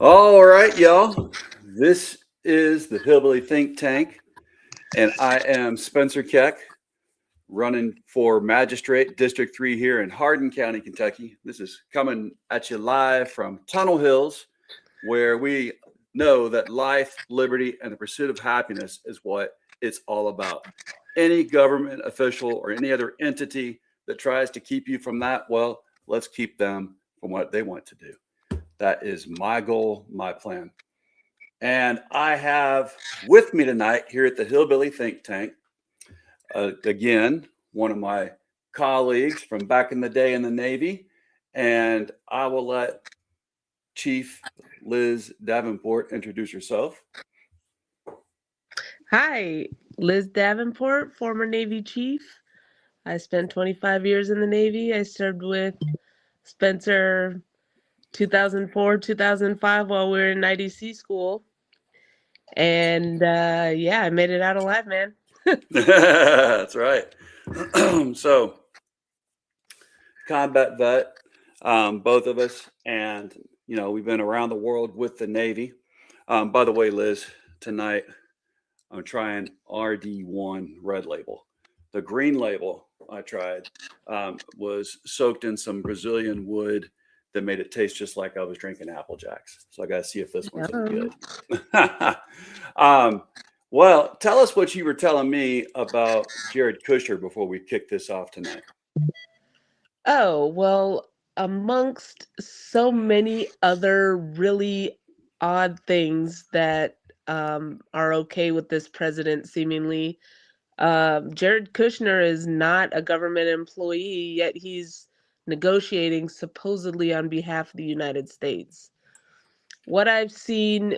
All right, y'all. This is the Hillbilly Think Tank, and I am Spencer Keck, running for Magistrate District 3 here in Hardin County, Kentucky. This is coming at you live from Tunnel Hills, where we know that life, liberty, and the pursuit of happiness is what it's all about. Any government official or any other entity that tries to keep you from that, well, let's keep them from what they want to do. That is my goal, my plan. And I have with me tonight here at the Hillbilly Think Tank, again, one of my colleagues from back in the day in the Navy. And I will let Chief Liz Davenport introduce herself. Hi, Liz Davenport, former Navy Chief. I spent 25 years in the Navy. I served with Spencer 2004, 2005 while we were in IDC school. And I made it out alive, man. That's right. So, combat vet, both of us. And, we've been around the world with the Navy. By the way, Liz, tonight I'm trying RD1 red label. The green label I tried was soaked in some Brazilian wood that made it taste just like I was drinking Apple Jacks. So I got to see if this one's any good. Well, tell us what you were telling me about Jared Kushner before we kick this off tonight. Oh, well, amongst so many other really odd things that are okay with this president, seemingly, Jared Kushner is not a government employee, yet he's negotiating supposedly on behalf of the United States. What I've seen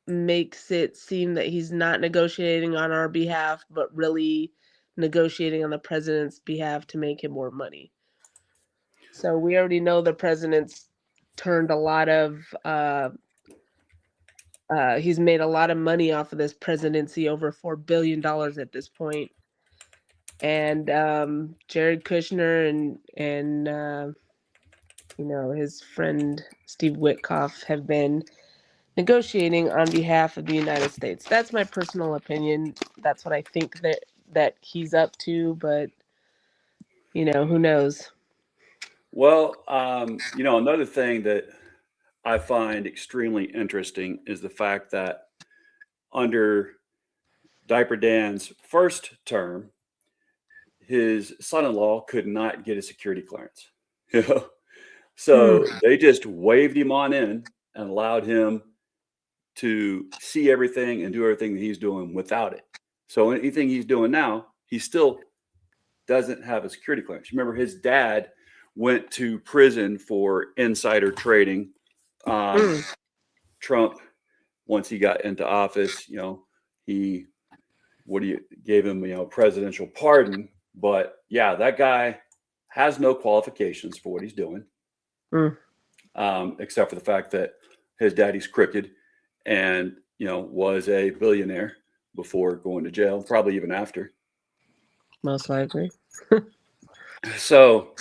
makes it seem that he's not negotiating on our behalf, but really negotiating on the president's behalf to make him more money. So we already know the president's turned a lot of he's made a lot of money off of this presidency, over $4 billion at this point. And Jared Kushner and his friend Steve Witkoff have been negotiating on behalf of the United States. That's my personal opinion. That's what I think that he's up to, but who knows? Well, another thing that I find extremely interesting is the fact that under Diaper Dan's first term, his son-in-law could not get a security clearance. So they just waved him on in and allowed him to see everything and do everything that he's doing without it. So anything he's doing now, he still doesn't have a security clearance. Remember, his dad went to prison for insider trading. Trump, once he got into office, he gave him, presidential pardon. But yeah, that guy has no qualifications for what he's doing, except for the fact that his daddy's crooked and, was a billionaire before going to jail, probably even after. Most likely. So,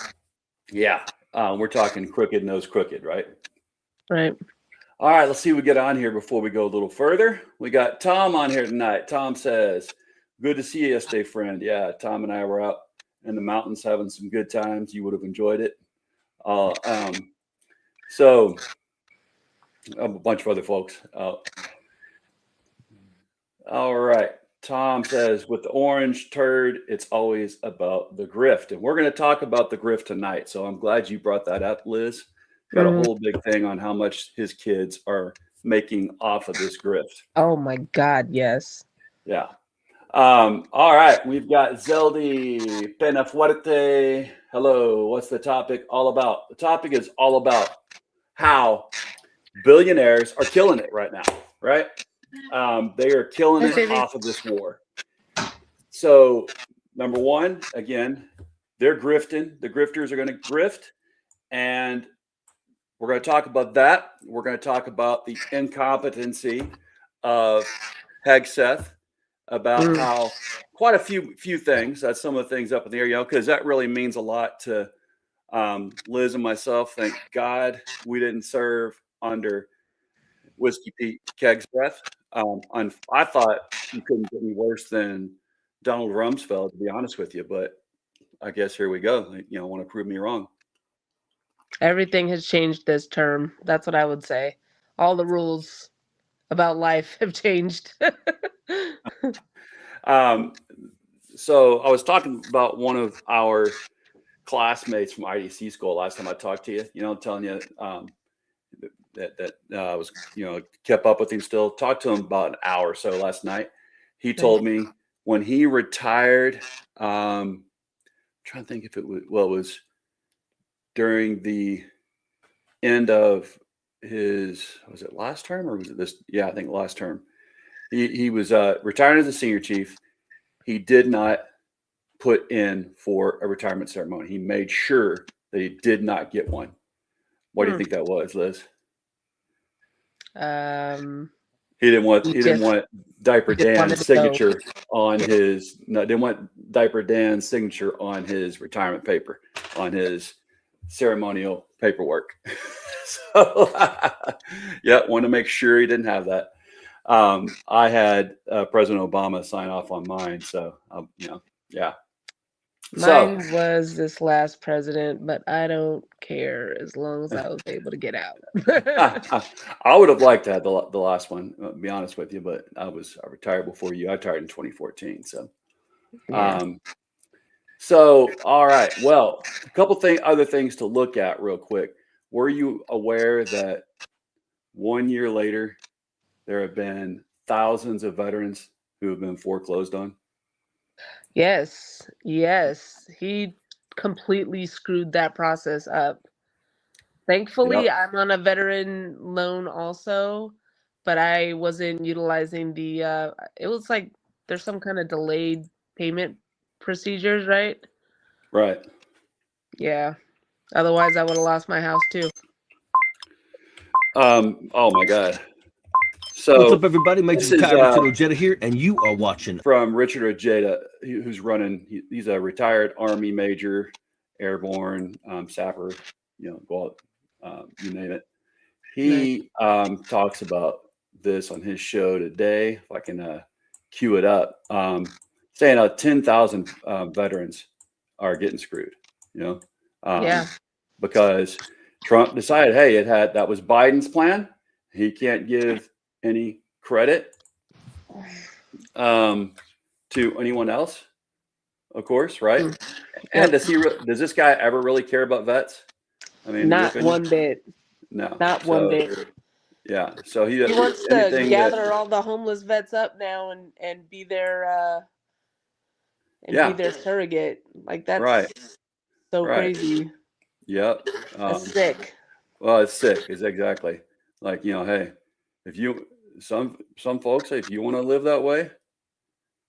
yeah, we're talking crooked knows crooked, right? Right. All right, let's see what we get on here before we go a little further. We got Tom on here tonight. Tom says, good to see you yesterday, friend. Yeah, Tom and I were out in the mountains having some good times. You would have enjoyed it. So a bunch of other folks. All right. Tom says, with the orange turd, it's always about the grift. And we're going to talk about the grift tonight. So I'm glad you brought that up, Liz. Got a whole big thing on how much his kids are making off of this grift. Oh, my God, yes. Yeah. All right. We've got Zeldy Penafuerte. Hello. What's the topic all about? The topic is all about how billionaires are killing it right now, right? They are killing it off of this war. So, number one, again, they're grifting. The grifters are going to grift. And we're going to talk about that. We're going to talk about the incompetency of Hegseth, about how quite a few things. That's some of the things up in the air, because that really means a lot to Liz and myself. Thank God we didn't serve under Whiskey Pete Kegsbreath. I thought you couldn't get any worse than Donald Rumsfeld, to be honest with you, but I guess here we go. Want to prove me wrong. Everything has changed this term. That's what I would say. All the rules about life have changed. So I was talking about one of our classmates from IDC school last time I talked to you, telling you that I was, kept up with him still. Talked to him about an hour or so last night. He told me when he retired, I'm trying to think if it was during the end of was it last term or was it this? Yeah, I think last term. He was retiring as a senior chief. He did not put in for a retirement ceremony. He made sure that he did not get one. What do you think that was, Liz? He didn't want Diaper Dan's signature on his. No, didn't want Diaper Dan's signature on his retirement paper, on his ceremonial paperwork. So, want to make sure he didn't have that. I had President Obama sign off on mine, so yeah. Mine was this last president, but I don't care as long as I was able to get out. I would have liked to have the last one, to be honest with you, but I retired before you. I retired in 2014, so. Yeah. So, all right. Well, a couple other things to look at real quick. Were you aware that 1 year later, there have been thousands of veterans who have been foreclosed on? Yes. He completely screwed that process up. Thankfully, I'm on a veteran loan also, but I wasn't utilizing the, it was like there's some kind of delayed payment procedures, right? Right. Yeah. Otherwise, I would have lost my house too. Oh my God. So what's up, everybody? Mike Richard Ojeda here, and you are watching from Richard Ojeda, who's running. He's a retired Army major, airborne, sapper. Go out, you name it. He talks about this on his show today. If I can cue it up, saying 10,000 veterans are getting screwed. Because Trump decided, hey, that was Biden's plan. He can't give any credit to anyone else, of course, right? And does this guy ever really care about vets? I mean, not one bit. No, not one bit. Yeah, so he wants to gather all the homeless vets up now and be their be their surrogate. Like that's so crazy. Yep, that's sick. Well, it's sick. It's exactly like hey, if you some folks say if you want to live that way,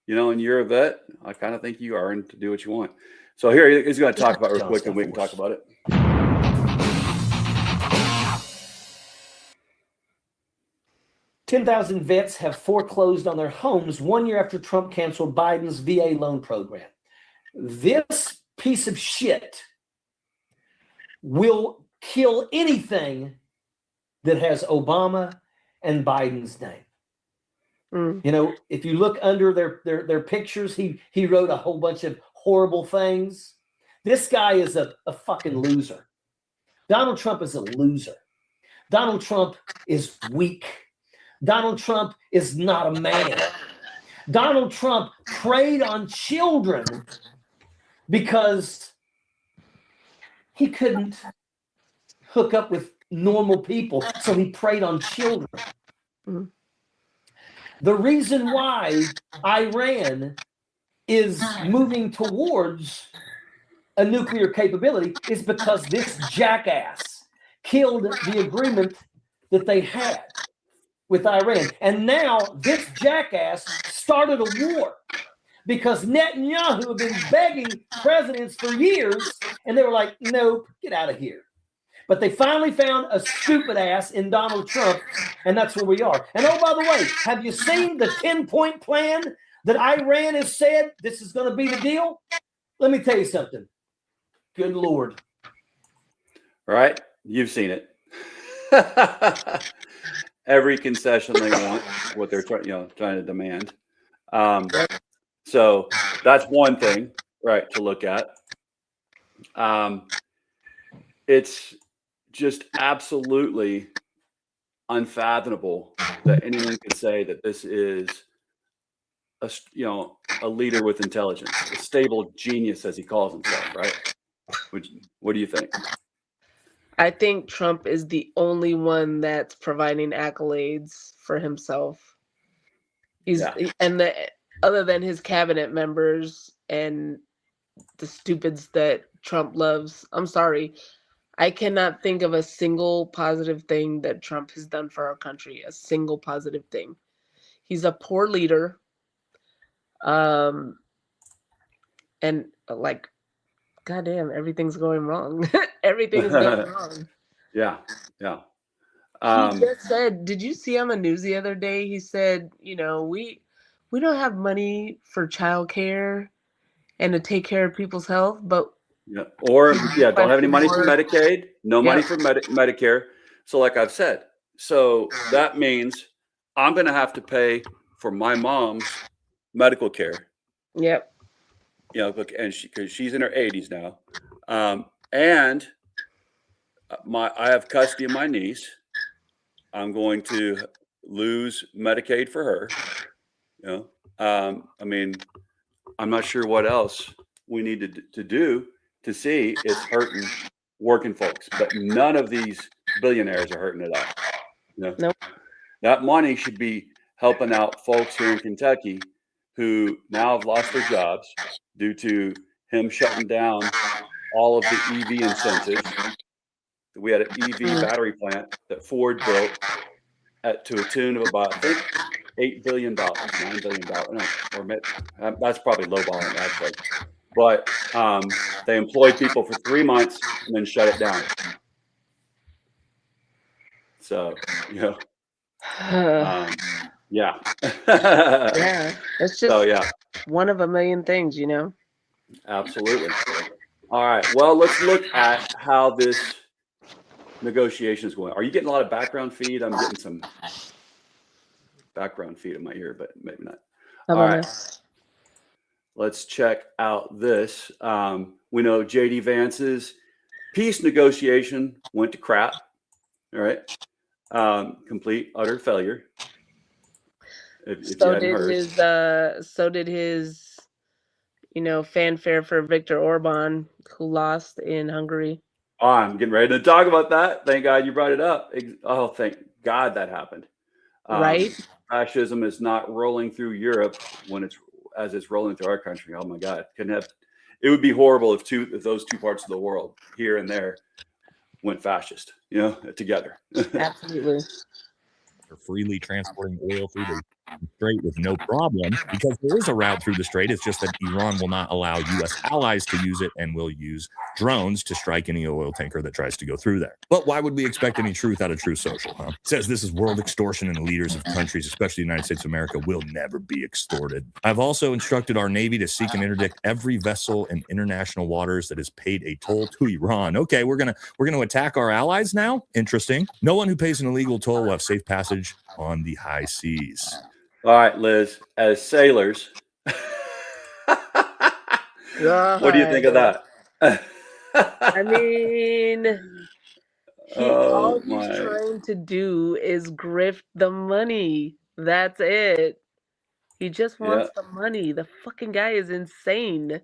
and you're a vet, I kind of think you earned to do what you want. So here he's going to talk about real quick, and we can talk about it. 10,000 vets have foreclosed on their homes 1 year after Trump canceled Biden's VA loan program. This piece of shit will kill anything that has Obama and Biden's name. If you look under their pictures, he wrote a whole bunch of horrible things. This guy is a fucking loser. Donald Trump is a loser. Donald Trump is weak. Donald Trump is not a man. Donald Trump preyed on children because he couldn't hook up with normal people, so he preyed on children. The reason why Iran is moving towards a nuclear capability is because this jackass killed the agreement that they had with Iran. And now this jackass started a war because Netanyahu had been begging presidents for years, and they were like, nope, get out of here. But they finally found a stupid ass in Donald Trump, and that's where we are. And oh, by the way, have you seen the 10-point plan that Iran has said this is going to be the deal? Let me tell you something. Good Lord. Right? You've seen it. Every concession they want, what they're trying to demand. So that's one thing, right, to look at. It's just absolutely unfathomable that anyone could say that this is a leader with intelligence, a stable genius, as he calls himself, right? What do you think? I think Trump is the only one that's providing accolades for himself. Other than his cabinet members and the stupids that Trump loves, I'm sorry, I cannot think of a single positive thing that Trump has done for our country. A single positive thing. He's a poor leader. And like, goddamn, everything's going wrong. Everything is going wrong. Yeah. He just said, did you see on the news the other day? He said, we don't have money for childcare and to take care of people's health, but don't have any money for Medicaid, no money for Medicare. So like I've said, so that means I'm going to have to pay for my mom's medical care. Yep. And because she's in her 80s now, and I have custody of my niece. I'm going to lose Medicaid for her. I mean, I'm not sure what else we need to do to see it's hurting working folks, but none of these billionaires are hurting it all. Nope. That money should be helping out folks here in Kentucky who now have lost their jobs due to him shutting down all of the EV incentives. We had an EV battery plant that Ford built to a tune of about, I think, $8 billion, $9 billion. That's probably lowballing, actually. But they employed people for 3 months and then shut it down. So, yeah. Yeah, it's just one of a million things, Absolutely. All right. Well, let's look at how this negotiation is going. Are you getting a lot of background feed? I'm getting some background feed in my ear, but maybe not. All right. Let's check out this. We know J.D. Vance's peace negotiation went to crap. All right. Complete, utter failure. So did his fanfare for Viktor Orban, who lost in Hungary. Oh, I'm getting ready to talk about that. Thank God you brought it up. Oh, thank God that happened. Right. Fascism is not rolling through Europe as it's rolling through our country. Oh my God. It would be horrible if those two parts of the world, here and there, went fascist, together. Absolutely. They're freely transporting oil through the strait with no problem because there is a route through the strait. It's just that Iran will not allow U.S. allies to use it and will use drones to strike any oil tanker that tries to go through there. But why would we expect any truth out of Truth Social, huh? It says this is world extortion and the leaders of countries, especially the United States of America, will never be extorted. I've also instructed our Navy to seek and interdict every vessel in international waters that has paid a toll to Iran. Okay, we're gonna attack our allies now? Interesting. No one who pays an illegal toll will have safe passage on the high seas. All right, Liz, as sailors, what do you think of that? I mean, all he's trying to do is grift the money. That's it. He just wants the money. The fucking guy is insane.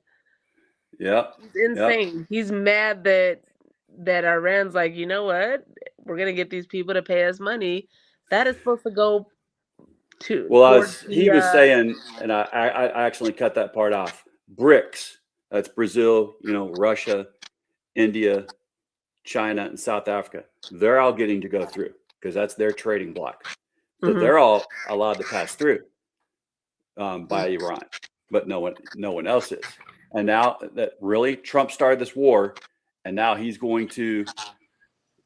Yeah. He's insane. Yep. He's mad that Iran's like, you know what? We're going to get these people to pay us money. That is supposed to go to... Well, he was saying, and I actually cut that part off, BRICS. That's Brazil, Russia, India, China, and South Africa, they're all getting to go through because that's their trading block. So Mhm. they're all allowed to pass through by Iran, but no one else is. And now that really Trump started this war, and now he's going to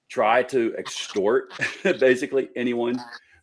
try to extort basically anyone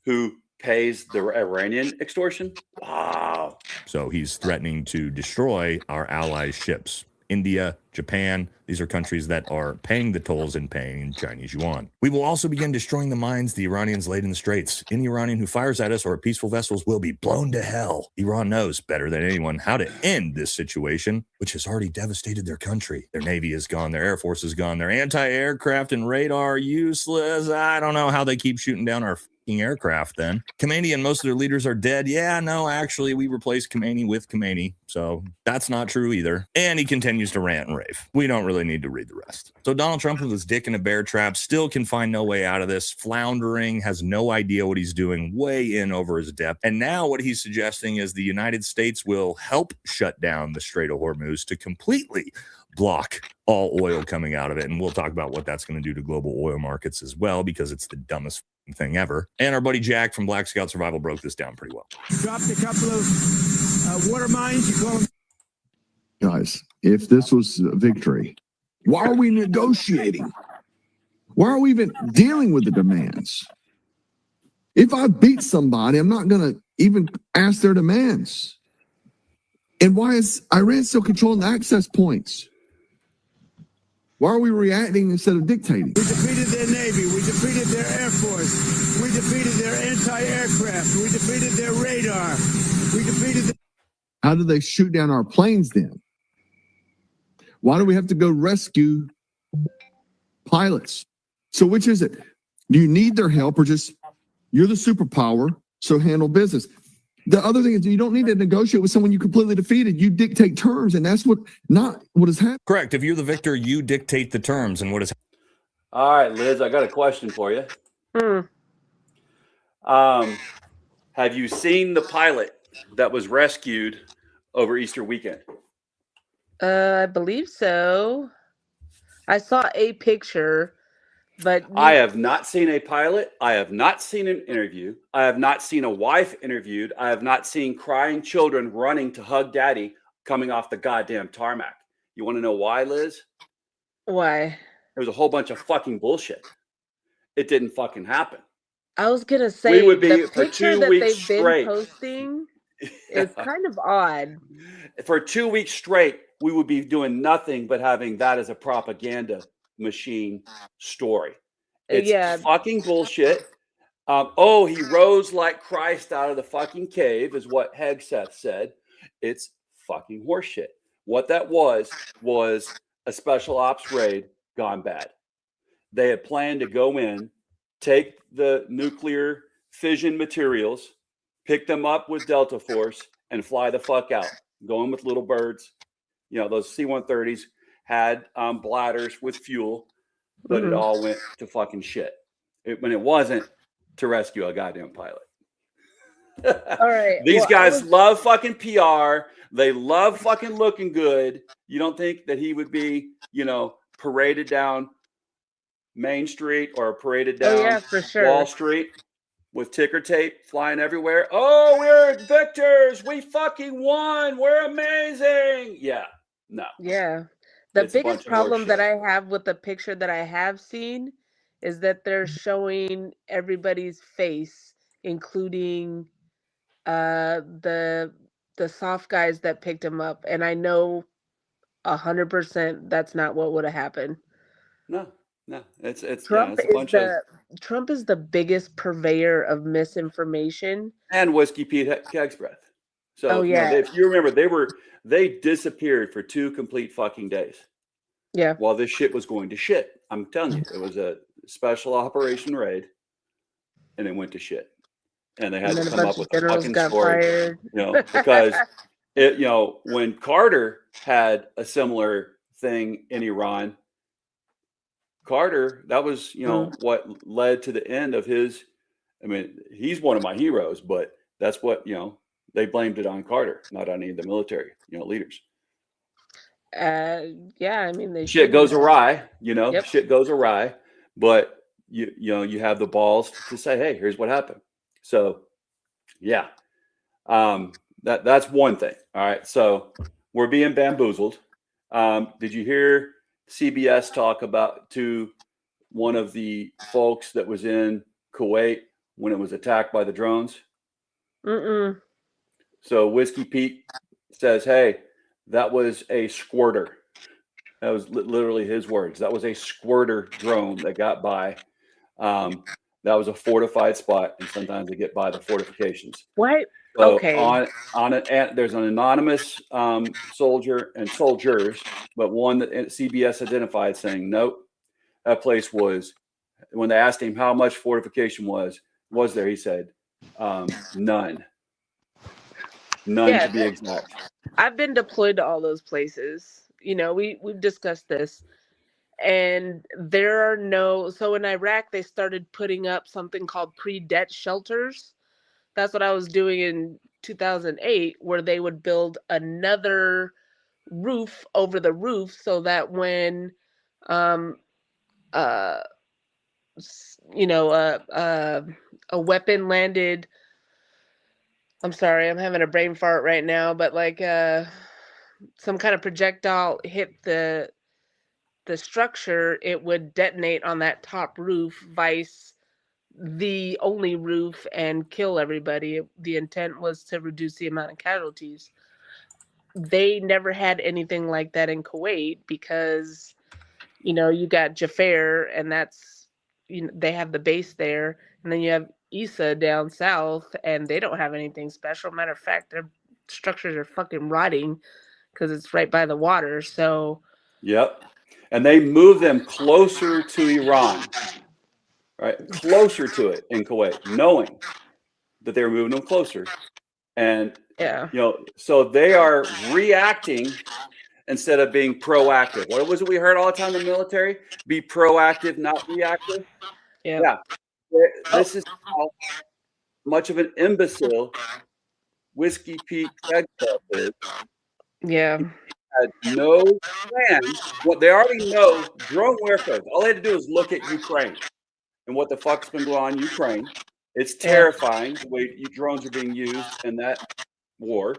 who pays the Iranian extortion. Wow. So he's threatening to destroy our allies' ships. India, Japan, these are countries that are paying the tolls and paying in Chinese yuan. We will also begin destroying the mines the Iranians laid in the straits. Any Iranian who fires at us or at peaceful vessels will be blown to hell. Iran knows better than anyone how to end this situation, which has already devastated their country. Their navy is gone, their air force is gone, their anti-aircraft and radar are useless. I don't know how they keep shooting down our aircraft then. Khomeini and most of their leaders are dead. Yeah, no, actually, we replaced Khomeini with Khomeini. So that's not true either. And he continues to rant and rave. We don't really need to read the rest. So Donald Trump with his dick in a bear trap still can find no way out of this, floundering, has no idea what he's doing, way in over his depth. And now what he's suggesting is the United States will help shut down the Strait of Hormuz to completely block all oil coming out of it. And we'll talk about what that's going to do to global oil markets as well, because it's the dumbest thing ever. And our buddy Jack from Black Scout Survival broke this down pretty well. Dropped a couple of water mines. You call them. Guys, if this was a victory, why are we negotiating? Why are we even dealing with the demands? If I beat somebody, I'm not going to even ask their demands. And why is Iran still controlling the access points? Why are we reacting instead of dictating? We defeated their Navy. We defeated their Air Force. We defeated their anti-aircraft. We defeated their radar. We defeated. How do they shoot down our planes then? Why do we have to go rescue pilots? So which is it? Do you need their help, or just you're the superpower, so handle business? The other thing is you don't need to negotiate with someone you completely defeated. You dictate terms, and that's not what has happened. Correct. If you're the victor, you dictate the terms and what is. All right, Liz, I got a question for you. Have you seen the pilot that was rescued over Easter weekend? I believe so. I saw a picture, but I have not seen a pilot. I have not seen an interview. I have not seen a wife interviewed. I have not seen crying children running to hug daddy coming off the goddamn tarmac. You want to know why, Liz? Why? There was a whole bunch of fucking bullshit. It didn't fucking happen. I was gonna say We would be the for picture 2 that weeks they've been straight. posting is kind of odd. For 2 weeks straight, we would be doing nothing but having that as a propaganda machine story. It's fucking bullshit. He rose like Christ out of the fucking cave, is what Hegseth said. It's fucking horseshit. What that was a special ops raid gone bad. They had planned to go in, take the nuclear fission materials, pick them up with Delta Force, and fly the fuck out. Going with little birds. You know, those C-130s had bladders with fuel, but it all went to fucking shit. When it wasn't to rescue a goddamn pilot. All right. These guys love fucking PR. They love fucking looking good. You don't think that he would be, paraded down Main Street or paraded down for sure. Wall Street with ticker tape flying everywhere? Oh, we're victors. We fucking won. We're amazing. Yeah. No. Yeah. The It's a bunch biggest of problem that horseshit. I have with the picture that I have seen is that they're showing everybody's face, including the soft guys that picked him up, and I know 100% that's not what would have happened. No. It's Trump it's a bunch of Trump is the biggest purveyor of misinformation. and Whiskey Pete Keg's breath. So if you remember, they disappeared for 2 complete fucking days. Yeah. While this shit was going to shit. I'm telling you, it was a special operation raid, and it went to shit. And they had to come up with a fucking story. Fired. Because when Carter had a similar thing in Iran, that was, what led to the end of his. I mean, he's one of my heroes, but that's what, they blamed it on Carter, not on any of the military, leaders. Yeah, I mean they Shit should goes have. awry, you know, Yep. shit goes awry, but you have the balls to say, hey, here's what happened. So yeah, that's one thing. All right, so we're being bamboozled. Did you hear CBS talk about to one of the folks that was in Kuwait when it was attacked by the drones? Mm-mm. So Whiskey Pete says, hey, that was a squirter. That was literally his words. That was a squirter drone that got by. That was a fortified spot, and sometimes they get by the fortifications. What? So Okay. there's an anonymous soldier and soldiers, but one that CBS identified saying, nope, that place was. When they asked him how much fortification was there, he said, none Yeah, to be exact. I've been deployed to all those places. You know, we've discussed this. And there are no, so in Iraq they started putting up something called pre-debt shelters. That's what I was doing in 2008, where they would build another roof over the roof so that when um uh you know a weapon landed. I'm sorry, I'm having a brain fart right now, but like some kind of projectile hit the structure, it would detonate on that top roof, vice the only roof, and kill everybody. The intent was to reduce the amount of casualties. They never had anything like that in Kuwait because, you know, you got Jafar, and that's, you know, they have the base there, and then you have Isa down south, and they don't have anything special. Matter of fact, their structures are fucking rotting because it's right by the water. So, Yep. And they moved them closer to Iran, right? Closer to it in Kuwait, knowing that they were moving them closer. And, yeah. you know, so they are reacting instead of being proactive. What was it we heard all the time in the military? Be proactive, not reactive. Yeah. Yeah. This is how much of an imbecile Whiskey Pete Keg is. Yeah. Had no plan. What they already know, drone warfare. All they had to do is look at Ukraine and what the fuck's been going on in Ukraine. It's terrifying the way drones are being used in that war.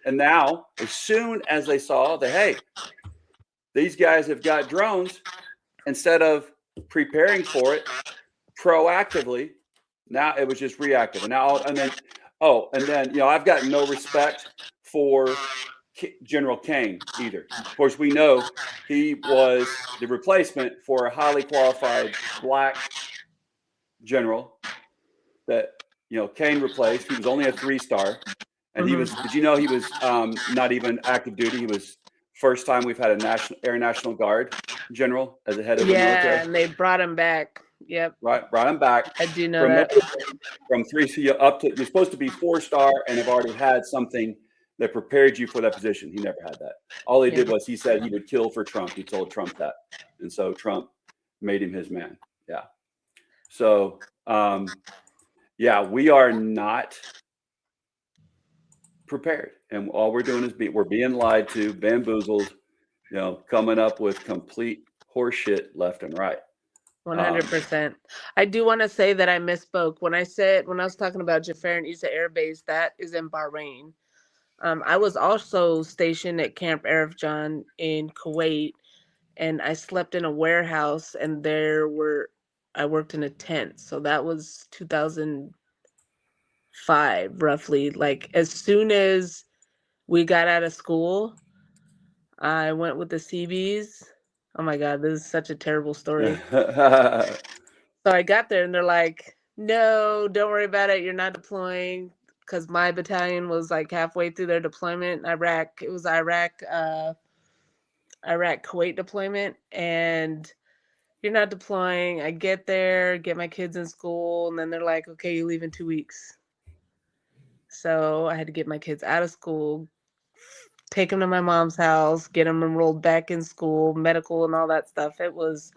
And now, as soon as they saw that, hey, these guys have got drones, instead of preparing for it proactively, now it was just reactive. And then, you know, I've got no respect for General Kane either. Of course, we know he was the replacement for a highly qualified black general that, you know, Kane replaced. He was only a 3-star, and he was. Did you know he was not even active duty? He was first time we've had a Air National Guard general as a head of the military. Yeah, and they brought him back. Yep. Right, brought him back. I do know that. From 3 up to, you're supposed to be 4-star and have already had something that prepared you for that position. He never had that. All he did was he said he would kill for Trump. He told Trump that. And so Trump made him his man. Yeah. So, yeah, we are not prepared. And all we're doing is we're being lied to, bamboozled, you know, coming up with complete horseshit left and right. 100%. I do want to say that I misspoke. When I was talking about Jafar and Isa Air Base, that is in Bahrain. I was also stationed at Camp Arif John in Kuwait, and I slept in a warehouse, and I worked in a tent. So that was 2005, roughly. Like as soon as we got out of school, I went with the CBs. Oh my God, this is such a terrible story. So I got there and they're like, no, don't worry about it. You're not deploying. Because my battalion was like halfway through their deployment in Iraq. It was Kuwait deployment. And you're not deploying. I get there, get my kids in school. And then they're like, okay, you leave in 2 weeks. So I had to get my kids out of school, take them to my mom's house, get them enrolled back in school, medical and all that stuff. It was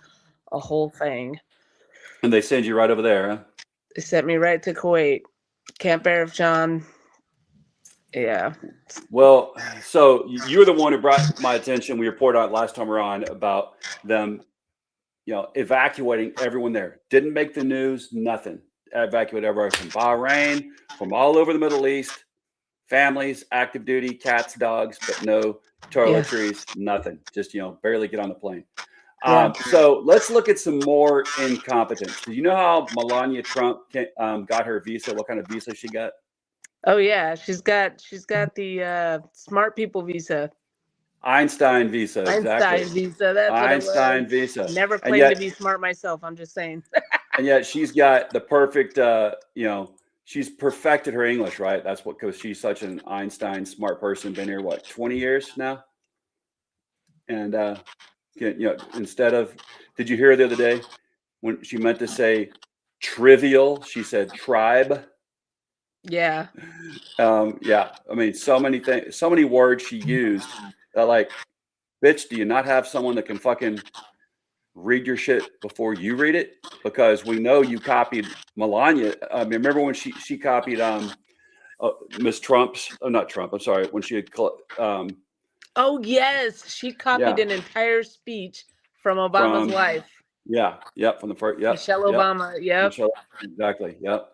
a whole thing. And they send you right over there, huh? They sent me right to Kuwait, Camp Arif John. Yeah. Well, so you were the one who brought my attention. We reported on it last time around about them, evacuating everyone there. Didn't make the news, nothing. Evacuate everyone from Bahrain, from all over the Middle East, families, active duty, cats, dogs, but no toiletries, nothing. Just, barely get on the plane. So let's look at some more incompetence. Do you know how Melania Trump got her visa? What kind of visa she got? Oh yeah, she's got the smart people visa. Einstein visa, exactly. Einstein visa. That's Einstein what it was. visa. Never And claimed yet, to be smart myself. I'm just saying. and yet she's got the perfect, she's perfected her English, right? That's what, because she's such an Einstein smart person. Been here, what, 20 years now? And, instead of, did you hear the other day when she meant to say trivial, she said tribe? Yeah. Yeah. I mean, so many things, so many words she used that, like, bitch, do you not have someone that can fucking read your shit before you read it? Because we know you copied Melania. I mean, remember when she copied Miss Trump's, not Trump, I'm sorry, when she had Oh yes, she copied an entire speech from Obama's wife. From the first, Michelle Obama. Yep. Michelle, exactly. Yep.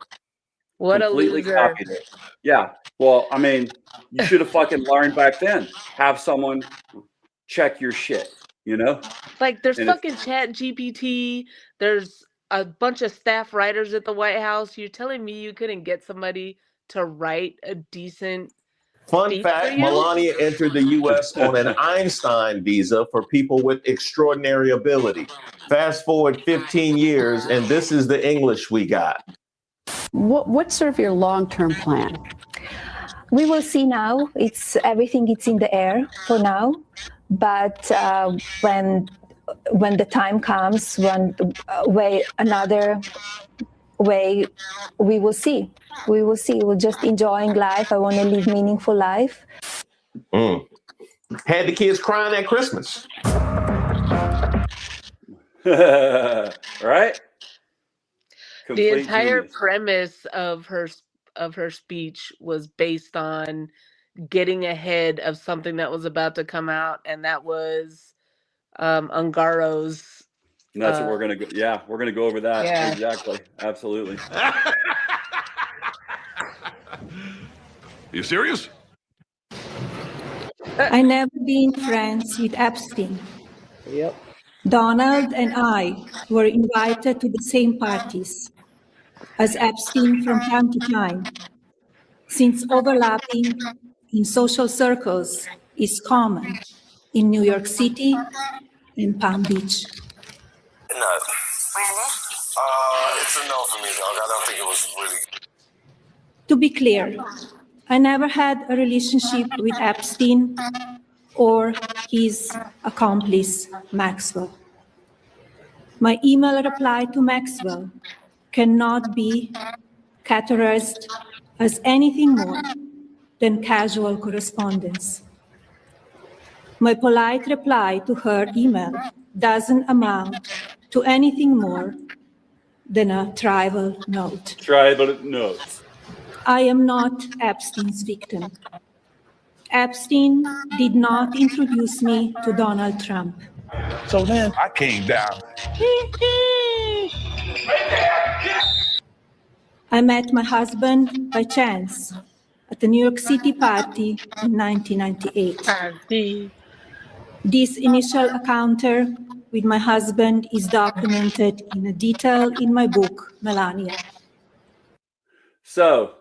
What Completely a loser. copied it. Yeah. Well, I mean, you should have fucking learned back then. Have someone check your shit, Like there's And fucking Chat GPT. There's a bunch of staff writers at the White House. You're telling me you couldn't get somebody to write a decent Fun speech for fact, you? Melania entered the U.S. on an Einstein visa for people with extraordinary ability. Fast forward 15 years, and this is the English we got. What's sort of your long-term plan? We will see now. Everything is in the air for now, but when the time comes, another way, we will see. We will see. We're just enjoying life. I want to live meaningful life. Had the kids crying at Christmas. Right? The entire premise of her speech was based on getting ahead of something that was about to come out, and that was Ungaro's. And that's what we're gonna go. Yeah, we're gonna go over that. Yeah. Exactly. Absolutely. You serious? I never been friends with Epstein. Yep. Donald and I were invited to the same parties as Epstein from time to time, since overlapping in social circles is common in New York City and Palm Beach. No. Really? It's a no for me, dog. I don't think it was really. To be clear, I never had a relationship with Epstein or his accomplice, Maxwell. My email reply to Maxwell cannot be categorized as anything more than casual correspondence. My polite reply to her email doesn't amount to anything more than a tribal note. Tribal notes. I am not Epstein's victim. Epstein did not introduce me to Donald Trump. So then I came down. I met my husband by chance at the New York City party in 1998. This initial encounter with my husband is documented in detail in my book, Melania. So,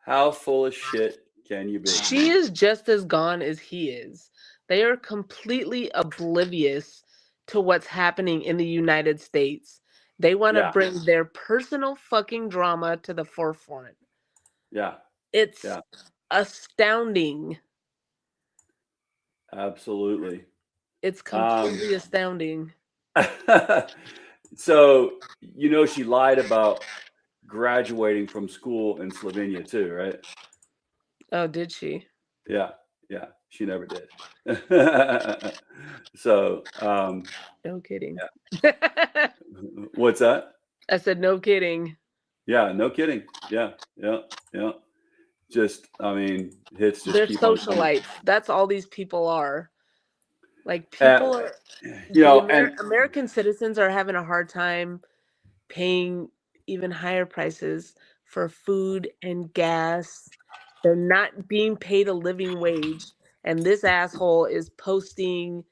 how full of shit can you be? She is just as gone as he is. They are completely oblivious to what's happening in the United States. They want to bring their personal fucking drama to the forefront. Yeah. It's astounding. Absolutely. It's completely astounding. So, she lied about graduating from school in Slovenia too, right? Oh, did she? Yeah. She never did. So, no kidding. Yeah. What's that? I said, no kidding. Yeah, no kidding. Yeah. Just, I mean, hits just They're keep on coming. socialites. That's all these people are. Like people are, and American citizens are having a hard time paying even higher prices for food and gas. They're not being paid a living wage. And this asshole is posting,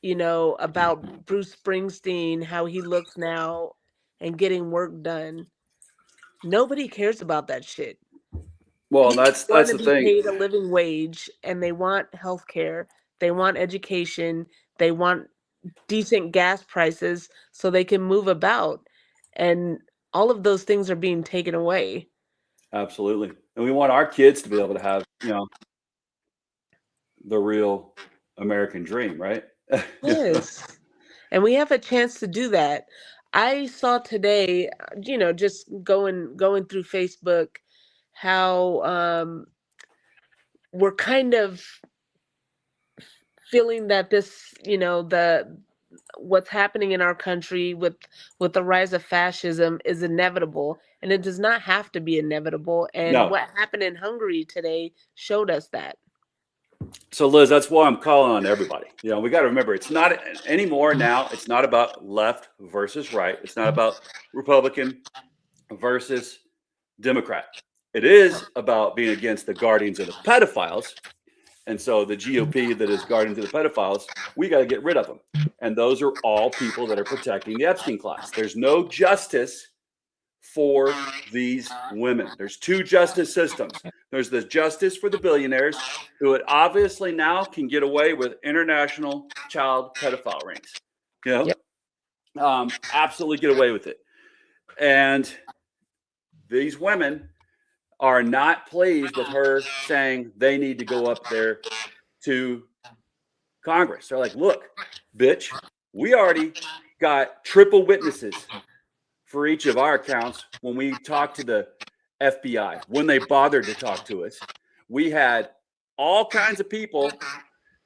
about Bruce Springsteen, how he looks now and getting work done. Nobody cares about that shit. Well, People that's want to the be thing. paid a living wage, and they want health care. They want education. They want decent gas prices so they can move about. And all of those things are being taken away. Absolutely. And we want our kids to be able to have, the real American dream, right? Yes. And we have a chance to do that. I saw today, just going through Facebook, how we're kind of feeling that this, what's happening in our country with the rise of fascism is inevitable, and it does not have to be inevitable. And No. what happened in Hungary today showed us that. So, Liz, that's why I'm calling on everybody. We got to remember, it's not anymore now. It's not about left versus right. It's not about Republican versus Democrat. It is about being against the guardians of the pedophiles. And so the GOP that is guardians of the pedophiles, we got to get rid of them. And those are all people that are protecting the Epstein class. There's no justice for these women. There's two justice systems. There's the justice for the billionaires, who it obviously now can get away with international child pedophile rings. Yep. Absolutely get away with it. And these women are not pleased with her saying they need to go up there to Congress. They're like, look, bitch, we already got triple witnesses for each of our accounts when we talked to the FBI, when they bothered to talk to us. We had all kinds of people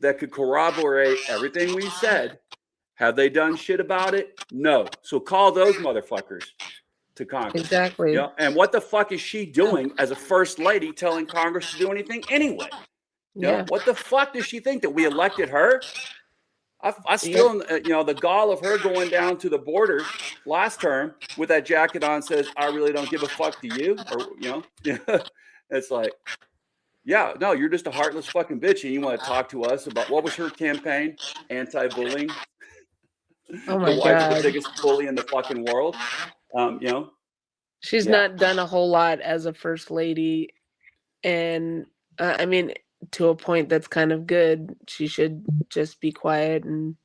that could corroborate everything we said. Have they done shit about it? No. So call those motherfuckers to Congress. Exactly. And what the fuck is she doing as a first lady telling Congress to do anything anyway? What the fuck does she think, that we elected her? I still, the gall of her going down to the border last term with that jacket on says, I really don't give a fuck to you. Or, it's like, yeah, no, you're just a heartless fucking bitch. And you want to talk to us about, what was her campaign? Anti-bullying. Oh my the wife God. of the biggest bully in the fucking world. She's not done a whole lot as a first lady. And I mean, to a point that's kind of good. She should just be quiet. And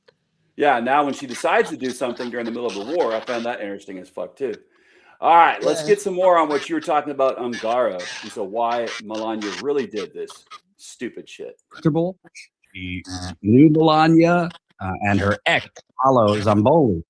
now when she decides to do something during the middle of the war, I found that interesting as fuck too. All right, let's get some more on what you were talking about, Ungaro, and so why Melania really did this stupid shit. She knew Melania, and her ex, Paolo Zamboli,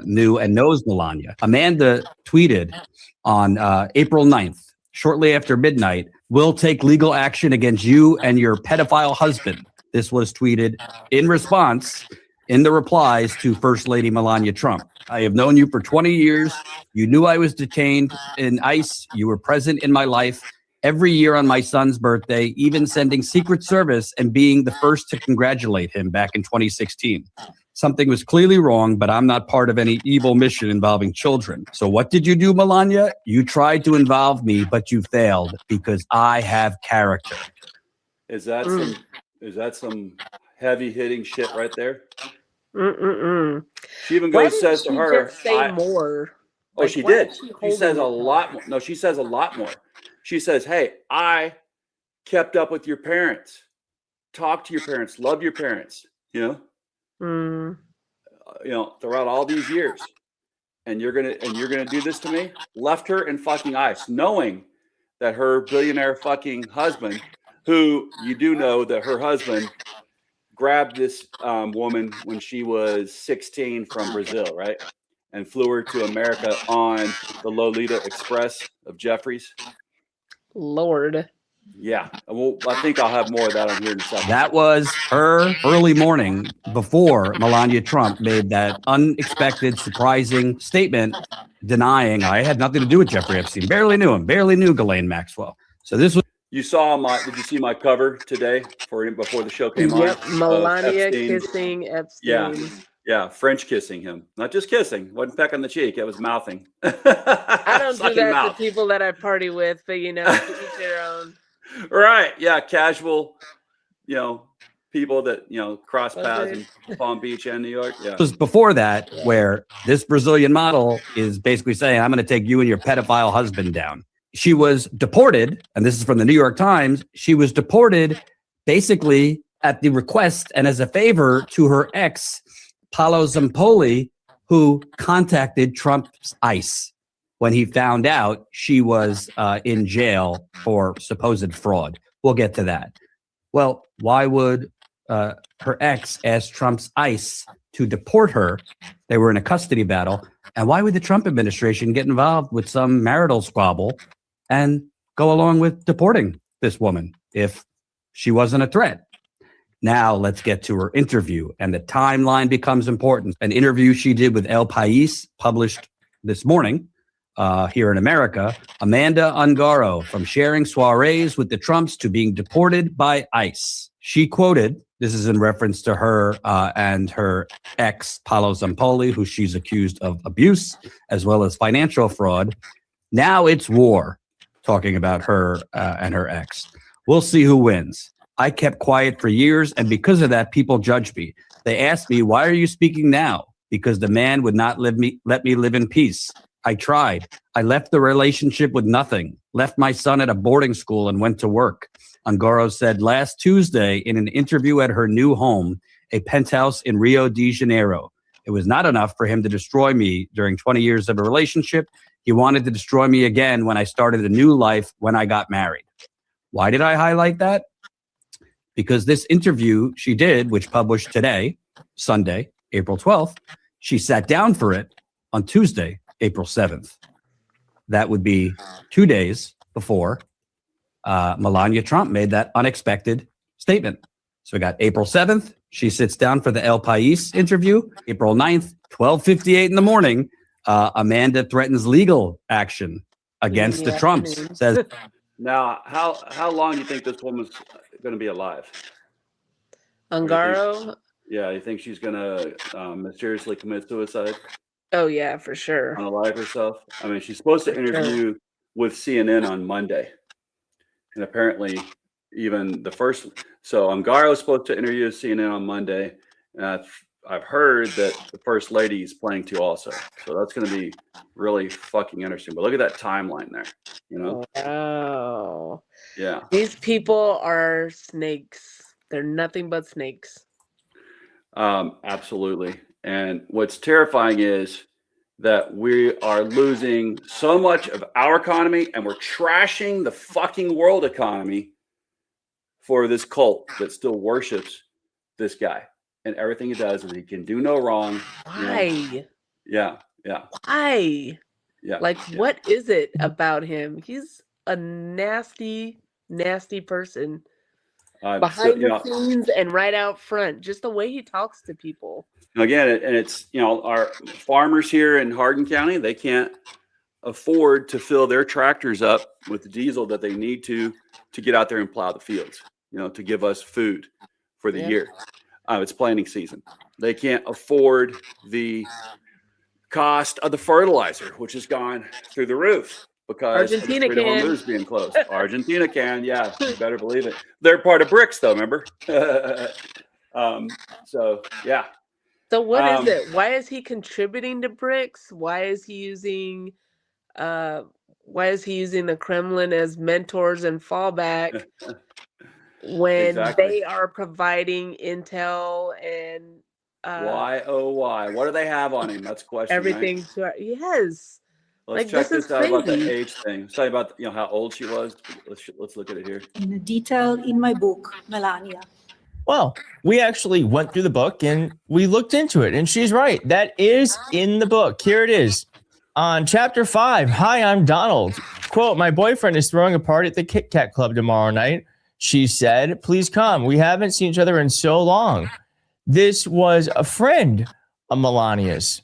knew and knows Melania. Amanda tweeted on April 9th, shortly after midnight, "We'll take legal action against you and your pedophile husband." This was tweeted in response, in the replies to First Lady Melania Trump. "I have known you for 20 years. You knew I was detained in ICE. You were present in my life every year on my son's birthday, even sending Secret Service and being the first to congratulate him back in 2016. Something was clearly wrong, but I'm not part of any evil mission involving children. So what did you do, Melania? You tried to involve me, but you failed because I have character." Is that some heavy hitting shit right there? She even says to her, just say more. Oh, she did. She says a lot more. No, she says a lot more. She says, hey, I kept up with your parents, talk to your parents, love your parents, throughout all these years. And you're gonna do this to me? Left her in fucking ice, knowing that her billionaire fucking husband, who you do know that her husband grabbed this woman when she was 16 from Brazil, right? And flew her to America on the Lolita Express of Jeffries. Lord. Yeah. Well, I think I'll have more of that on here in a second. That was her early morning before Melania Trump made that unexpected, surprising statement denying I had nothing to do with Jeffrey Epstein. Barely knew him, barely knew Ghislaine Maxwell. So this was. You saw did you see my cover today before the show came on? Yep, Melania Epstein. kissing Epstein. Yeah, French kissing him. Not just kissing. Wasn't peck on the cheek. It was mouthing. I don't do that mouth. to people that I party with, but to each their own. Right. Yeah. Casual, people that, cross paths in Palm Beach and New York. Yeah. This was before that, where this Brazilian model is basically saying, I'm going to take you and your pedophile husband down. She was deported, and this is from the New York Times. She was deported basically at the request and as a favor to her ex, Paolo Zampoli, who contacted Trump's ICE when he found out she was in jail for supposed fraud. We'll get to that. Well, why would her ex ask Trump's ICE to deport her? They were in a custody battle. And why would the Trump administration get involved with some marital squabble and go along with deporting this woman if she wasn't a threat? Now let's get to her interview, and the timeline becomes important. An interview she did with El País, published this morning here in America. Amanda Ungaro, from sharing soirees with the Trumps to being deported by ICE. She quoted, this is in reference to her and her ex, Paolo Zampoli, who she's accused of abuse as well as financial fraud. Now it's war, talking about her and her ex. We'll see who wins. I kept quiet for years, and because of that, people judged me. They asked me, why are you speaking now? Because the man would not let me live in peace. I tried. I left the relationship with nothing, left my son at a boarding school and went to work. Ungaro said last Tuesday in an interview at her new home, a penthouse in Rio de Janeiro. It was not enough for him to destroy me during 20 years of a relationship. He wanted to destroy me again when I started a new life when I got married. Why did I highlight that? Because this interview she did, which published today, Sunday, April 12th, she sat down for it on Tuesday, April 7th. That would be 2 days before Melania Trump made that unexpected statement. So we got April 7th. She sits down for the El País interview. April 9th, 12:58 in the morning, Amanda threatens legal action against the Trumps. Says, now, how long do you think this woman's going to be alive? Ungaro? You think she's going to mysteriously commit suicide? Oh, yeah, for sure. Unalive herself? I mean, she's supposed to interview with CNN on Monday. And apparently, even the first. So Ungaro is supposed to interview with CNN on Monday. And I've heard that the first lady is planning to also. So that's going to be really fucking interesting. But look at that timeline there, Wow. Yeah. These people are snakes. They're nothing but snakes. Absolutely. And what's terrifying is that we are losing so much of our economy and we're trashing the fucking world economy for this cult that still worships this guy. And everything he does is he can do no wrong. Why? Yeah. Why? Yeah. What is it about him? He's a nasty, nasty person. Behind the scenes and right out front, just the way he talks to people. Again, and it's, our farmers here in Hardin County, they can't afford to fill their tractors up with the diesel that they need to get out there and plow the fields, to give us food for the year. It's planting season. They can't afford the cost of the fertilizer, which has gone through the roof because Argentina Strait of can. Hormuz being closed. Argentina can, yeah, you better believe it. They're part of BRICS, though. Remember? So yeah. So what is it? Why is he contributing to BRICS? Why is he using the Kremlin as mentors and fallback when they are providing intel and why? What do they have on him? That's the question. Everything. Right? Yes. Let's check this out about the age thing. Let's tell you about how old she was. Let's look at it here. In detail in my book, Melania. Well, we actually went through the book and we looked into it, and she's right. That is in the book. Here it is. On chapter 5, hi, I'm Donald. quote, "My boyfriend is throwing a party at the Kit Kat Club tomorrow night. She said, please come. We haven't seen each other in so long." This was a friend of Melania's.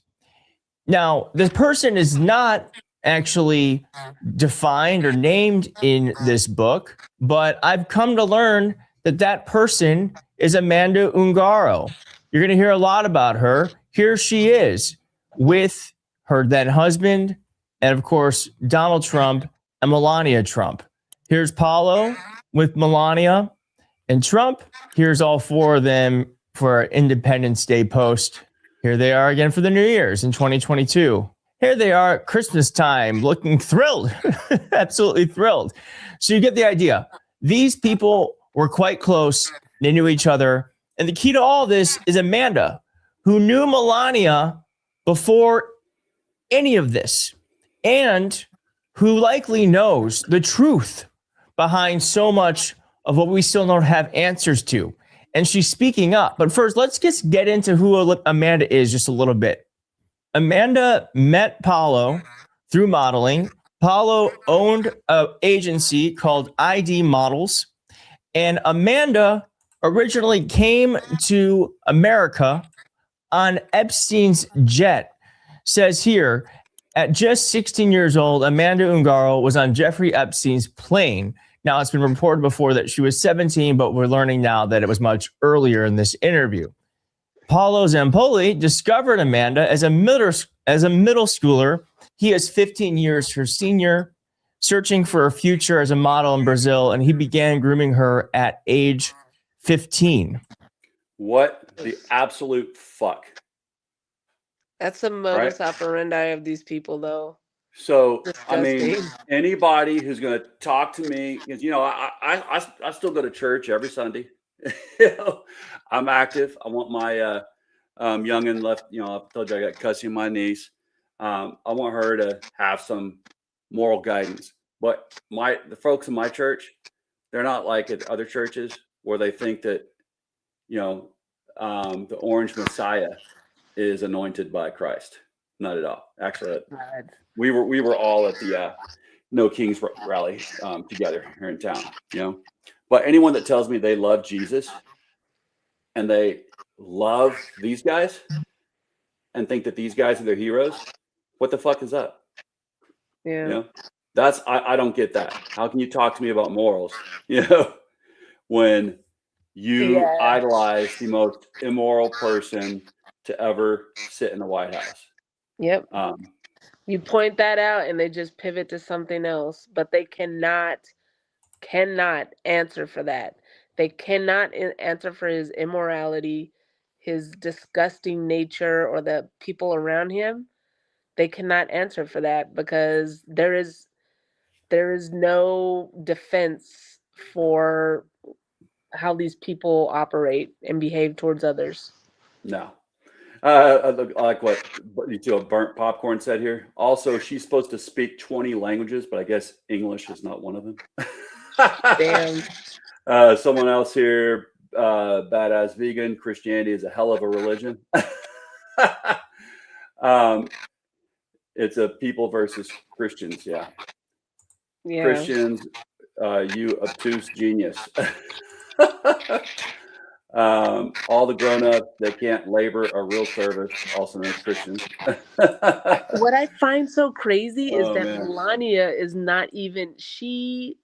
Now, this person is not actually defined or named in this book, but I've come to learn that that person is Amanda Ungaro. You're going to hear a lot about her. Here she is with her then husband and, of course, Donald Trump and Melania Trump. Here's Paulo with Melania and Trump. Here's all four of them for Independence Day post. Here they are again for the New Year's in 2022. Here they are at Christmas time, looking thrilled, absolutely thrilled. So you get the idea. These people were quite close. They knew each other. And the key to all this is Amanda, who knew Melania before any of this, and who likely knows the truth behind so much of what we still don't have answers to. And she's speaking up. But first, let's just get into who Amanda is just a little bit. Amanda met Paulo through modeling. Paulo owned an agency called ID Models. And Amanda originally came to America on Epstein's jet. Says here, at just 16 years old, Amanda Ungaro was on Jeffrey Epstein's plane. Now, it's been reported before that she was 17, but we're learning now that it was much earlier in this interview. Paulo Zampoli discovered Amanda as a middle schooler. He is 15 years her senior, searching for a future as a model in Brazil, and he began grooming her at age 15. What the absolute fuck? That's the modus operandi of these people, though. So, Disgusting. I mean, anybody who's going to talk to me, because, you know, I still go to church every Sunday. You know, I'm active. I want my youngin' left, you know, I told you I got cussing my niece. I want her to have some moral guidance. But the folks in my church, they're not like at other churches where they think that, you know, the orange Messiah is anointed by Christ. Not at all. Actually, we were all at the No Kings rally together here in town, you know. But anyone that tells me they love Jesus and they love these guys and think that these guys are their heroes, what the fuck is up? Yeah. You know, that's I don't get that. How can you talk to me about morals, you know, when you idolize the most immoral person to ever sit in the White House? Yep. You point that out and they just pivot to something else, but they cannot answer for that. They cannot answer for his immorality, his disgusting nature, or the people around him. They cannot answer for that because there is no defense for how these people operate and behave towards others. No. I like what Burnt Popcorn said here. Also, she's supposed to speak 20 languages, but I guess English is not one of them. Damn. Someone else here, Badass Vegan, Christianity is a hell of a religion. It's a people versus Christians, yeah. Christians, you obtuse genius. All the grown-ups that can't labor a real service, also known as Christians. What I find so crazy is that man. Melania is not even she's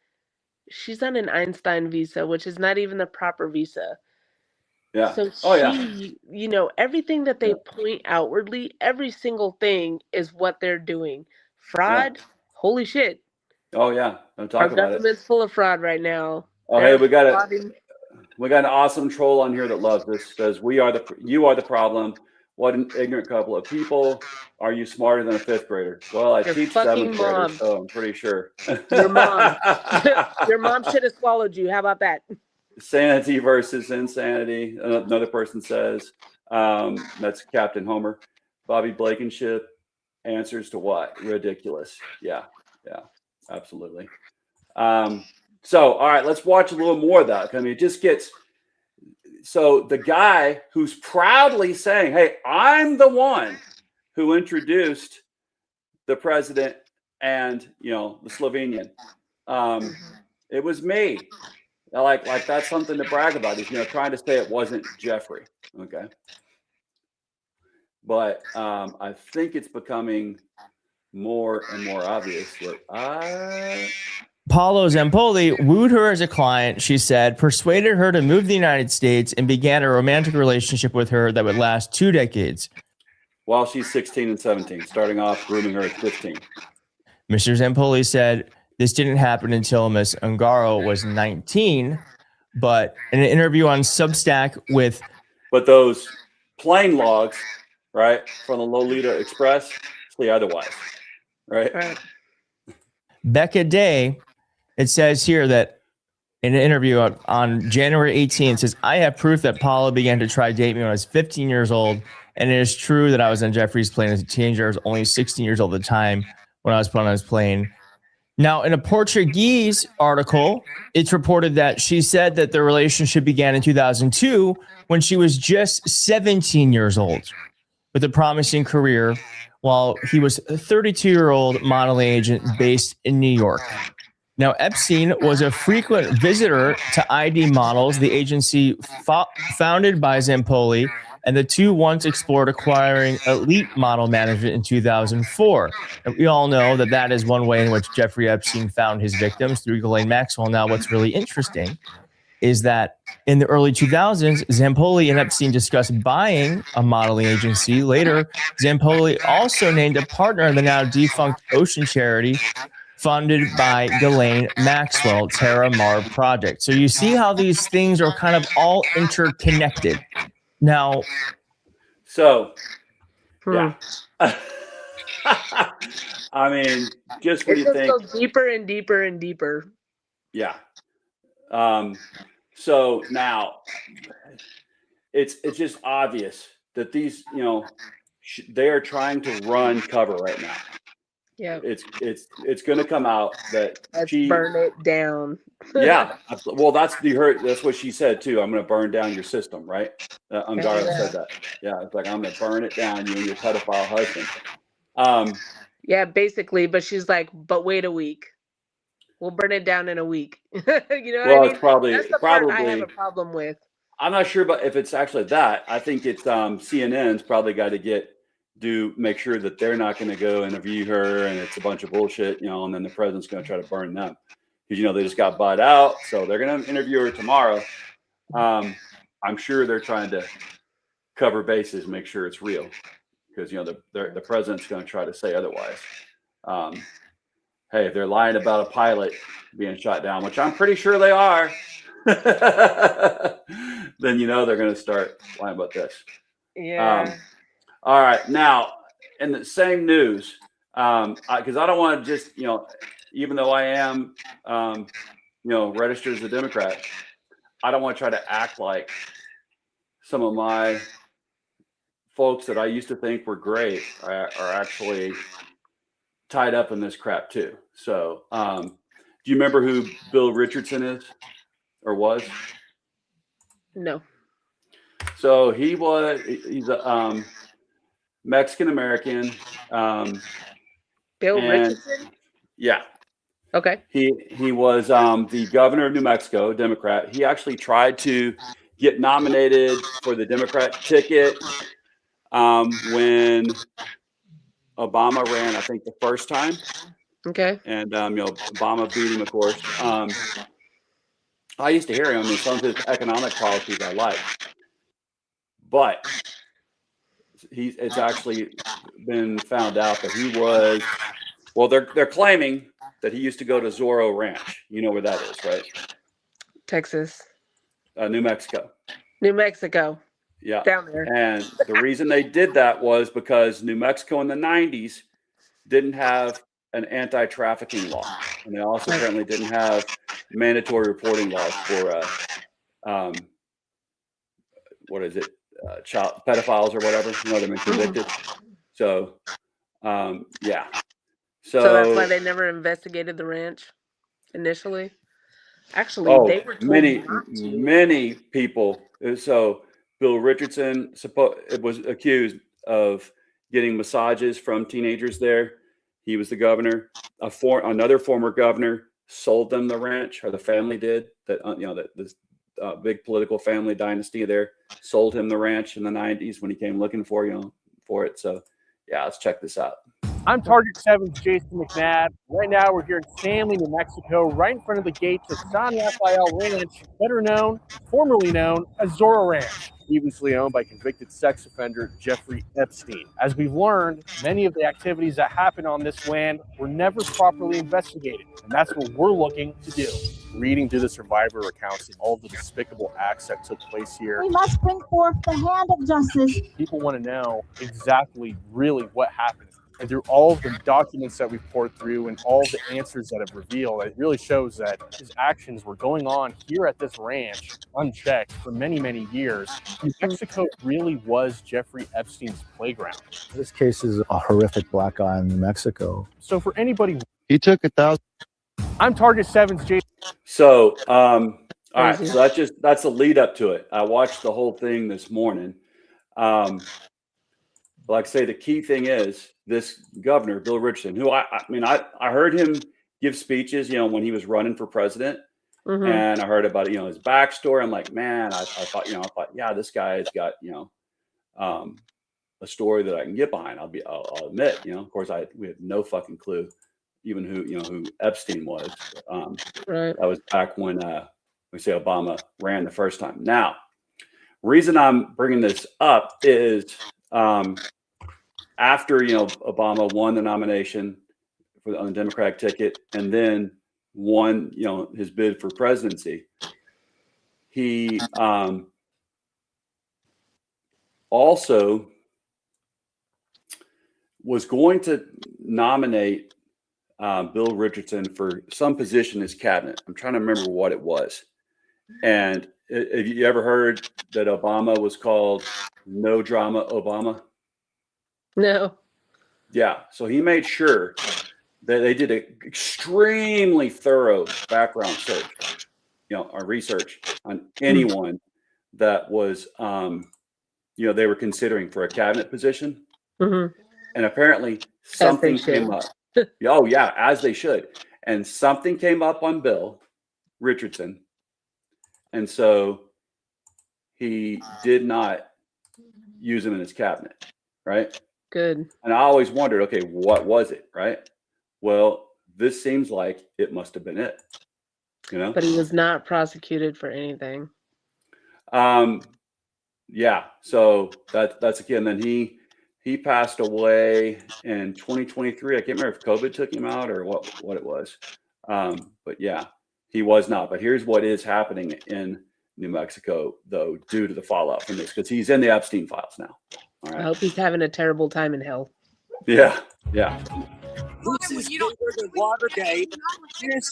on an Einstein visa, which is not even the proper visa. Yeah. So you know, everything that they point outwardly, every single thing is what they're doing. Fraud, holy shit. Oh yeah, I'm Our talking about it. government's full of fraud right now. Oh hey, we got an awesome troll on here that loves this. Says you are the problem. What an ignorant couple of people. Are you smarter than a fifth grader? Well, I teach seventh graders, so I'm pretty sure. Your mom. Your mom should have swallowed you. How about that? Sanity versus insanity. Another person says, that's Captain Homer. Bobby Blankenship answers to what? Ridiculous. Yeah, absolutely. So, all right, let's watch a little more of that. I mean, it just gets, so the guy who's proudly saying, hey, I'm the one who introduced the president and the Slovenian. It was me. Like that's something to brag about. He's trying to say it wasn't Jeffrey. Okay. But I think it's becoming more and more obvious that Paolo Zampoli wooed her as a client, she said, persuaded her to move to the United States, and began a romantic relationship with her that would last 2 decades. While she's 16 and 17, starting off grooming her at 15. Mr. Zampoli said this didn't happen until Miss Ungaro was 19, but in an interview on Substack with... But those plane logs, right, from the Lolita Express, say otherwise, right? Becca Day, it says here that in an interview on January 18th, says, I have proof that Paula began to try to date me when I was 15 years old. And it is true that I was on Jeffrey's plane as a teenager. I was only 16 years old at the time when I was put on his plane. Now, in a Portuguese article, it's reported that she said that their relationship began in 2002 when she was just 17 years old with a promising career, while he was a 32-year-old modeling agent based in New York. Now, Epstein was a frequent visitor to ID Models, the agency founded by Zampoli, and the two once explored acquiring elite model management in 2004. And we all know that that is one way in which Jeffrey Epstein found his victims, through Ghislaine Maxwell. Now, what's really interesting is that in the early 2000s, Zampoli and Epstein discussed buying a modeling agency. Later, Zampoli also named a partner in the now defunct Ocean charity funded by Ghislaine Maxwell, Terra Mar Project. So you see how these things are kind of all interconnected. Now, so, yeah. I mean, just when it you just think... goes deeper and deeper and deeper. Yeah. So now it's just obvious that these, they are trying to run cover right now. Yeah. It's going to come out that Let's burn it down. Yeah. Well, that's what she said too. I'm going to burn down your system, right? Ungaro said that. Yeah. It's like, I'm going to burn it down, you and your pedophile husband. Yeah, basically. But she's like, but wait a week. We'll burn it down in a week. Well, what I mean? It's probably That's the part I have a problem with. I'm not sure, but if it's actually that, I think it's CNN's probably got to make sure that they're not going to go interview her and it's a bunch of bullshit, and then the president's going to try to burn them because they just got bought out, so they're going to interview her tomorrow. I'm sure they're trying to cover bases, make sure it's real, because the president's going to try to say otherwise. Hey, if they're lying about a pilot being shot down, which I'm pretty sure they are, then they're going to start lying about this. Yeah. All right. Now, in the same news, because I don't want to just, even though I am, registered as a Democrat, I don't want to try to act like some of my folks that I used to think were great are actually tied up in this crap too. So, do you remember who Bill Richardson is or was? No. So he's a Mexican American. Bill Richardson? Yeah. Okay. He was the governor of New Mexico, Democrat. He actually tried to get nominated for the Democrat ticket when Obama ran, I think, the first time. Okay. And Obama beat him, of course. I used to hear him. I mean, some of his economic policies I like, but it's actually been found out that he was. Well, they're claiming that he used to go to Zorro Ranch. You know where that is, right? Texas. New Mexico. New Mexico. Yeah. Down there. And the reason they did that was because New Mexico in the 90s didn't have an anti-trafficking law. And they also apparently didn't have mandatory reporting laws for, child pedophiles or whatever, they've been convicted. So, yeah. So that's why they never investigated the ranch initially. Actually, they were told many people. So Bill Richardson was accused of getting massages from teenagers there. He was the governor. Another former governor sold them the ranch, or the family did. That this big political family dynasty there sold him the ranch in the 90s when he came looking for it. So yeah, let's check this out. I'm Target 7's Jason McNabb. Right now, we're here in Stanley, New Mexico, right in front of the gates of San Rafael Ranch, formerly known as Zorro Ranch, previously owned by convicted sex offender Jeffrey Epstein. As we've learned, many of the activities that happen on this land were never properly investigated, and that's what we're looking to do. Reading through the survivor accounts of all the despicable acts that took place here. We must bring forth the hand of justice. People want to know exactly really what happened. And through all of the documents that we've poured through and all the answers that have revealed, it really shows that his actions were going on here at this ranch unchecked for many, many years. New Mexico really was Jeffrey Epstein's playground. This case is a horrific black eye in New Mexico. So for anybody, He took 1,000. I'm Target 7's Jason. So, all right. So that's a lead up to it. I watched the whole thing this morning. Like I say, the key thing is this governor, Bill Richardson, who I heard him give speeches, when he was running for president, and I heard about his backstory. I'm like, man, I thought, yeah, this guy has got, a story that I can get behind. I'll admit, of course, we had no fucking clue, even who Epstein was. Right. That was back when we say Obama ran the first time. Now, reason I'm bringing this up is. After Obama won the nomination on the Democratic ticket and then won his bid for presidency, he also was going to nominate Bill Richardson for some position in his cabinet. I'm trying to remember what it was. And have you ever heard that Obama was called No Drama Obama? No. Yeah. So he made sure that they did an extremely thorough background search, or research on anyone that was, they were considering for a cabinet position. And apparently something came up. Oh yeah, as they should. And something came up on Bill Richardson. And so he did not use him in his cabinet. Right. Good. And I always wondered, okay, what was it? Right. Well, this seems like it must have been it. But he was not prosecuted for anything. Yeah. So that's again. Then he passed away in 2023. I can't remember if COVID took him out or what it was. But yeah, he was not. But here's what is happening in New Mexico, though, due to the fallout from this, because he's in the Epstein files now. All right. I hope he's having a terrible time in hell. Yeah. Yeah. This is bigger than Watergate. This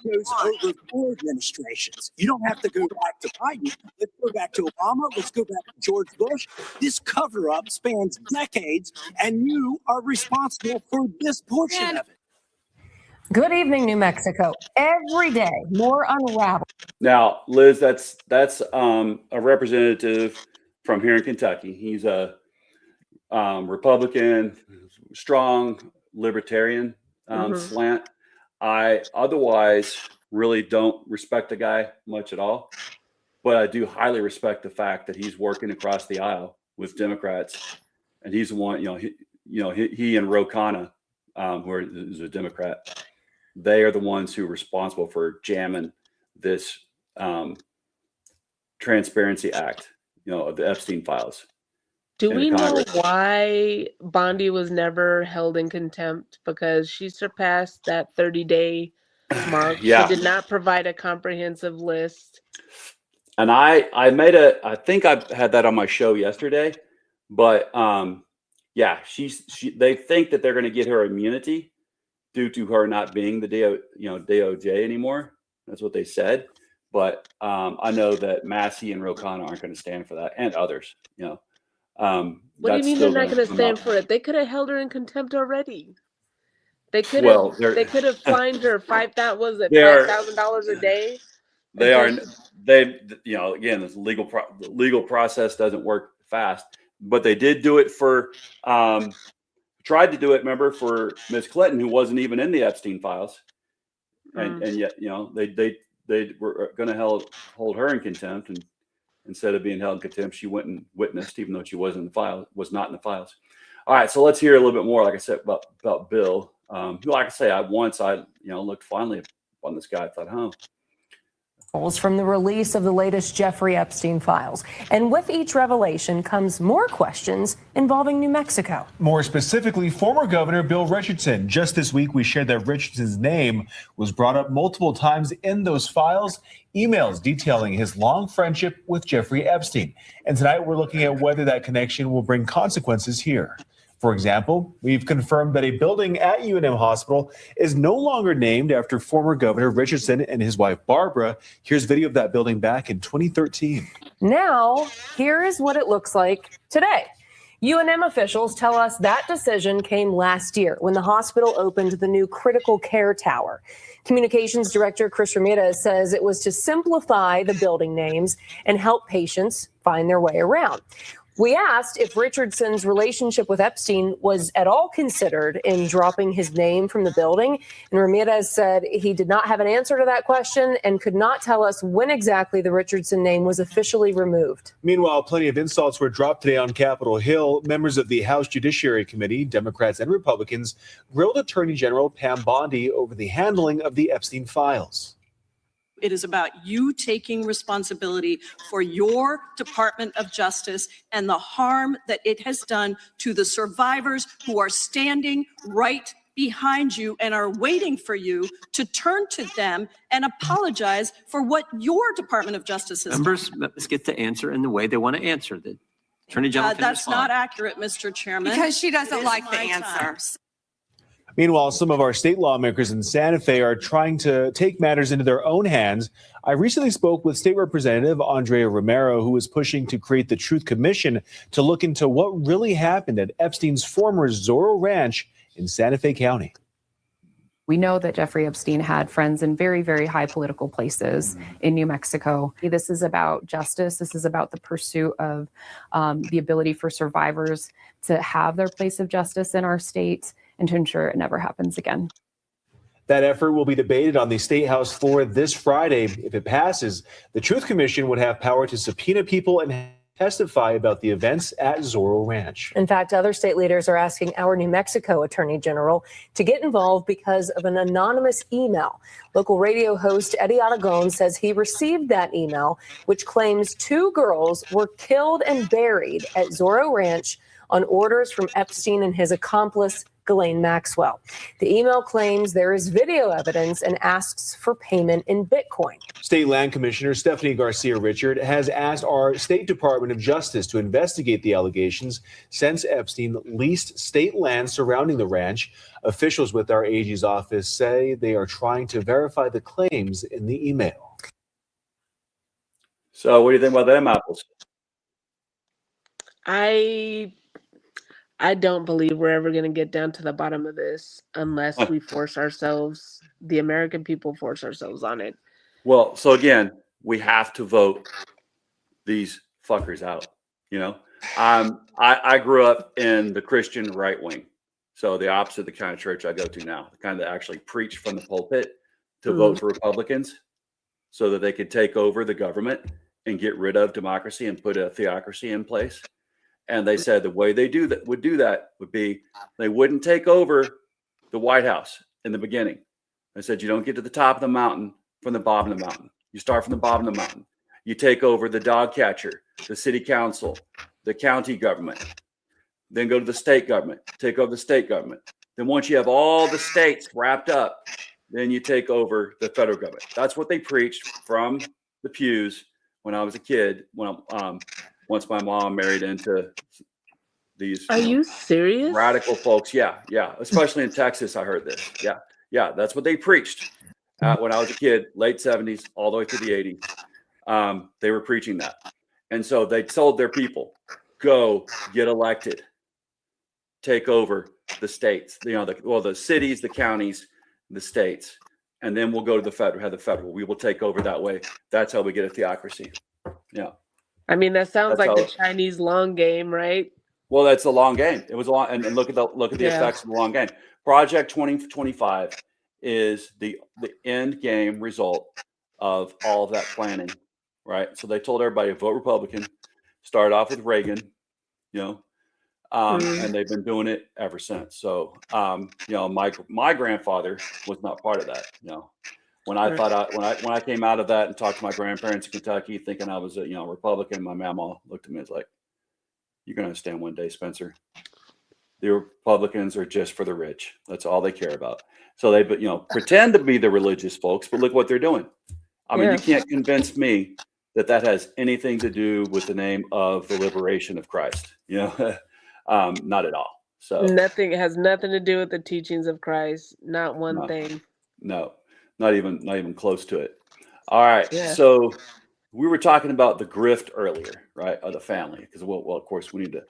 goes over 4 administrations. You don't have to go back to Biden. Let's go back to Obama. Let's go back to George Bush. This cover-up spans decades, and you are responsible for this portion of it. Good evening, New Mexico. Every day, more unravel. Now, Liz, that's a representative from here in Kentucky. He's a Republican, strong libertarian slant. I otherwise really don't respect the guy much at all, but I do highly respect the fact that he's working across the aisle with Democrats, and he's the one. He and Ro Khanna, who's a Democrat, they are the ones who are responsible for jamming this Transparency Act, of the Epstein files. Do we know why Bondi was never held in contempt? Because she surpassed that 30-day mark. Yeah. She did not provide a comprehensive list. And I think I had that on my show yesterday, but yeah, they think that they're going to get her immunity due to her not being the DOJ anymore. That's what they said. But I know that Massey and Ro Khanna aren't going to stand for that, and others, What do you mean they're not going to stand for it? They could have held her in contempt already. They could have. They could have fined her $5,000 a day. They are. They. Again, this legal process doesn't work fast, but they did do it for tried to do it, remember, for Miss Clinton, who wasn't even in the Epstein files. And yet, you know, they were going to hold her in contempt, and instead of being held in contempt, she went and witnessed, even though she was not in the files. All right, so let's hear a little bit more, like I said, about Bill. Who, like I say, I looked finally on this guy. I thought, from the release of the latest Jeffrey Epstein files. And with each revelation comes more questions involving New Mexico. More specifically, former Governor Bill Richardson. Just this week, we shared that Richardson's name was brought up multiple times in those files, emails detailing his long friendship with Jeffrey Epstein. And tonight, we're looking at whether that connection will bring consequences here. For example, we've confirmed that a building at UNM Hospital is no longer named after former Governor Richardson and his wife, Barbara. Here's video of that building back in 2013. Now, here is what it looks like today. UNM officials tell us that decision came last year when the hospital opened the new critical care tower. Communications Director Chris Ramirez says it was to simplify the building names and help patients find their way around. We asked if Richardson's relationship with Epstein was at all considered in dropping his name from the building, and Ramirez said he did not have an answer to that question and could not tell us when exactly the Richardson name was officially removed. Meanwhile, plenty of insults were dropped today on Capitol Hill. Members of the House Judiciary Committee, Democrats and Republicans, grilled Attorney General Pam Bondi over the handling of the Epstein files. It is about you taking responsibility for your Department of Justice and the harm that it has done to the survivors who are standing right behind you and are waiting for you to turn to them and apologize for what your Department of Justice has Members done. must get the answer in the way they want to answer. The Attorney General can That's respond. not accurate, Mr. Chairman. Because she doesn't It is like the my answer. time. Meanwhile, some of our state lawmakers in Santa Fe are trying to take matters into their own hands. I recently spoke with State Representative Andrea Romero, who is pushing to create the Truth Commission to look into what really happened at Epstein's former Zorro Ranch in Santa Fe County. We know that Jeffrey Epstein had friends in very, very high political places in New Mexico. This is about justice. This is about the pursuit of the ability for survivors to have their place of justice in our state and to ensure it never happens again. That effort will be debated on the State House floor this Friday. If it passes, the Truth Commission would have power to subpoena people and testify about the events at Zorro Ranch. In fact, other state leaders are asking our New Mexico Attorney General to get involved because of an anonymous email. Local radio host Eddie Aragon says he received that email, which claims 2 girls were killed and buried at Zorro Ranch on orders from Epstein and his accomplice, Ghislaine Maxwell. The email claims there is video evidence and asks for payment in Bitcoin. State Land Commissioner Stephanie Garcia Richard has asked our State Department of Justice to investigate the allegations since Epstein leased state land surrounding the ranch. Officials with our AG's office say they are trying to verify the claims in the email. so what do you think about them apples? I don't believe we're ever going to get down to the bottom of this unless we force ourselves, the American people force ourselves on it. Well, so again, we have to vote these fuckers out. You know, I grew up in the Christian right wing, so the opposite of the kind of church I go to now, the kind that actually preach from the pulpit to vote for Republicans, so that they could take over the government and get rid of democracy and put a theocracy in place. And they said the way they would be they wouldn't take over the White House in the beginning. They said you don't get to the top of the mountain from the bottom of the mountain. You start from the bottom of the mountain. You take over the dog catcher, the city council, the county government, then go to the state government, take over the state government. Then once you have all the states wrapped up, then you take over the federal government. That's what they preached from the pews when I was a kid, once my mom married into these Are you serious? radical folks. Yeah. Especially in Texas, I heard this. Yeah. That's what they preached when I was a kid, late 70s, all the way to the 80s. They were preaching that. And so they told their people, go get elected, take over the states, the cities, the counties, the states, and then we'll go to the federal. We will take over that way. That's how we get a theocracy. Yeah. I mean, that sounds That's like the how- Chinese long game, right? Well, that's a long game. It was a long, and look at the Yeah. effects of the long game. Project 2025 is the end game result of all of that planning, right? So they told everybody vote Republican. Started off with Reagan, you know, and they've been doing it ever since. So, you know, my grandfather was not part of that. You know, when I came out of that and talked to my grandparents in Kentucky, thinking I was a Republican, my mama looked at me and was like, "You're gonna understand one day, Spencer. The Republicans are just for the rich. That's all they care about." So they, pretend to be the religious folks, but look what they're doing. I mean, you can't convince me that has anything to do with the name of the liberation of Christ. You know, not at all. So Nothing has nothing to do with the teachings of Christ. Not one thing. No, not even close to it. All right. Yeah. So we were talking about the grift earlier, right? Of the family, because well, of course we need to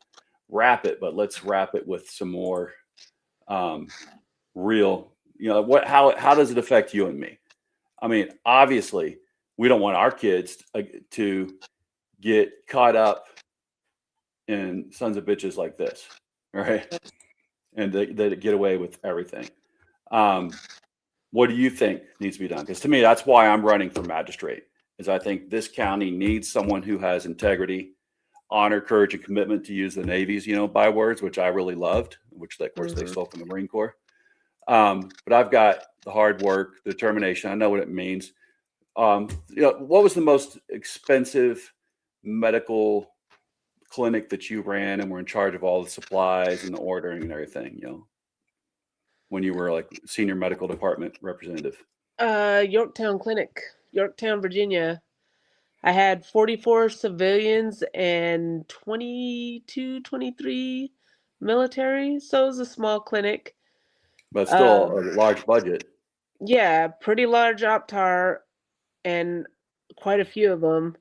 wrap it, but let's wrap it with some more real. You know, how does it affect you and me? I mean, obviously, we don't want our kids to get caught up in sons of bitches like this, right? And they get away with everything. What do you think needs to be done? Because to me, that's why I'm running for magistrate. Is I think this county needs someone who has integrity, honor, courage, and commitment, to use the Navy's bywords, which I really loved, which of course they stole from the Marine Corps. But I've got the hard work, the determination. I know what it means. What was the most expensive medical clinic that you ran and were in charge of all the supplies and the ordering and everything? When you were like senior medical department representative? Yorktown Clinic, Yorktown, Virginia. I had 44 civilians and 23 military. So it was a small clinic. But still a large budget. Yeah, pretty large OPTAR and quite a few of them.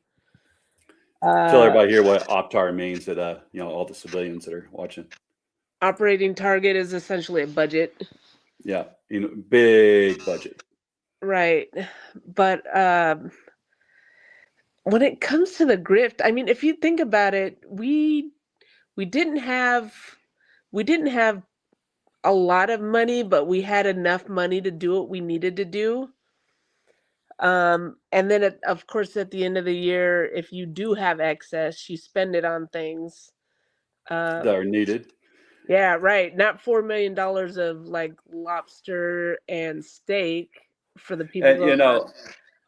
Tell everybody here what OPTAR means, that all the civilians that are watching. Operating target is essentially a budget. Yeah, big budget. Right. But when it comes to the grift, I mean, if you think about it, we didn't have a lot of money, but we had enough money to do what we needed to do. And then of course, at the end of the year, if you do have excess, you spend it on things that are needed. Yeah, right. Not $4 million of like lobster and steak for the people. And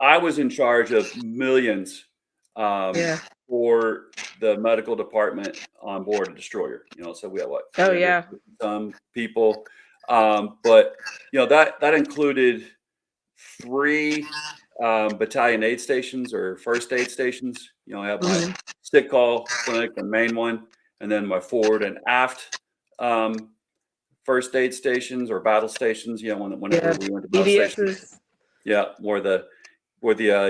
I was in charge of millions for the medical department on board a destroyer. So we have what? Oh yeah. Some people, but that included 3 battalion aid stations or first aid stations. I have my sick call clinic, the main one, and then my forward and aft first aid stations or battle stations. Whenever we went to battle stations. Yeah, where the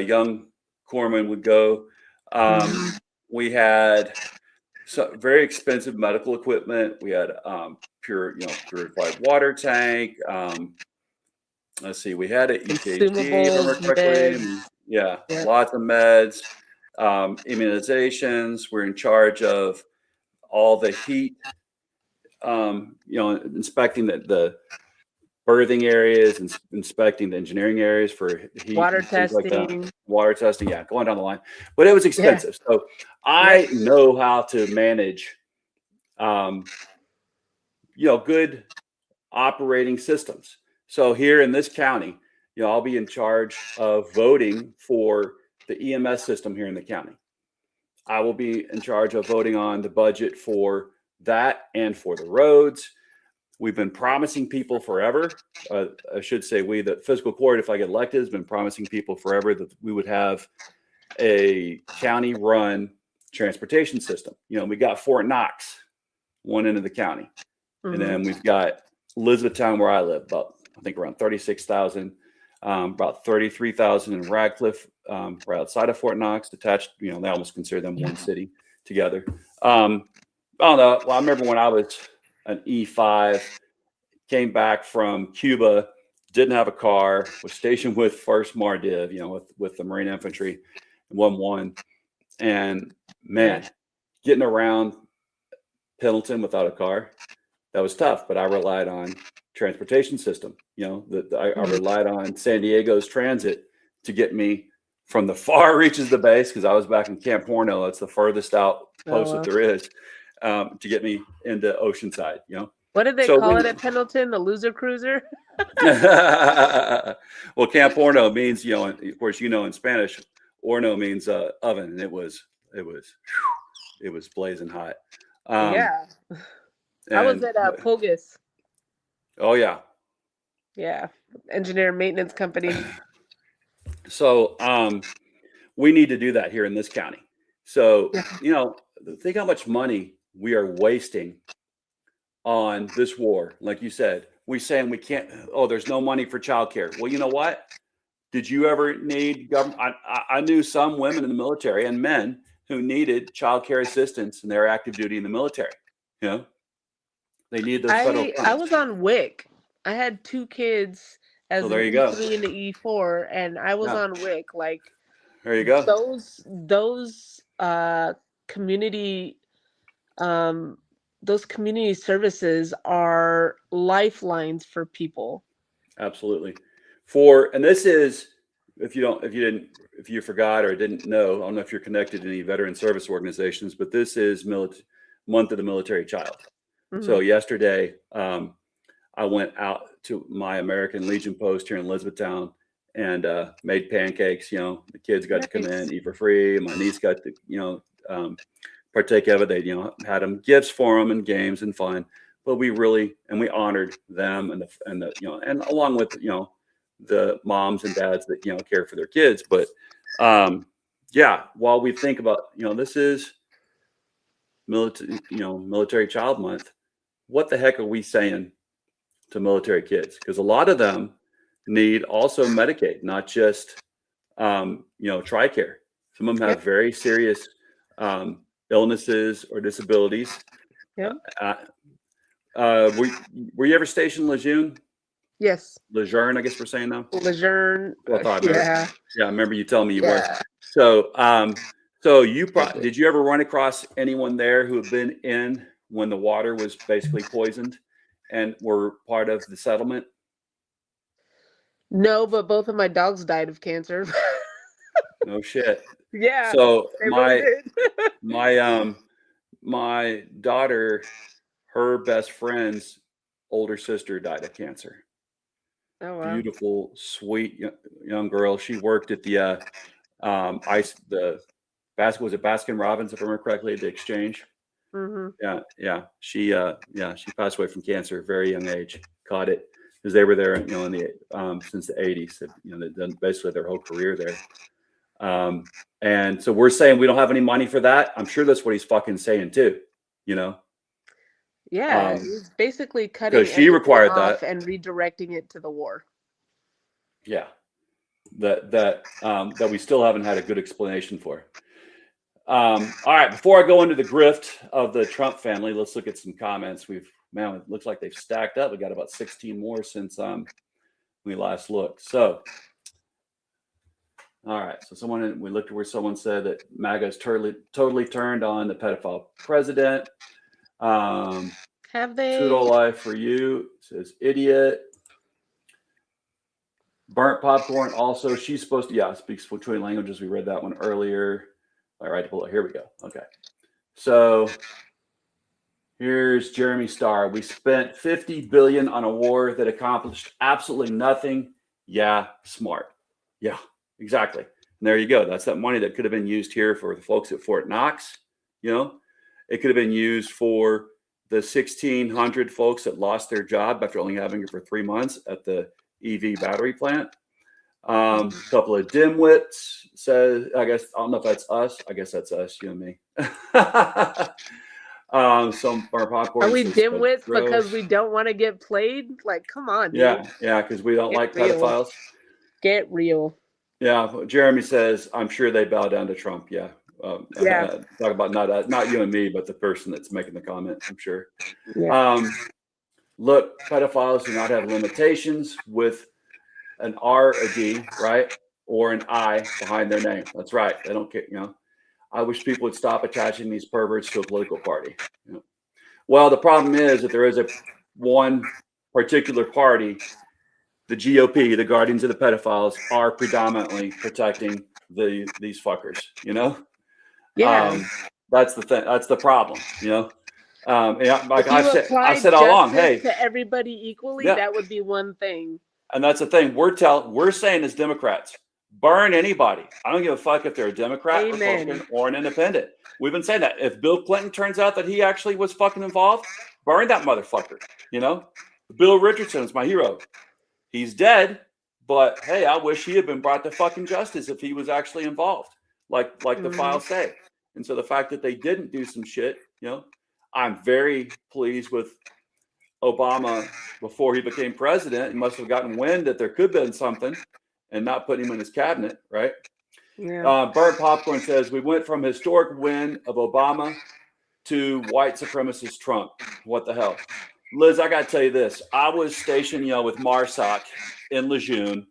young corpsmen would go. We had very expensive medical equipment. We had purified water tank. Let's see, we had an EKG, if I remember correctly. Yeah, lots of meds, immunizations. We're in charge of all the heat, inspecting the birthing areas and inspecting the engineering areas for heat, water testing, testing. Water testing, yeah, going down the line. But it was expensive. So I know how to manage, good operating systems. So here in this county, I'll be in charge of voting for the EMS system here in the county. I will be in charge of voting on the budget for that and for the roads. We've been promising people forever. I should say the fiscal court, if I get elected, has been promising people forever that we would have a county-run transportation system. We got Fort Knox, one end of the county. And then we've got Elizabethtown, where I live, I think around 36,000, about 33,000 in Radcliffe, right outside of Fort Knox, detached. They almost consider them one city together. I don't know. Well, I remember when I was an E5, came back from Cuba, didn't have a car, was stationed with 1st Mardiv, with the Marine Infantry, 1-1, and man, getting around Pendleton without a car. That was tough, but I relied on transportation system. I relied on San Diego's transit to get me from the far reaches of the base, because I was back in Camp Horno. That's the furthest out post that there is, to get me into Oceanside. What did they call it at Pendleton? The loser cruiser? Well, Camp Horno means, of course, in Spanish, horno means oven, and it was blazing hot. Yeah. I was at Pogus. Oh yeah. Yeah. Engineer maintenance company. So we need to do that here in this county. So, think how much money we are wasting on this war. Like you said, we saying we can't, there's no money for childcare. Well, you know what? Did you ever need government? I knew some women in the military and men who needed childcare assistance and they're active duty in the military. They need those federal funds. I was on WIC. I had 2 kids as there you E3 and the E4, and I was on WIC. Like, there you go. Those community services are lifelines for people. Absolutely. And this is, if you forgot or didn't know, I don't know if you're connected to any veteran service organizations, but this is Month of the Military Child. Mm-hmm. So yesterday, I went out to my American Legion post here in Elizabethtown and made pancakes. The kids got to come in, eat for free. My niece got to, partake of it. They, had them gifts for them and games and fun. But we honored them and along with, the moms and dads that, care for their kids. But while we think about, this is Military Child Month, what the heck are we saying to military kids? Because a lot of them need also Medicaid, not just TRICARE. Some of them have very serious illnesses or disabilities. Yeah. Were you ever stationed in Lejeune? Yes. Lejeune, I guess we're saying now. Lejeune. Well, I remember you telling me you were. So, did you ever run across anyone there who had been in when the water was basically poisoned and were part of the settlement? No, but both of my dogs died of cancer. No shit. Yeah. So my daughter, her best friend's older sister died of cancer. Oh wow. Beautiful, sweet young girl. She worked at the Baskin Robbins, if I remember correctly, at the Exchange. Mm-hmm. Yeah. She passed away from cancer at a very young age. Caught it because they were there, in the since the 80s. They've done basically their whole career there. And so we're saying we don't have any money for that. I'm sure that's what he's fucking saying too. Yeah, he's basically cutting she required off that and redirecting it to the war. Yeah, that we still haven't had a good explanation for. All right, before I go into the grift of the Trump family, let's look at some comments. It looks like they've stacked up. We got about 16 more since we last looked. So, all right. So we looked at where someone said that MAGA's totally turned on the pedophile president. Have they? Pseudo life for you, says idiot. Burnt popcorn. Also, she's supposed to speaks between languages. We read that one earlier. All right, here we go. Okay, so here's Jeremy Starr. We spent $50 billion on a war that accomplished absolutely nothing. Yeah, smart. Yeah, exactly. And there you go. That's that money that could have been used here for the folks at Fort Knox. It could have been used for the 1,600 folks that lost their job after only having it for 3 months at the EV battery plant. A couple of dimwits says, I don't know if that's us. I guess that's us, you and me. Some popcorn. Are we dimwits because we don't want to get played? Like, come on, dude. Yeah, because we don't like pedophiles. Get real. Yeah, Jeremy says, I'm sure they bow down to Trump. Yeah. Talk about not you and me, but the person that's making the comment, I'm sure. Yeah. Look, pedophiles do not have limitations with an R, a D, right? Or an I behind their name. That's right. They don't care, I wish people would stop attaching these perverts to a political party. Well, the problem is that there is one particular party, the GOP, the guardians of the pedophiles, are predominantly protecting these fuckers. Yeah. That's the thing. That's the problem. And like If you I said all along, hey, to everybody equally, yeah. that would be one thing. And that's the thing. We're saying as Democrats, burn anybody. I don't give a fuck if they're a Democrat, Republican, or an independent. We've been saying that. If Bill Clinton turns out that he actually was fucking involved, burn that motherfucker. Bill Richardson is my hero. He's dead, but hey, I wish he had been brought to fucking justice if he was actually involved, like the files say. And so the fact that they didn't do some shit, I'm very pleased with Obama before he became president. He must have gotten wind that there could have been something and not putting him in his cabinet, right? Yeah. Bert Popcorn says, we went from historic win of Obama to white supremacist Trump. What the hell? Liz, I got to tell you this. I was stationed, with Marsoc in Lejeune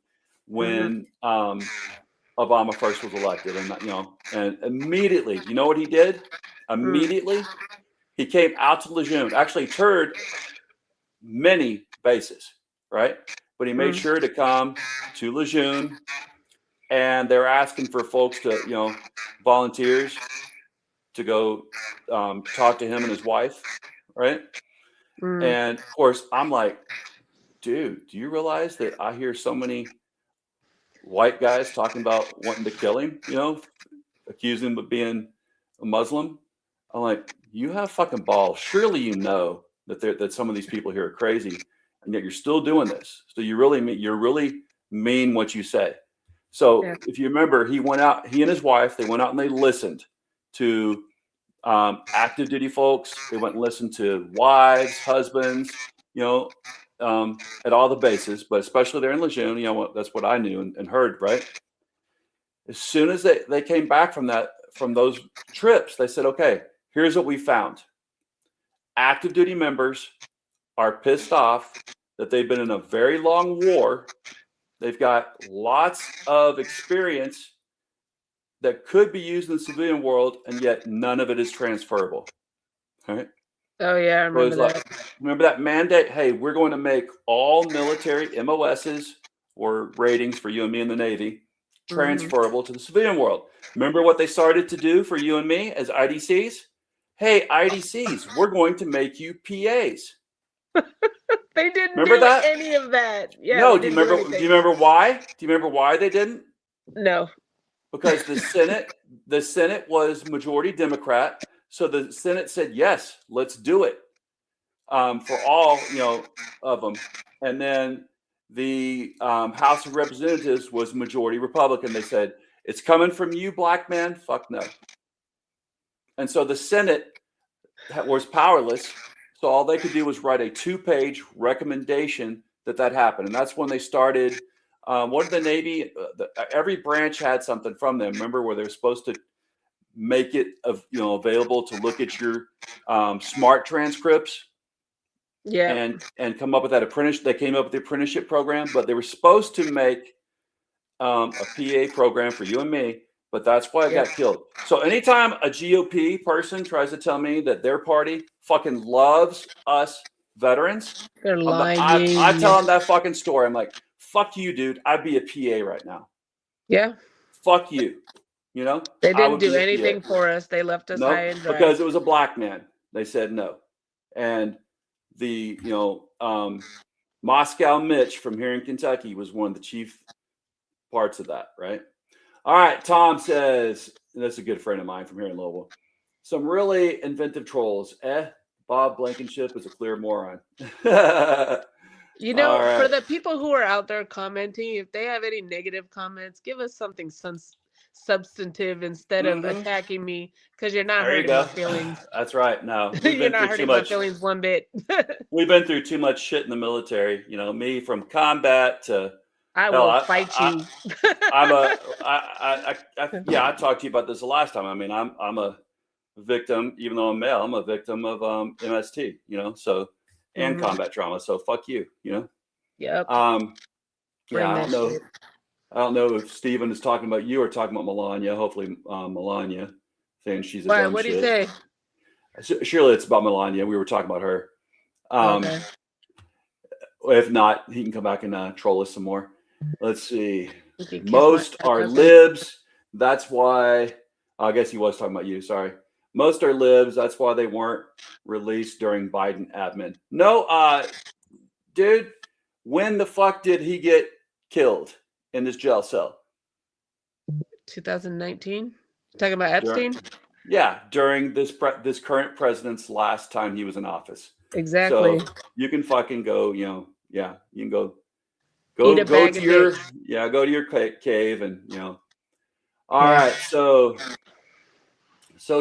when Obama first was elected. And immediately, you know what he did? Immediately, he came out to Lejeune, actually toured many bases, right? But he made sure to come to Lejeune, and they're asking for folks to, volunteers to go talk to him and his wife, right? And of course, I'm like, dude, do you realize that I hear so many white guys talking about wanting to kill him, accusing him of being a Muslim? I'm like, you have fucking balls. Surely you know that some of these people here are crazy, and yet you're still doing this. So you really mean what you say. So if you remember, he and his wife, they went out and they listened to active duty folks. They went and listened to wives, husbands, at all the bases, but especially there in Lejeune, that's what I knew and heard, right? As soon as they came back from those trips, they said, okay, here's what we found. Active duty members are pissed off that they've been in a very long war. They've got lots of experience that could be used in the civilian world, and yet none of it is transferable. All right. Oh yeah, I remember that. Remember that mandate? Hey, we're going to make all military MOSs or ratings for you and me in the Navy transferable to the civilian world. Remember what they started to do for you and me as IDCs? Hey, IDCs, we're going to make you PAs. They didn't remember do that? any of that. Yeah. No, do you remember why? Do you remember why they didn't? No. Because the Senate was majority Democrat. So the Senate said, yes, let's do it for all, of them. And then the House of Representatives was majority Republican. They said, it's coming from you, black man. Fuck no. And so the Senate was powerless. So all they could do was write a 2-page recommendation that happened. And that's when they started. What did the Navy? Every branch had something from them. Remember where they're supposed to make it available to look at your smart transcripts. Yeah. And come up with that apprenticeship. They came up with the apprenticeship program, but they were supposed to make a PA program for you and me. But that's why it got killed. So anytime a GOP person tries to tell me that their party fucking loves us veterans, they're lying. I tell them that fucking story. I'm like, fuck you, dude. I'd be a PA right now. Yeah. Fuck you. They didn't do anything for us. They left us high and dry. Because it was a black man. They said no. And the, Moscow Mitch from here in Kentucky was one of the chief parts of that, right? All right, Tom says, and that's a good friend of mine from here in Louisville, some really inventive trolls. Bob Blankenship is a clear moron. For right. the people who are out there commenting, if they have any negative comments, give us something substantive instead of attacking me, because you're not hurting my feelings. That's right. No, you're not hurting my feelings one bit. We've been through too much shit in the military. Me from combat to. I will fight you. I talked to you about this the last time. I mean, I'm a victim, even though I'm male. I'm a victim of MST. And combat trauma. So fuck you. Yep. I don't know. I don't know if Steven is talking about you or talking about Melania. Hopefully, Melania, saying she's a dumb what did shit. he say? Surely it's about Melania. We were talking about her. Okay. If not, he can come back and troll us some more. Let's see. You can kiss Most my are ass. libs. That's why. I guess he was talking about you. Sorry. Most are libs. That's why they weren't released during Biden admin. No, dude. When the fuck did he get killed in this jail cell? 2019. Talking about Epstein. During this current president's last time he was in office. Exactly. So you can fucking go. You can go Eat a bag to of your dicks. go to your cave and. All right, so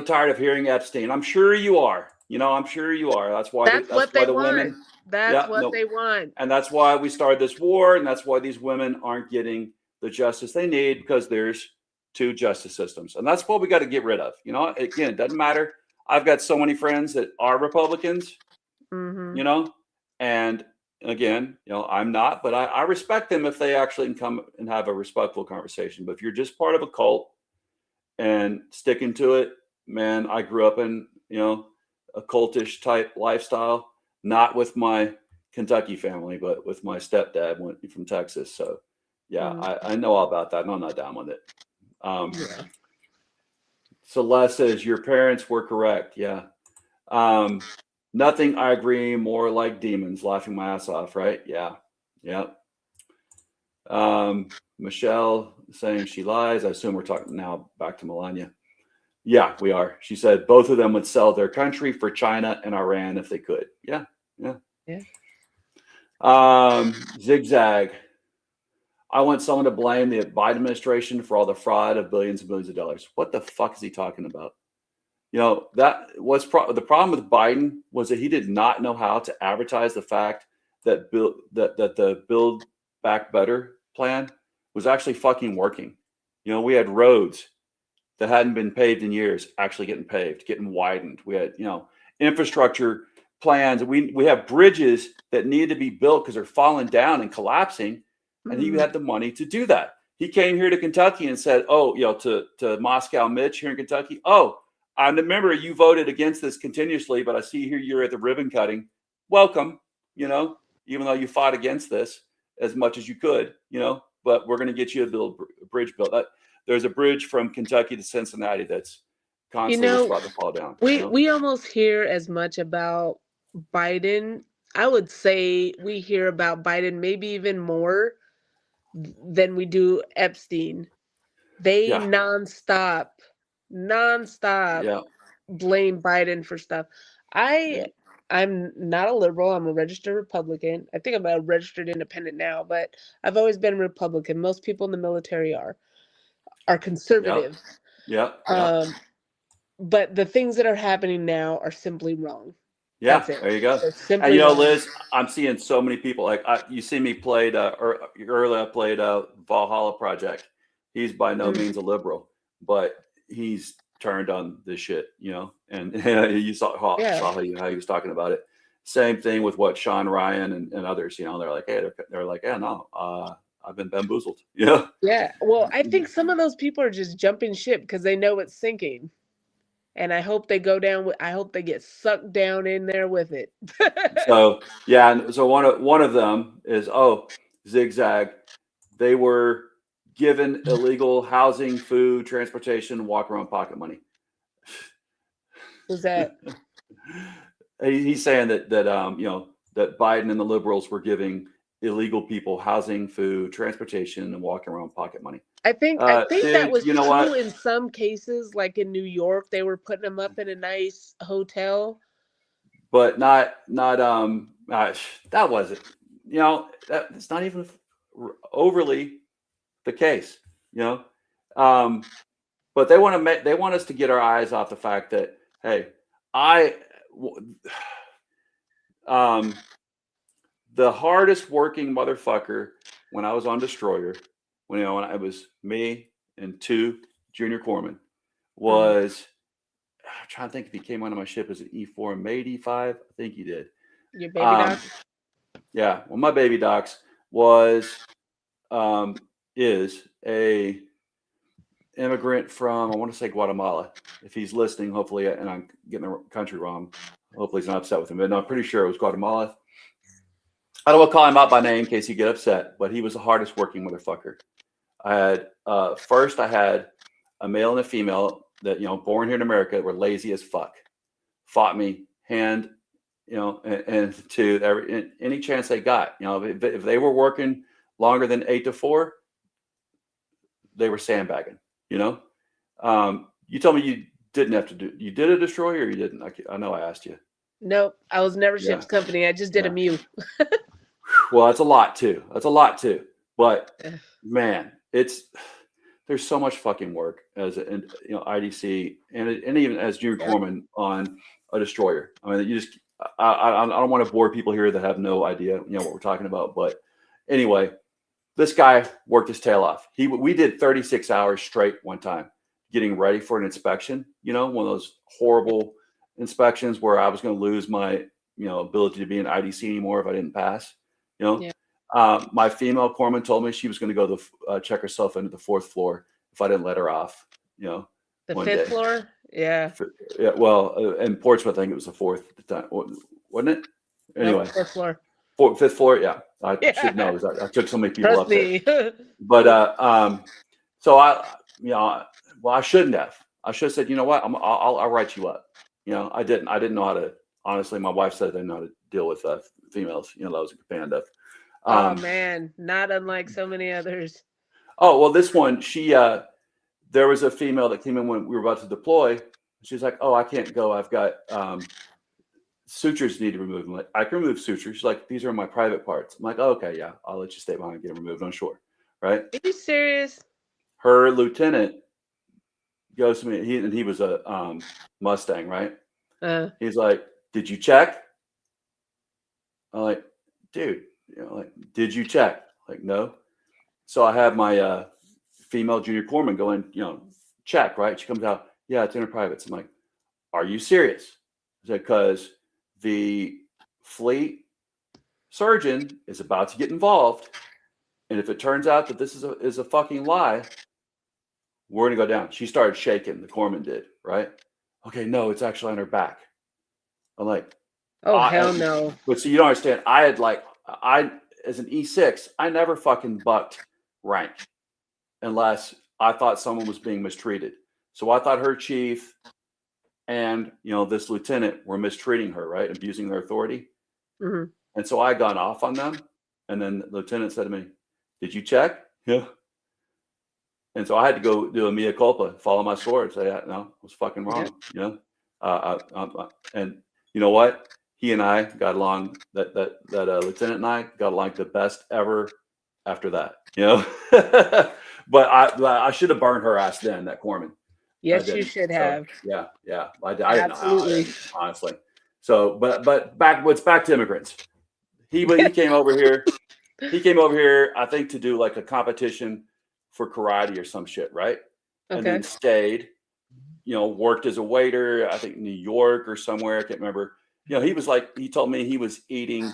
tired of hearing Epstein. I'm sure you are. I'm sure you are. That's why. That's what they want. Women. That's what they want. And that's why we started this war, and that's why these women aren't getting the justice they need, because there's two justice systems, and that's what we got to get rid of. Again, it doesn't matter. I've got so many friends that are Republicans. Mm-hmm. And again, I'm not, but I respect them if they actually can come and have a respectful conversation. But if you're just part of a cult and sticking to it, man, I grew up in, a cultish type lifestyle, not with my Kentucky family, but with my stepdad from Texas. So I know all about that, and I'm not down with it. Celeste says your parents were correct. Yeah. Nothing, I agree, more like demons, laughing my ass off, right? Yeah. Michelle saying she lies. I assume we're talking now back to Melania. Yeah, we are. She said both of them would sell their country for China and Iran if they could. Yeah. Zigzag. I want someone to blame the Biden administration for all the fraud of billions and billions of dollars. What the fuck is he talking about? That was the problem with Biden was that he did not know how to advertise the fact that the Build Back Better plan was actually fucking working. We had roads that hadn't been paved in years actually getting paved, getting widened. We had, infrastructure plans. We have bridges that needed to be built because they're falling down and collapsing. And he had the money to do that. He came here to Kentucky and said, to Moscow Mitch here in Kentucky, I remember you voted against this continuously, but I see here you're at the ribbon cutting. Welcome, even though you fought against this as much as you could, but we're going to get you a bridge built. There's a bridge from Kentucky to Cincinnati that's constantly about to fall down. We almost hear as much about Biden. I would say we hear about Biden maybe even more than we do Epstein. They nonstop blame Biden for stuff. I'm not a liberal. I'm a registered Republican. I think I'm a registered independent now, but I've always been a Republican. Most people in the military are conservative. But the things that are happening now are simply wrong. Yeah, there you go. And Liz, I'm seeing so many people like you see me played earlier. I played Valhalla Project. He's by no means a liberal, but he's turned on this shit, and you saw how he was talking about it. Same thing with what Sean Ryan and others, they're like, hey, they're like, yeah, no, I've been bamboozled. Yeah. Well, I think some of those people are just jumping ship because they know it's sinking. And I hope they go down I hope they get sucked down in there with it. So one of them is Zigzag. They were given illegal housing, food, transportation, walk around pocket money. Who's that? He's saying that that Biden and the liberals were giving illegal people housing, food, transportation, and walking around pocket money. I think that was true what? in some cases, like in New York, they were putting them up in a nice hotel. But not that wasn't, that's not even overly the case, but they want us to get our eyes off the fact that, hey, the hardest working motherfucker when I was on Destroyer, when I was me and 2 junior corpsmen, was I'm trying to think if he came onto my ship as an E4 May 85. I think he did. Your baby doc? Yeah. Well, my baby docs was is a immigrant from, I want to say Guatemala. If he's listening, hopefully, and I'm getting the country wrong, hopefully he's not upset with him. But no, I'm pretty sure it was Guatemala. I don't want to call him out by name in case he get upset, but he was the hardest working motherfucker. I had first I had a male and a female that, you know, born here in America, were lazy as fuck, fought me hand, you know, and to any chance they got, you know, if they were working longer than 8 to 4, they were sandbagging, you know. You told me you didn't have to do, you did a destroyer or you didn't? I know I asked you. Nope, I was never Yeah. ship's company. I just did a Mew. Well, that's a lot too. That's a lot too. But man, there's so much fucking work as a, you know, IDC and even as junior corpsman on a destroyer. I mean, you just I don't want to bore people here that have no idea, you know, what we're talking about. But anyway, this guy worked his tail off. We did 36 hours straight one time, getting ready for an inspection. You know, one of those horrible inspections where I was going to lose my, you know, ability to be an IDC anymore if I didn't pass. You know, my female corpsman told me she was going to go to check herself into the 4th floor if I didn't let her off. You know, The one 5th day. floor? Yeah. Yeah. Well, in Portsmouth, I think it was the 4th at the time, wasn't it? Anyway, No, 5th floor. 5th floor. Yeah, I should know because I took so many people Trust up me. there. But so you know, well, I shouldn't have. I should have said, you know what, I'll write you up. You know, I didn't know how to. Honestly, my wife said I didn't know how to deal with females. You know, that I was a fan of. Oh man, not unlike so many others. Oh well, this one, there was a female that came in when we were about to deploy. She's like, "Oh, I can't go. I've got sutures need to remove." I'm like, "I can remove sutures." She's like, "These are my private parts." I'm like, oh, "Okay, yeah, I'll let you stay behind and get them removed on shore." Right? Are you serious? Her lieutenant goes to me. He was a Mustang, right? He's like, "Did you check?" I'm like, "Dude, you know, like, did you check?" Like, "No." So I have my female junior corpsman go in, you know, check, right? She comes out, "Yeah, it's in her privates." I'm like, "Are you serious?" Because the fleet surgeon is about to get involved, and if it turns out that this is a fucking lie, we're gonna go down. She started shaking. The corpsman did, right? Okay, no, it's actually on her back. I'm like, oh hell no. But see, you don't understand. I as an E6, I never fucking bucked rank unless I thought someone was being mistreated. So I thought her chief and, you know, this lieutenant were mistreating her, right? Abusing their authority. Mm-hmm. And so I got off on them. And then the lieutenant said to me, "Did you check?" "Yeah." And so I had to go do a mea culpa, follow my sword, say, "No, I was fucking wrong." You know, and you know what? He and I got along. That lieutenant and I got along the best ever. After that, you know, but I should have burned her ass then. That corpsman. Yes, you should have. So, yeah. I didn't know how, Absolutely. honestly. So, but back to immigrants. He came over here. He came over here, I think, to do like a competition for karate or some shit, right? Okay. And then stayed. You know, worked as a waiter. I think New York or somewhere. I can't remember. You know, he told me he was eating.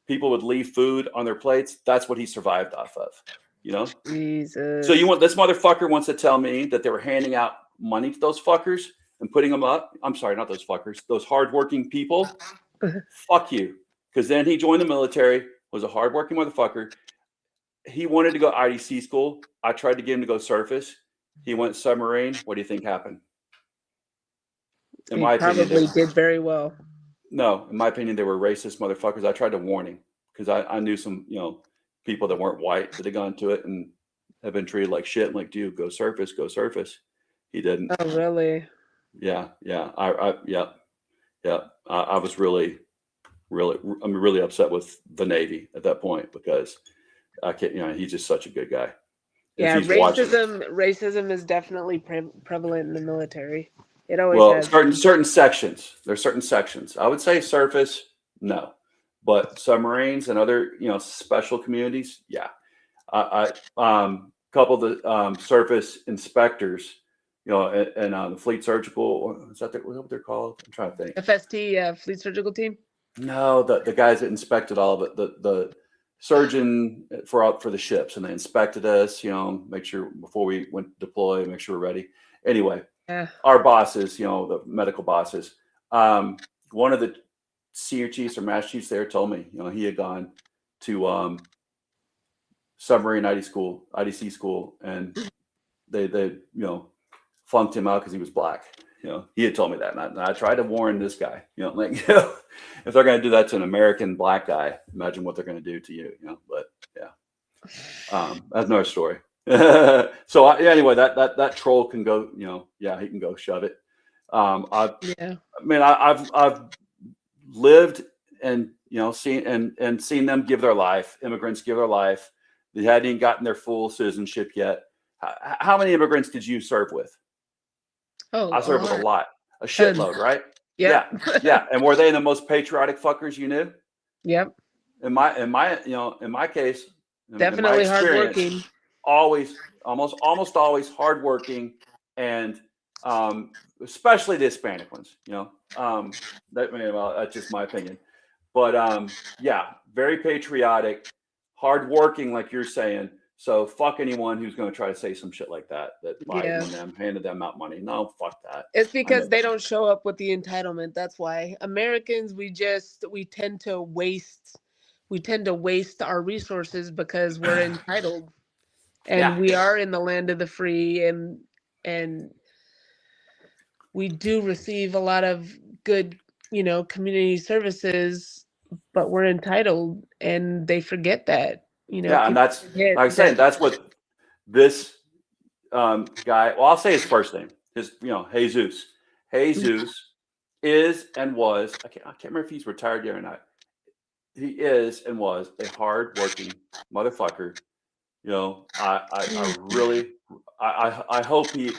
People would leave food on their plates. That's what he survived off of. You know. Jesus. So this motherfucker wants to tell me that they were handing out money to those fuckers and putting them up. I'm sorry, not those fuckers. Those hardworking people. Fuck you. Because then he joined the military. Was a hardworking motherfucker. He wanted to go IDC school. I tried to get him to go surface. He went submarine. What do you think happened? In my opinion, probably did very well. No, in my opinion, they were racist motherfuckers. I tried to warn him because I knew some, you know, people that weren't white that had gone to it and have been treated like shit. I'm like, dude, go surface. He didn't. Oh, really? Yeah. I was really upset with the Navy at that point because I can't, you know, he's just such a good guy. Yeah, racism is definitely prevalent in the military. It always has. Certain sections. There's certain sections. I would say surface, no, but submarines and other, you know, special communities, yeah. I couple of the surface inspectors, you know, and the fleet surgical. Is that what they're called? I'm trying to think. FST, Fleet Surgical Team. No, the guys that inspected all of it, the surgeon for the ships, and they inspected us, make sure before we went to deploy, make sure we're ready. Anyway, our bosses, the medical bosses, one of the senior chiefs or master chiefs there told me, he had gone to submarine IDC school, and they flunked him out because he was black. He had told me that, and I tried to warn this guy. If they're going to do that to an American black guy, imagine what they're going to do to you. But yeah, that's another story. So anyway, that troll can go. He can go shove it. I've lived and seen them give their life. Immigrants give their life. They hadn't even gotten their full citizenship yet. How many immigrants did you serve with? Oh, I served with a lot, a shitload, right? Yeah. Yeah. And were they the most patriotic fuckers you knew? Yep. In my case, definitely hardworking. Always, almost always hardworking, and especially the Hispanic ones. That's just my opinion. But very patriotic, hardworking, like you're saying. So fuck anyone who's going to try to say some shit like that Biden them handed them out money. No, fuck that. It's because they don't show up with the entitlement. That's why Americans, we tend to waste our resources because we're entitled, and we are in the land of the free, and we do receive a lot of good, community services, but we're entitled, and they forget that. And that's like I'm saying, that's what this guy. Well, I'll say his first name. Jesus. Jesus is and was. I can't remember if he's retired yet or not. He is and was a hardworking motherfucker. I really hope he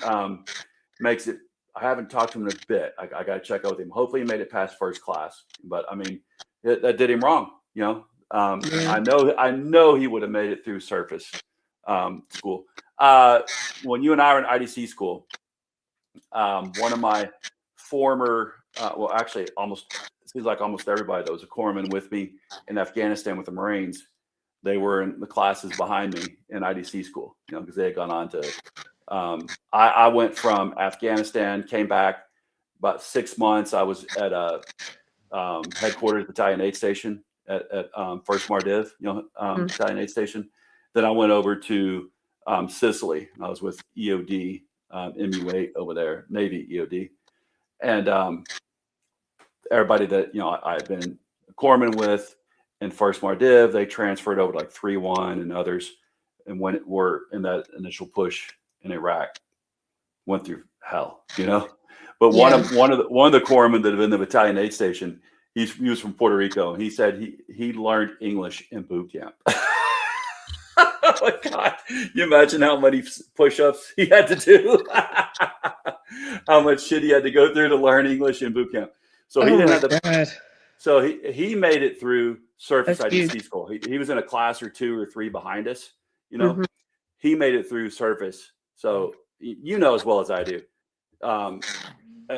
makes it. I haven't talked to him in a bit. I got to check out with him. Hopefully, he made it past first class. But I mean, that did him wrong. I know he would have made it through surface school. When you and I were in IDC school, one of my former, actually, it seems like almost everybody that was a corpsman with me in Afghanistan with the Marines, they were in the classes behind me in IDC school, because they had gone on to. I went from Afghanistan, came back about 6 months. I was at a headquarters battalion aid station at First Mardiv, battalion aid station. Then I went over to Sicily. I was with EOD, MU8 over there, Navy EOD, and everybody that I've been a corpsman with in First Mardiv, they transferred over to like 3-1 and others, and when we're in that initial push in Iraq, went through hell, But one of the corpsmen that have been in the battalion aid station, he was from Puerto Rico, and he said he learned English in boot camp. Oh my God! You imagine how many push-ups he had to do, how much shit he had to go through to learn English in boot camp. So he didn't have So he made it through surface IDC school. He was in a class or 2 or 3 behind us. He made it through surface. So as well as I do.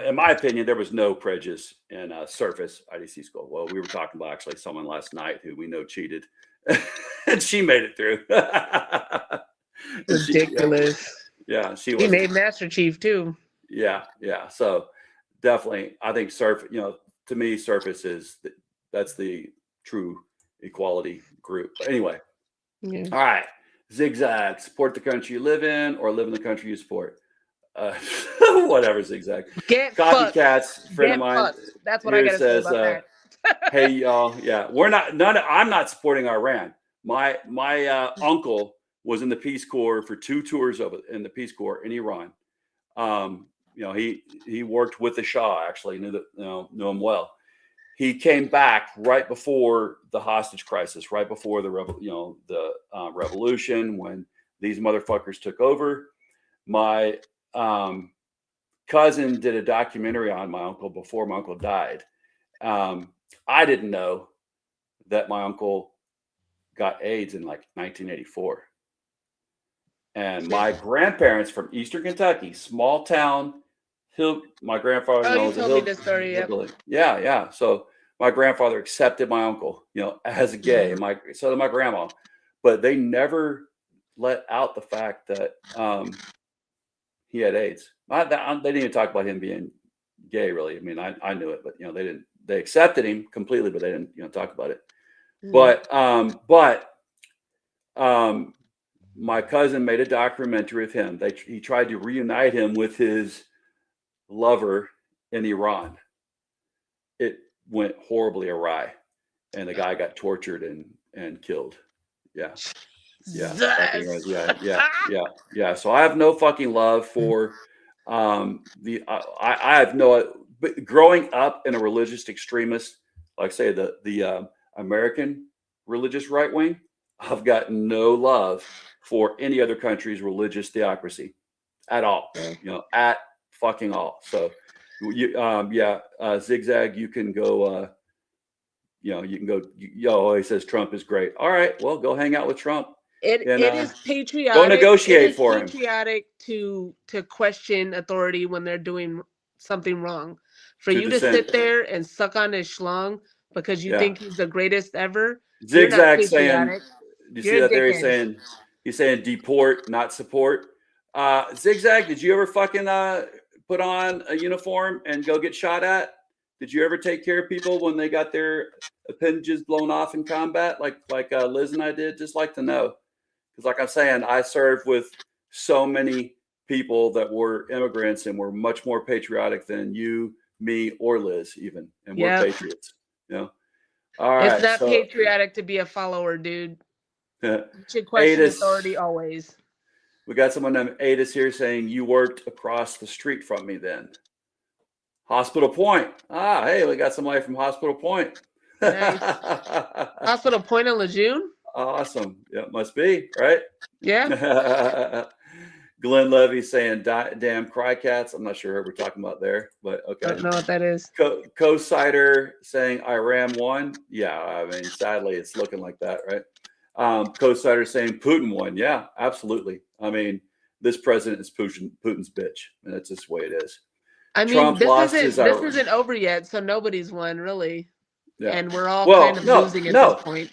In my opinion, there was no prejudice in surface IDC school. Well, we were talking about actually someone last night who we know cheated, and she made it through. Ridiculous. She He made Master Chief too. Yeah. So definitely, I think to me, surface that's the true equality group. But anyway, all right. Zigzag: support the country you live in, or live in the country you support. Whatever, Zigzag. Get copycats. Friend of mine. Fucked. That's what I gotta say about that. Hey y'all, I'm not supporting Iran. My uncle was in the Peace Corps for 2 tours in the Peace Corps in Iran. He worked with the Shah, actually knew him well. He came back right before the hostage crisis, right before the revolution, when these motherfuckers took over. My cousin did a documentary on my uncle before my uncle died. I didn't know that my uncle got AIDS in like 1984. And my grandparents from Eastern Kentucky, small town, my grandfather knows you told me this story. Yeah. So my grandfather accepted my uncle, as a gay, so did my grandma, but they never let out the fact that he had AIDS. They didn't even talk about him being gay, really. I mean, I knew it, but they didn't. They accepted him completely, but they didn't, talk about it. But my cousin made a documentary of him. He tried to reunite him with his lover in Iran. It went horribly awry, and the guy got tortured and killed. Yeah. Yeah. So I have no fucking love for I have no, but growing up in a religious extremist, like say the American religious right wing, I've got no love for any other country's religious theocracy at all, at fucking all. So Zigzag, you can go, you can go, he says Trump is great. All right, well, go hang out with Trump. It is patriotic. Go negotiate for him. Patriotic to question authority when they're doing something wrong. For you to sit there and suck on his schlong because you think he's the greatest ever. Zigzag saying, you see that there? He's saying deport, not support. Zigzag, did you ever fucking put on a uniform and go get shot at? Did you ever take care of people when they got their appendages blown off in combat, like Liz and I did? Just like to know. Because like I'm saying, I served with so many people that were immigrants and were much more patriotic than you, me, or Liz even. And we're patriots. All right. It's not patriotic to be a follower, dude. You should question authority always. We got someone named Adis here saying, you worked across the street from me then. Hospital Point. Hey, we got somebody from Hospital Point. Nice. Hospital Point in Lejeune? Awesome. Yeah, must be, right? Yeah. Glenn Levy saying, damn cry cats. I'm not sure what we're talking about there, but okay. I don't know what that is. Co-Sider saying Iran won. Yeah, I mean, sadly, it's looking like that, right? Co-Sider saying Putin won. Yeah, absolutely. I mean, this president is Putin's bitch, and that's just the way it is. I mean, this isn't over yet, so nobody's won, really. Yeah. And we're all kind of losing at this point.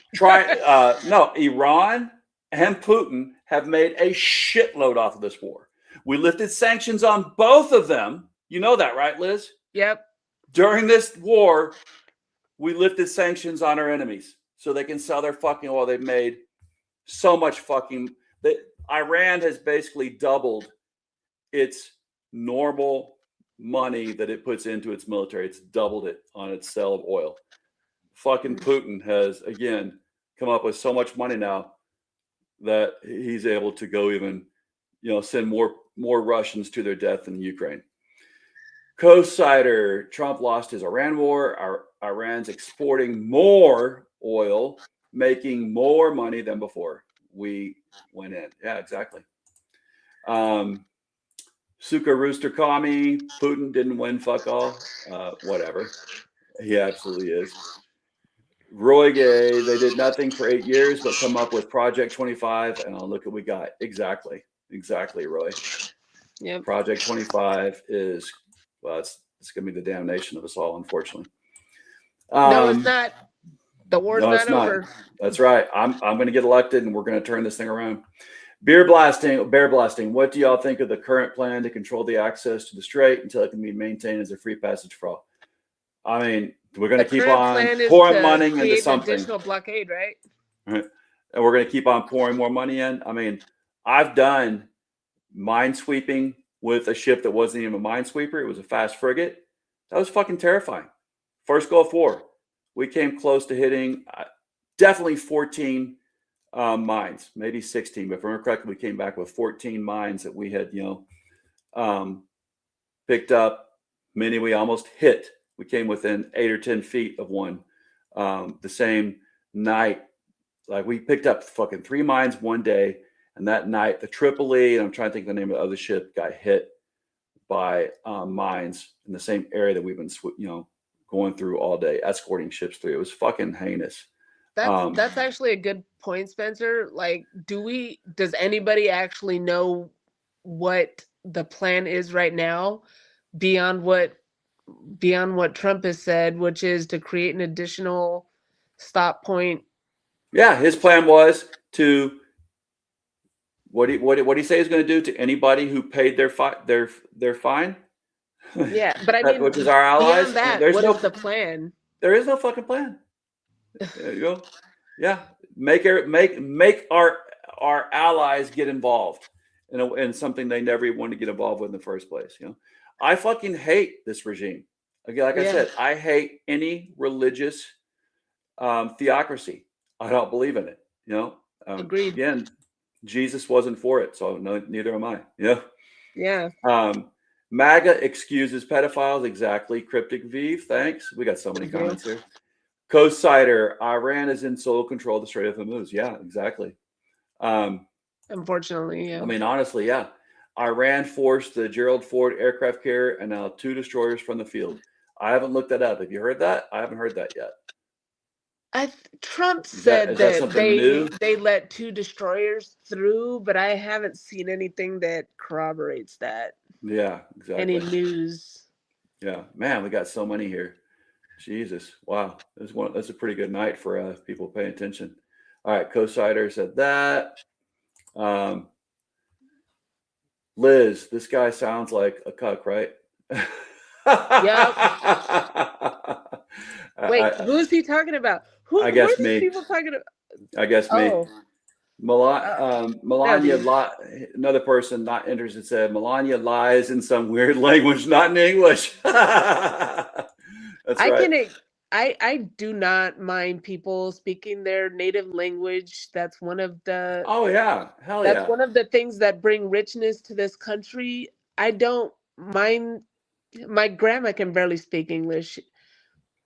Iran and Putin have made a shitload off of this war. We lifted sanctions on both of them. You know that, right, Liz? Yep. During this war, we lifted sanctions on our enemies so they can sell their fucking oil. They've made so much fucking... Iran has basically doubled its normal money that it puts into its military. It's doubled it on its sale of oil. Fucking Putin has, again, come up with so much money now that he's able to go even, send more Russians to their death in Ukraine. Co-Sider, Trump lost his Iran war. Iran's exporting more oil, making more money than before we went in. Yeah, exactly. Suka Rooster Kami, Putin didn't win, fuck all. Whatever. He absolutely is. Roy Gay, they did nothing for 8 years, but come up with Project 25, and look what we got. Exactly, Roy. Yep. Project 25 is, it's going to be the damnation of us all, unfortunately. No, it's not. The war's not over. That's right. I'm going to get elected, and we're going to turn this thing around. Bear blasting. What do y'all think of the current plan to control the access to the strait until it can be maintained as a free passage for all? I mean, we're going to keep on pouring money into something. Additional blockade, right? Right. And we're going to keep on pouring more money in. I mean, I've done minesweeping with a ship that wasn't even a minesweeper. It was a fast frigate. That was fucking terrifying. First Gulf War, we came close to hitting definitely 14 mines, maybe 16. But if I remember correctly, we came back with 14 mines that we had, picked up. Many we almost hit. We came within 8 or 10 feet of one. The same night, like we picked up fucking 3 mines one day, and that night the Tripoli, and I'm trying to think of the name of the other ship, got hit by mines in the same area that we've been, going through all day, escorting ships through. It was fucking heinous. That's actually a good point, Spencer. Like, does anybody actually know what the plan is right now beyond what beyond what Trump has said, which is to create an additional stop point. Yeah, his plan was to what do you say he's going to do to anybody who paid their fine? Yeah, but I mean, which is our allies. beyond that, There's what no is the plan? There is no fucking plan. There you go. Yeah, make our allies get involved in something they never even wanted to get involved with in the first place. You know, I fucking hate this regime. Again, like I said, I hate any religious theocracy. I don't believe in it. You know, Agreed. Again, Jesus wasn't for it, so no, neither am I. You know? Yeah. MAGA excuses pedophiles. Exactly. Cryptic Vive. Thanks. We got so many Thank you. comments here. Co-cider. Iran is in sole control of the Strait of Hormuz. Yeah, exactly. Unfortunately, yeah. I mean, honestly, yeah. Iran forced the Gerald Ford aircraft carrier and now 2 destroyers from the field. I haven't looked that up. Have you heard that? I haven't heard that yet. Trump said is that that something new? they let 2 destroyers through, but I haven't seen anything that corroborates that. Yeah, exactly. Any news? Yeah, man, we got so many here. Jesus, wow, that's a pretty good night for people paying attention. All right, co-cider said that. Liz, this guy sounds like a cuck, right? Yep. Wait, who is he talking about? Who I guess are these me. people talking about? I guess me. Oh. Melania, another person not interested, said Melania lies in some weird language, not in English. That's right. I do not mind people speaking their native language. That's one of the Oh yeah, hell that's yeah. one of the things that bring richness to this country. I don't mind. My grandma can barely speak English.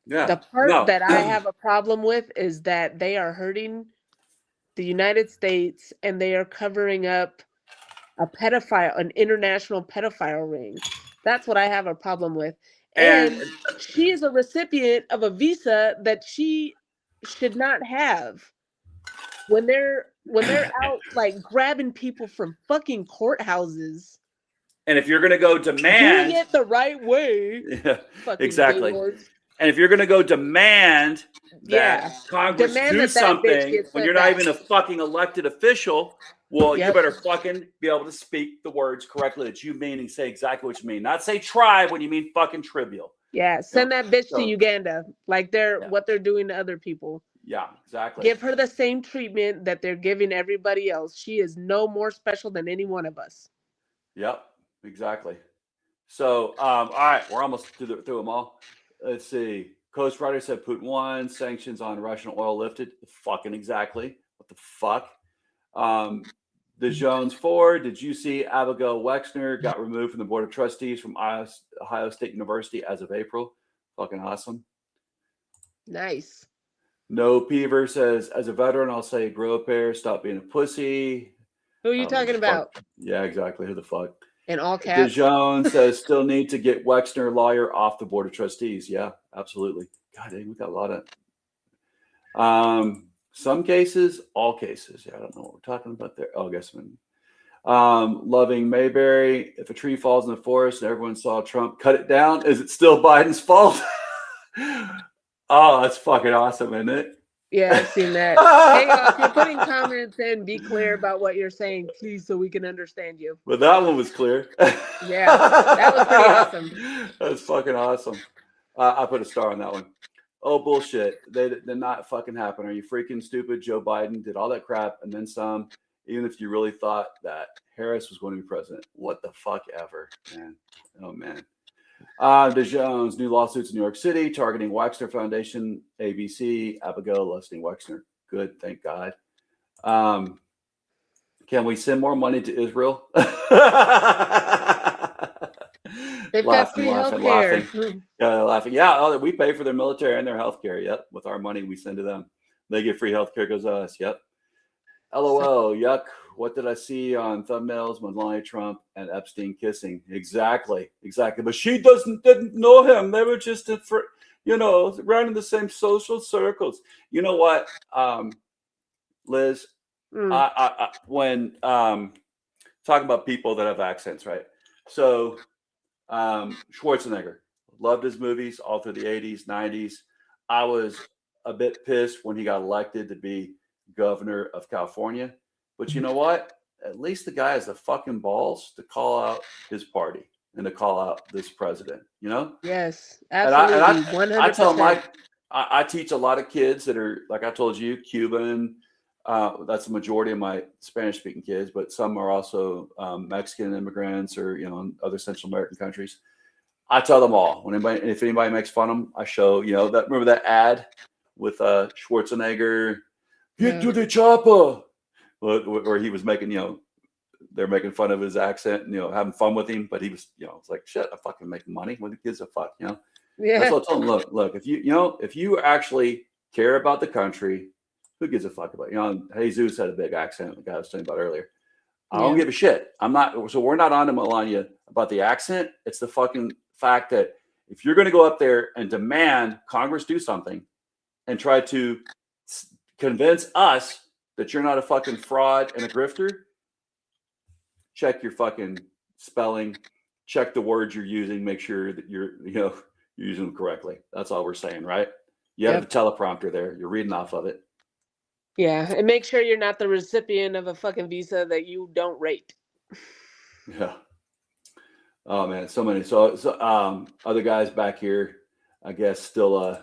Yeah. The part No. that I have a problem with is that they are hurting the United States and they are covering up an international pedophile ring. That's what I have a problem with. And she is a recipient of a visa that she should not have. When they're out like grabbing people from fucking courthouses. And if you're going to go demand, doing it the right way. Yeah, fucking exactly. gaylords. And if you're going to go demand that Yeah. Congress Demand do that bitch something gets when sent you're not back. even a fucking elected official, well, you Yep. better fucking be able to speak the words correctly that you mean and say exactly what you mean. Not say tribe when you mean fucking trivial. Yeah, send that bitch So- to Uganda, like what they're doing to other people. Yeah, exactly. Give her the same treatment that they're giving everybody else. She is no more special than any one of us. Yep, exactly. So, all right, we're almost through them all. Let's see. Coast Rider said Putin won. Sanctions on Russian oil lifted. Fucking exactly. What the fuck? The Jones 4. Did you see Abigail Wexner got removed from the Board of Trustees from Ohio State University as of April? Fucking awesome. Nice. No Peaver says, as a veteran, I'll say grow a pair, stop being a pussy. Who are you talking about? Yeah, exactly. Who the fuck? In all caps. DeJohn says still need to get Wexner lawyer off the Board of Trustees. Yeah, absolutely. God dang, we got a lot of some cases, all cases. Yeah, I don't know what we're talking about there. Oh, I guess Loving Mayberry. If a tree falls in the forest and everyone saw Trump cut it down, is it still Biden's fault? Oh, that's fucking awesome, isn't it? Yeah, I've seen that. Hey, if you're putting comments in, be clear about what you're saying, please, so we can understand you. But that one was clear. Yeah, that was pretty awesome. That's fucking awesome. I put a star on that one. Oh, bullshit. They did not fucking happen. Are you freaking stupid? Joe Biden did all that crap and then some, even if you really thought that Harris was going to be president. What the fuck ever, man. Oh, man. DeJones, new lawsuits in New York City targeting Wexner Foundation, ABC, Abigail Leslie Wexner. Good, thank God. Can we send more money to Israel? They've got free healthcare. Yeah, laughing. Yeah, we pay for their military and their healthcare. Yep, with our money we send to them. They get free healthcare, goes to us. Yep. LOL, yuck. What did I see on thumbnails? Melania Trump and Epstein kissing. Exactly. But she didn't know him. They were just, around in the same social circles. You know what, Liz? When talking about people that have accents, right? So Schwarzenegger, Loved his movies all through the 80s, 90s. I was a bit pissed when he got elected to be governor of California. But you know what? At least the guy has the fucking balls to call out his party and to call out this president, you know? Yes, And absolutely. I tell 100%. I teach a lot of kids that are, like I told you, Cuban. That's the majority of my Spanish speaking kids, but some are also Mexican immigrants or, you know, in other Central American countries. I tell them all if anybody makes fun of them, I show, you know, remember that ad with Schwarzenegger, get to the chopper, where he was making, you know, they're making fun of his accent and, you know, having fun with him, but he was, you know, it's like, shit, I'm fucking making money. What gives a fuck, you know? Yeah. That's what I told him. Look, if you actually care about the country, who gives a fuck about it? You know, Jesus had a big accent, the guy I was telling you about earlier. I don't give a shit. So we're not on to Melania about the accent. It's the fucking fact that if you're going to go up there and demand Congress do something and try to convince us that you're not a fucking fraud and a grifter, check your fucking spelling, check the words you're using, make sure that you're using them correctly. That's all we're saying, right? You have the teleprompter there. You're reading off of it. Yeah, and make sure you're not the recipient of a fucking visa that you don't rate. Yeah. Oh man, so many. So other guys back here, I guess, still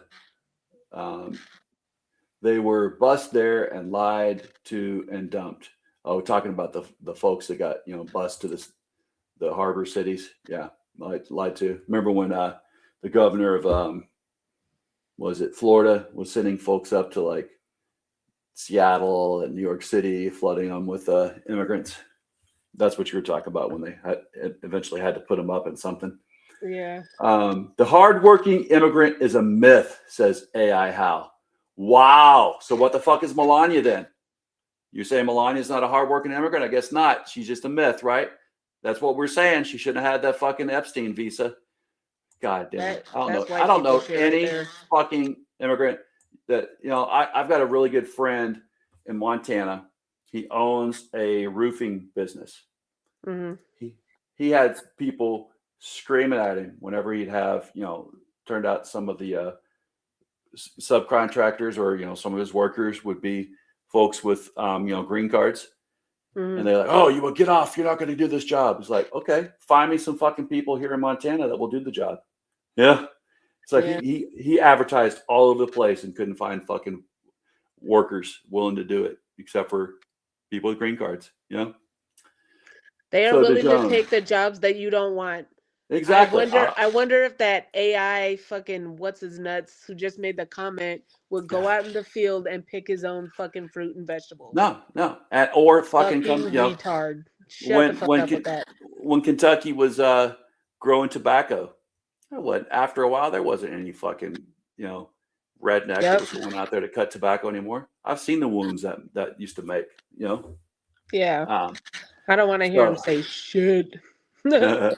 they were bussed there and lied to and dumped. Oh, talking about the folks that got, you know, bussed to the harbor cities. Yeah, lied to. Remember when the governor of was it Florida was sending folks up to like Seattle and New York City, flooding them with immigrants. That's what you were talking about when they eventually had to put them up in something. Yeah. The hardworking immigrant is a myth, says AI Hal. Wow. So what the fuck is Melania then? You say Melania's not a hardworking immigrant? I guess not. She's just a myth, right? That's what we're saying. She shouldn't have had that fucking Epstein visa. God damn it. I don't know any fucking immigrant that, you know, I've got a really good friend in Montana. He owns a roofing business. Mm-hmm. He had people screaming at him whenever he'd have, you know, turned out some of the subcontractors or, you know, some of his workers would be folks with, you know, green cards. Mm-hmm. And they're like, oh, you will get off. You're not going to do this job. It's like, okay, find me some fucking people here in Montana that will do the job. Yeah. It's like he advertised all over the place and couldn't find fucking workers willing to do it except for people with green cards, you know? They are willing to take the jobs that you don't want. Exactly. I wonder if that AI fucking what's his nuts who just made the comment would go out in the field and pick his own fucking fruit and vegetables. No. Or fucking come, you know, retard. Shut the fuck up with that. When Kentucky was growing tobacco, after a while there wasn't any fucking, you know, redneck that was going out there to cut tobacco anymore. I've seen the wounds that used to make, you know. Yeah. I don't want to hear him say shit. De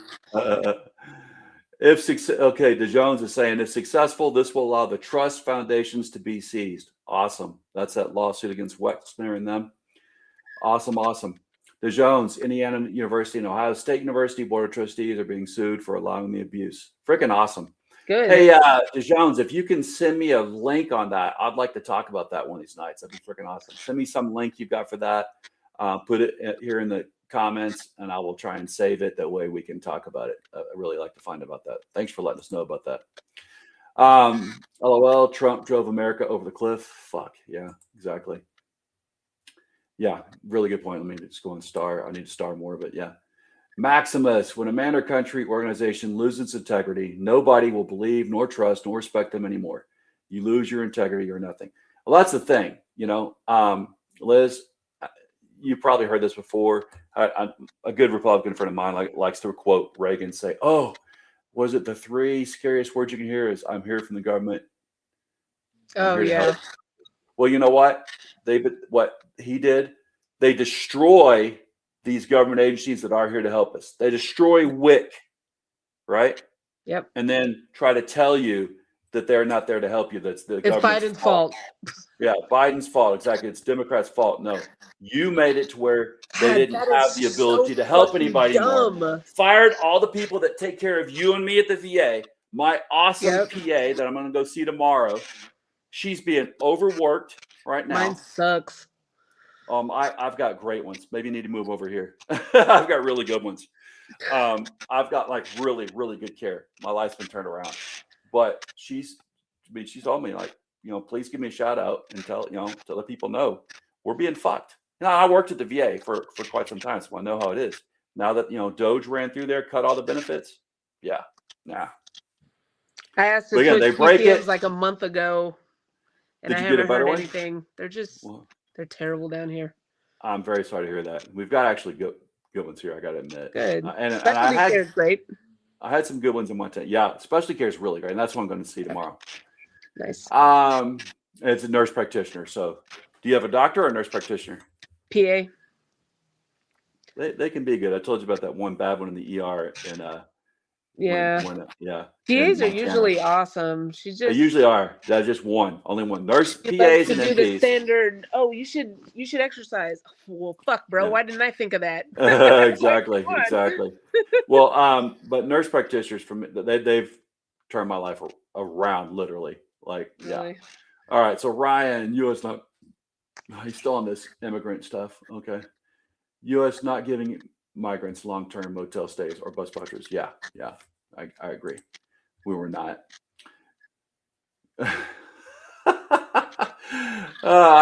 Jones is saying if successful, this will allow the trust foundations to be seized. Awesome. That's that lawsuit against Wexner and them. Awesome. De Jones, Indiana University and Ohio State University Board of Trustees are being sued for allowing the abuse. Freaking awesome. Good. Hey, De Jones, if you can send me a link on that, I'd like to talk about that one of these nights. That'd be freaking awesome. Send me some link you got for that. Put it here in the comments and I will try and save it. That way we can talk about it. I really like to find about that. Thanks for letting us know about that. LOL, Trump drove America over the cliff. Fuck. Yeah, exactly. Yeah, really good point. Let me just go and star. I need to star more, but yeah. Maximus, when a man or country organization loses integrity, nobody will believe nor trust nor respect them anymore. You lose your integrity or nothing. Well, that's the thing, you know. Liz, you probably heard this before. A good Republican friend of mine likes to quote Reagan, say, "Oh, was it the 3 scariest words you can hear is I'm here from the government." Oh yeah. Well, you know what? What he did, they destroy these government agencies that are here to help us. They destroy WIC, right? Yep. And then try to tell you that they're not there to help you. That's the government's Biden's fault. Yeah, Biden's fault. Exactly. It's Democrats' fault. No, you made it to where they didn't have the ability to help anybody anymore. Fired all the people that take care of you and me at the VA, My awesome PA that I'm going to go see tomorrow, she's being overworked right now. Mine sucks. I've got great ones. Maybe you need to move over here. I've got really good ones. I've got like really, really good care. My life's been turned around. But she's told me like, please give me a shout out and tell the people know we're being fucked. I worked at the VA for quite some time, so I know how it is. Now that Doge ran through there, cut all the benefits. Yeah, nah. I asked to Again, switch they break PPOs it. like a month ago, and Did I you get a haven't better heard one? anything. They're terrible down here. I'm very sorry to hear that. We've got actually good ones here, I got to admit. Good. And I Specialty care is great. I had some good ones in Montana. Yeah, specialty care is really great, and that's what I'm going to see tomorrow. Nice. It's a nurse practitioner. So, do you have a doctor or a nurse practitioner? PA. They can be good. I told you about that one bad one in the ER, and Yeah. yeah. PAs are usually awesome. They usually are. That's just only one. Nurse, You PAs, like and to do the NPs. standard. Oh, you should exercise. Well, fuck, bro. Yeah. Why didn't I think of that? Exactly. Well, but nurse practitioners they've turned my life around, literally. Like, Really? yeah. All right. So Ryan, U.S. not. He's still on this immigrant stuff. Okay. U.S. not giving migrants long-term motel stays or bus vouchers. Yeah. I agree. We were not. I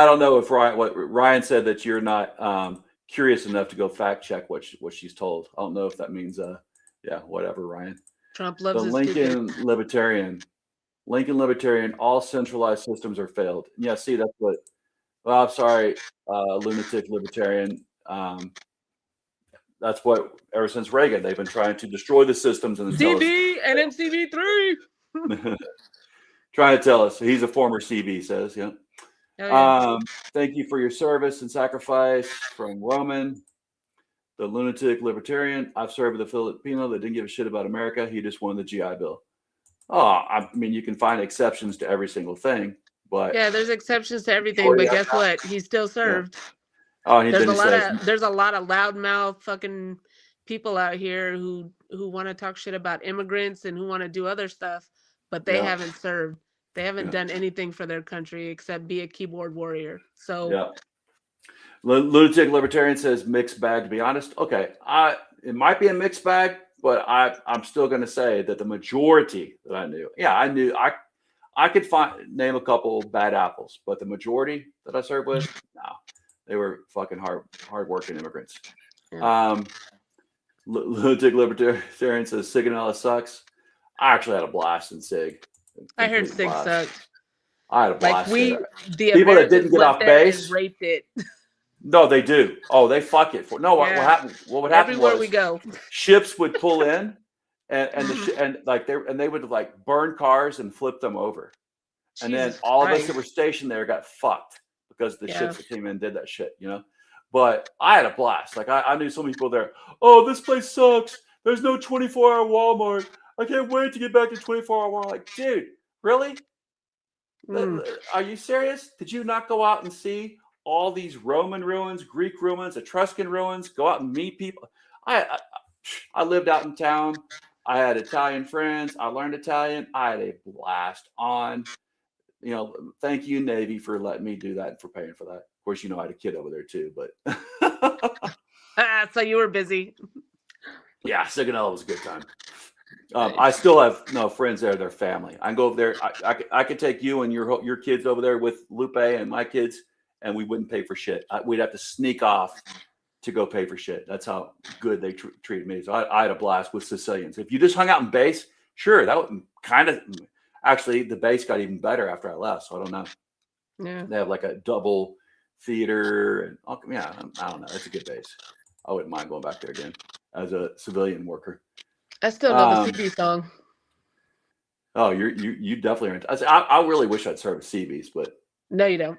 don't know if Ryan said that you're not curious enough to go fact check what she's told. I don't know if that means whatever, Ryan. Trump loves the his Lincoln stupid. Libertarian, all centralized systems are failed. Yeah, see, that's what. Well, I'm sorry, lunatic libertarian. That's what ever since Reagan they've been trying to destroy the systems and tell us. CB and MCB3. Trying to tell us. He's a former CB, says, yeah. Oh, yeah. Thank you for your service and sacrifice from Roman, the lunatic libertarian. I've served with a Filipino that didn't give a shit about America. He just won the GI Bill. I mean, you can find exceptions to every single thing, but Yeah, there's exceptions to everything, but guess what? He still served. oh, There's a lot of loudmouth fucking people out here who want to talk shit about immigrants and who want to do other stuff, but they haven't served. They haven't done anything for their country except be a keyboard warrior. So yeah. Lunatic libertarian says mixed bag. To be honest, okay, it might be a mixed bag, but I'm still going to say that the majority that I knew, I could name a couple bad apples, but the majority that I served with, no, they were fucking hardworking immigrants. Lunatic libertarian says Sigonella sucks. I actually had a blast in Sig. I heard Sig sucked. I had a blast. Like the people that Americans didn't get off base raped it. No, they do. Oh, they fuck it for no. What happened? What would happen Everywhere was we go, ships would pull in, and they would like burn cars and flip them over, and then all of us that were stationed there got fucked because the ships that came in did that shit, But I had a blast. Like I knew so many people there. Oh, this place sucks. There's no 24-hour Walmart. I can't wait to get back to 24-hour Walmart. Like, dude, really? Are you serious? Did you not go out and see all these Roman ruins, Greek ruins, Etruscan ruins? Go out and meet people. I lived out in town. I had Italian friends. I learned Italian. I had a blast on. Thank you, Navy, for letting me do that and for paying for that. Of course, I had a kid over there too, but so you were busy. Yeah, Sigonella was a good time. I still have friends there. They're family. I can go over there. I could take you and your kids over there with Lupe and my kids, and we wouldn't pay for shit. We'd have to sneak off to go pay for shit. That's how good they treated me. So I had a blast with Sicilians. If you just hung out in base, sure, that would kind of. Actually, the base got even better after I left. So I don't know. Yeah, they have like a double theater, and I don't know. It's a good base. I wouldn't mind going back there again as a civilian worker. I still know the CB song. Oh, you definitely are. I really wish I'd served CBs, but no, you don't.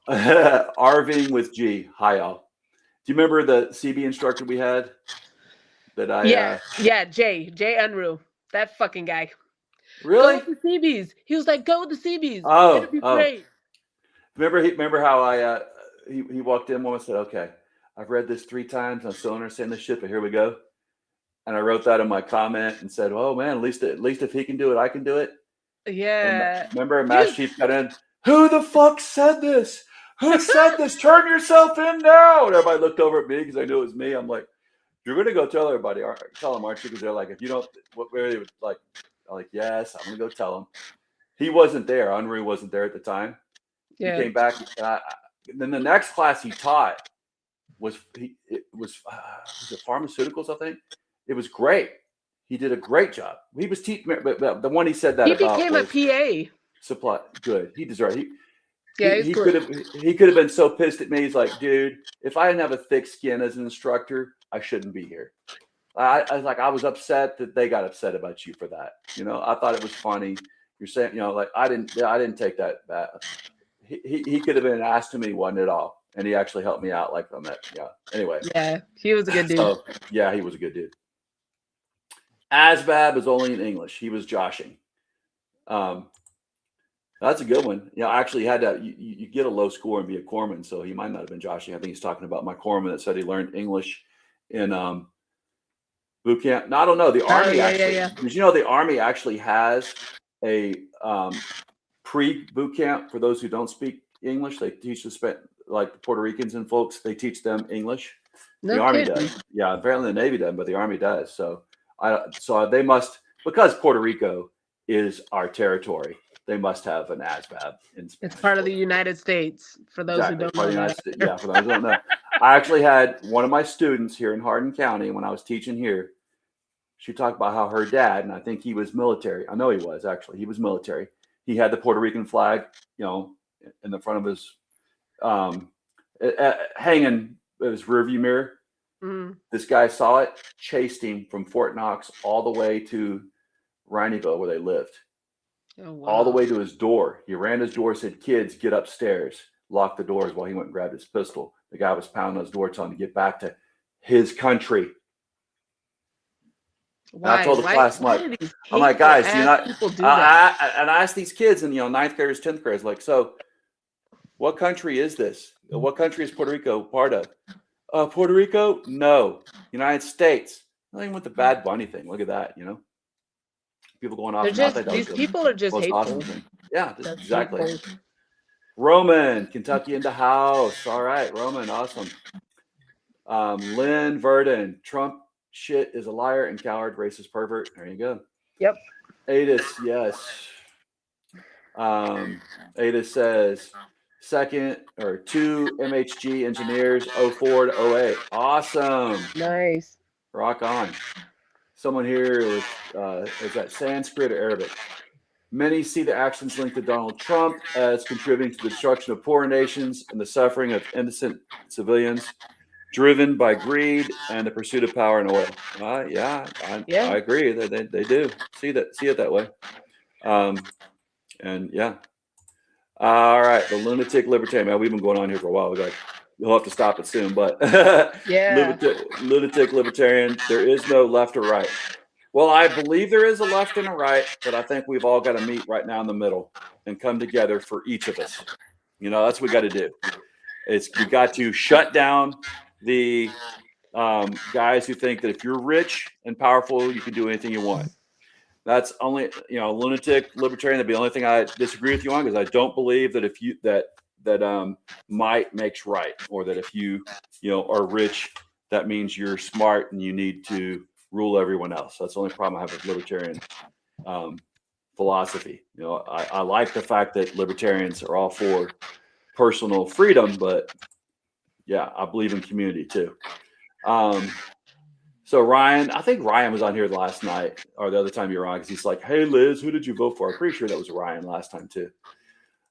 Arving with G. Hi, y'all. Do you remember the CB instructor we had? That I Jay Unruh, that fucking guy. Really? Go with the CBs. He was like, "Go with the CBs. It'll be great." Remember how he walked in one and said, "Okay, I've read this 3 times. I'm still understanding this shit, but here we go." And I wrote that in my comment and said, "Oh man, at least if he can do it, I can do it." Yeah. And remember, Mass Chief got in. Who the fuck said this? Who said this? Turn yourself in now. And everybody looked over at me because I knew it was me. I'm like, "You're gonna go tell everybody, tell them, aren't you?" Because they're like, "If you don't, what?" Like, I'm like, "Yes, I'm gonna go tell them." He wasn't there. Henri wasn't there at the time. Yeah. He came back. Then the next class he taught was it pharmaceuticals, I think. It was great. He did a great job. He was teaching, but the one he said that He about became was a PA. supply. Good. He deserved. He could have been so pissed at me. He's like, "Dude, if I didn't have a thick skin as an instructor, I shouldn't be here." I was like, I was upset that they got upset about you for that. I thought it was funny. You're saying, like I didn't take that bad. He could have been an ass to me, wasn't at all. And he actually helped me out like on that. Yeah. Anyway. Yeah, he was a good dude. So, yeah, he was a good dude. Asbab is only in English. He was joshing. That's a good one. I actually had that. You get a low score and be a corpsman, so he might not have been joshing. I think he's talking about my corpsman that said he learned English in boot camp. No, I don't know. The Army Did you know the Army actually has a pre-boot camp for those who don't speak English? They teach like the Puerto Ricans and folks. They teach them English. The Army does. Yeah, apparently the Navy doesn't, but the Army does. So they must, because Puerto Rico is our territory, they must have an ASVAB. It's part of the United States, for those who don't know. Yeah, for those who don't know. I actually had one of my students here in Hardin County when I was teaching here. She talked about how her dad, and I think he was military. I know he was, actually. He was military. He had the Puerto Rican flag, in the front of his hanging his rearview mirror. Mm-hmm. This guy saw it, chased him from Fort Knox all the way to Rhineyville, where they lived. Oh, wow. All the way to his door. He ran his door, said, "Kids, get upstairs." Locked the doors while he went and grabbed his pistol. The guy was pounding on his door, telling him to get back to his country. Why? And I told the class, I'm like, guys, do you not? And I asked these kids, and ninth graders, 10th graders, like, so, what country is this? What country is Puerto Rico part of? Puerto Rico? No. United States. Not even with the Bad Bunny thing. Look at that. People going off. These people are just hateful. Awesome. Yeah, exactly. Hateful. Roman, Kentucky in the house. All right, Roman, awesome. Lynn Verdon, Trump shit is a liar and coward, racist pervert. There you go. Yep. Adis, yes. Adis says 2 MHG engineers, 04 to 08. Awesome. Nice. Rock on. Someone here is that Sanskrit or Arabic? Many see the actions linked to Donald Trump as contributing to the destruction of poor nations and the suffering of innocent civilians, driven by greed and the pursuit of power and oil. I agree. They do see it that way. And yeah. All right, the lunatic libertarian. Man, we've been going on here for a while. We'll have to stop it soon, but yeah. Lunatic libertarian. There is no left or right. Well, I believe there is a left and a right, but I think we've all got to meet right now in the middle and come together for each of us. That's what we got to do. We got to shut down the guys who think that if you're rich and powerful, you can do anything you want. That's only, lunatic libertarian. That'd be the only thing I disagree with you on, because I don't believe that if you that might makes right, or that if you are rich, that means you're smart and you need to rule everyone else. That's the only problem I have with libertarian philosophy. I like the fact that libertarians are all for personal freedom, but yeah, I believe in community too. So Ryan, I think Ryan was on here last night or the other time you were on, because he's like, "Hey Liz, who did you vote for?" I'm pretty sure that was Ryan last time too.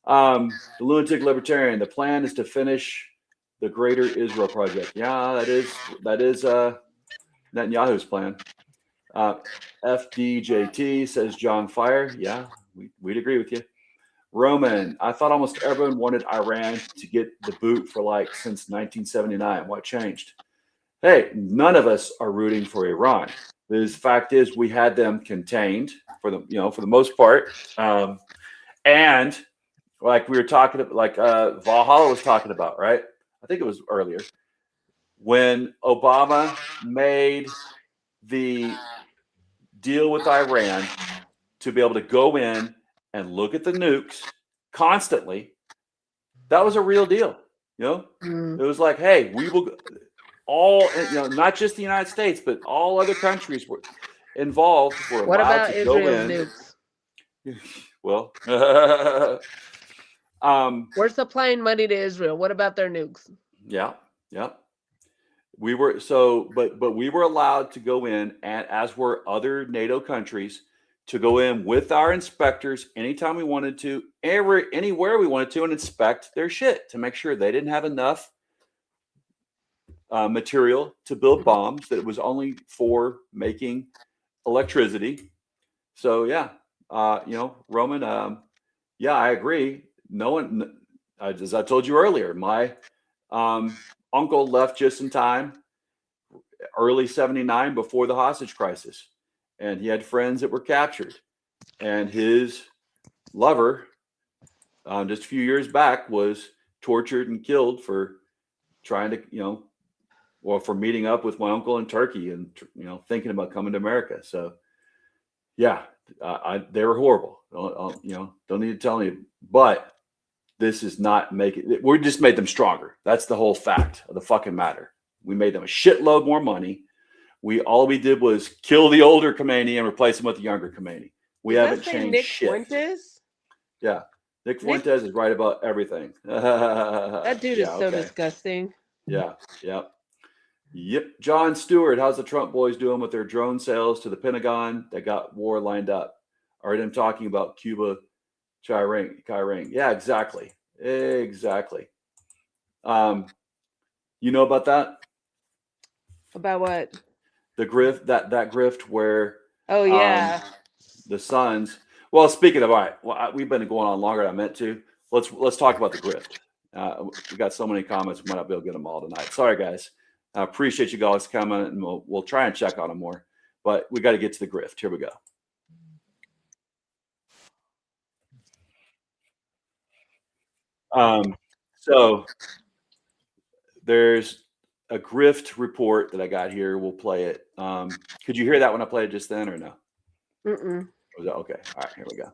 The lunatic libertarian. The plan is to finish the Greater Israel Project. Yeah, that is Netanyahu's plan. FDJT says John Fire. Yeah, we'd agree with you. Roman, I thought almost everyone wanted Iran to get the boot for since 1979. What changed? Hey, none of us are rooting for Iran. The fact is, we had them contained for the most part, and like we were talking about, Valhalla was talking about, right? I think it was earlier when Obama made the deal with Iran to be able to go in and look at the nukes constantly, that was a real deal. You know, it was like, hey, we will all, you know, not just the United States, but all other countries were involved. Were What allowed about to go Israel's in. nukes? Well, We're supplying money to Israel. What about their nukes? yeah, yeah. We were so, but we were allowed to go in, and as were other NATO countries, to go in with our inspectors anytime we wanted to, anywhere we wanted to, and inspect their shit to make sure they didn't have enough material to build bombs, that it was only for making electricity. So yeah, you know, Roman, yeah, I agree. No one, as I told you earlier, my uncle left just in time, early '79, before the hostage crisis, and he had friends that were captured, and his lover, just a few years back, was tortured and killed for trying to, you know, or for meeting up with my uncle in Turkey and, you know, thinking about coming to America. So yeah, they were horrible. You know, don't need to tell you, but this is not making. We just made them stronger. That's the whole fact of the fucking matter. We made them a shitload more money. All we did was kill the older Khomeini and replace him with the younger Khomeini. We haven't changed Nick shit. Fuentes? Yeah, Nick Fuentes is right about everything. That dude is Yeah, so okay. disgusting. Yeah, yeah. Yep. John Stewart, how's the Trump boys doing with their drone sales to the Pentagon that got war lined up? Are them talking about Cuba, Kyrene? Yeah, exactly. Exactly. You know about that? About what? The grift, that grift where Oh yeah. the sons. Well, speaking of, all right, well, we've been going on longer than I meant to. Let's talk about the grift. We got so many comments, we might not be able to get them all tonight. Sorry, guys. I appreciate you guys coming, and we'll try and check on them more. But we got to get to the grift. Here we go. So there's a grift report that I got here. We'll play it. Could you hear that when I played it just then, or no? Mm-mm. Was that okay? All right, here we go.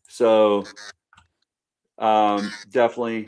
So definitely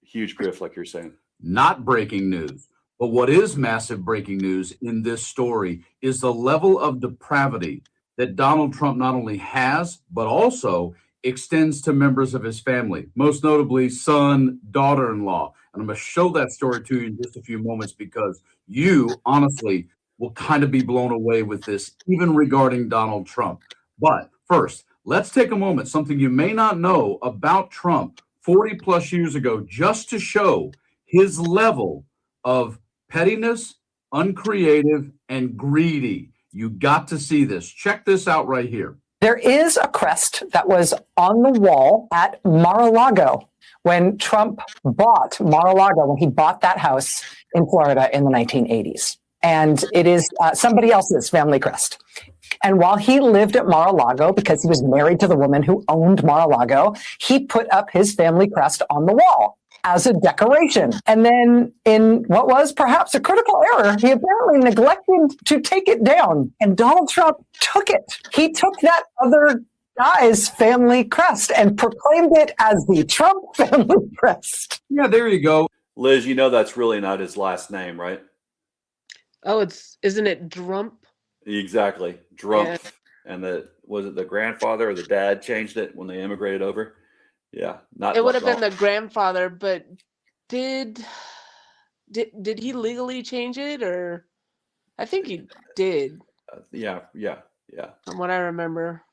huge grift, like you're saying. Not breaking news. But what is massive breaking news in this story is the level of depravity that Donald Trump not only has, but also extends to members of his family, most notably son, daughter-in-law. And I'm going to show that story to you in just a few moments, because you honestly will kind of be blown away with this, even regarding Donald Trump. But first, let's take a moment, something you may not know about Trump 40 plus years ago, just to show his level of pettiness, uncreative, and greedy. You got to see this. Check this out right here. There is a crest that was on the wall at Mar-a-Lago when Trump bought Mar-a-Lago, when he bought that house in Florida in the 1980s. And it is somebody else's family crest. And while he lived at Mar-a-Lago, because he was married to the woman who owned Mar-a-Lago, he put up his family crest on the wall as a decoration. And then, in what was perhaps a critical error, he apparently neglected to take it down. And Donald Trump took it. He took that other guy's family crest and proclaimed it as the Trump family crest. Yeah, there you go. Liz, you know that's really not his last name, right? Oh, isn't it Drump? Exactly. Drump. Yeah. And was it the grandfather or the dad changed it when they immigrated over? Yeah, not. It would have been the grandfather, but did he legally change it, or I think he did. Yeah. From what I remember.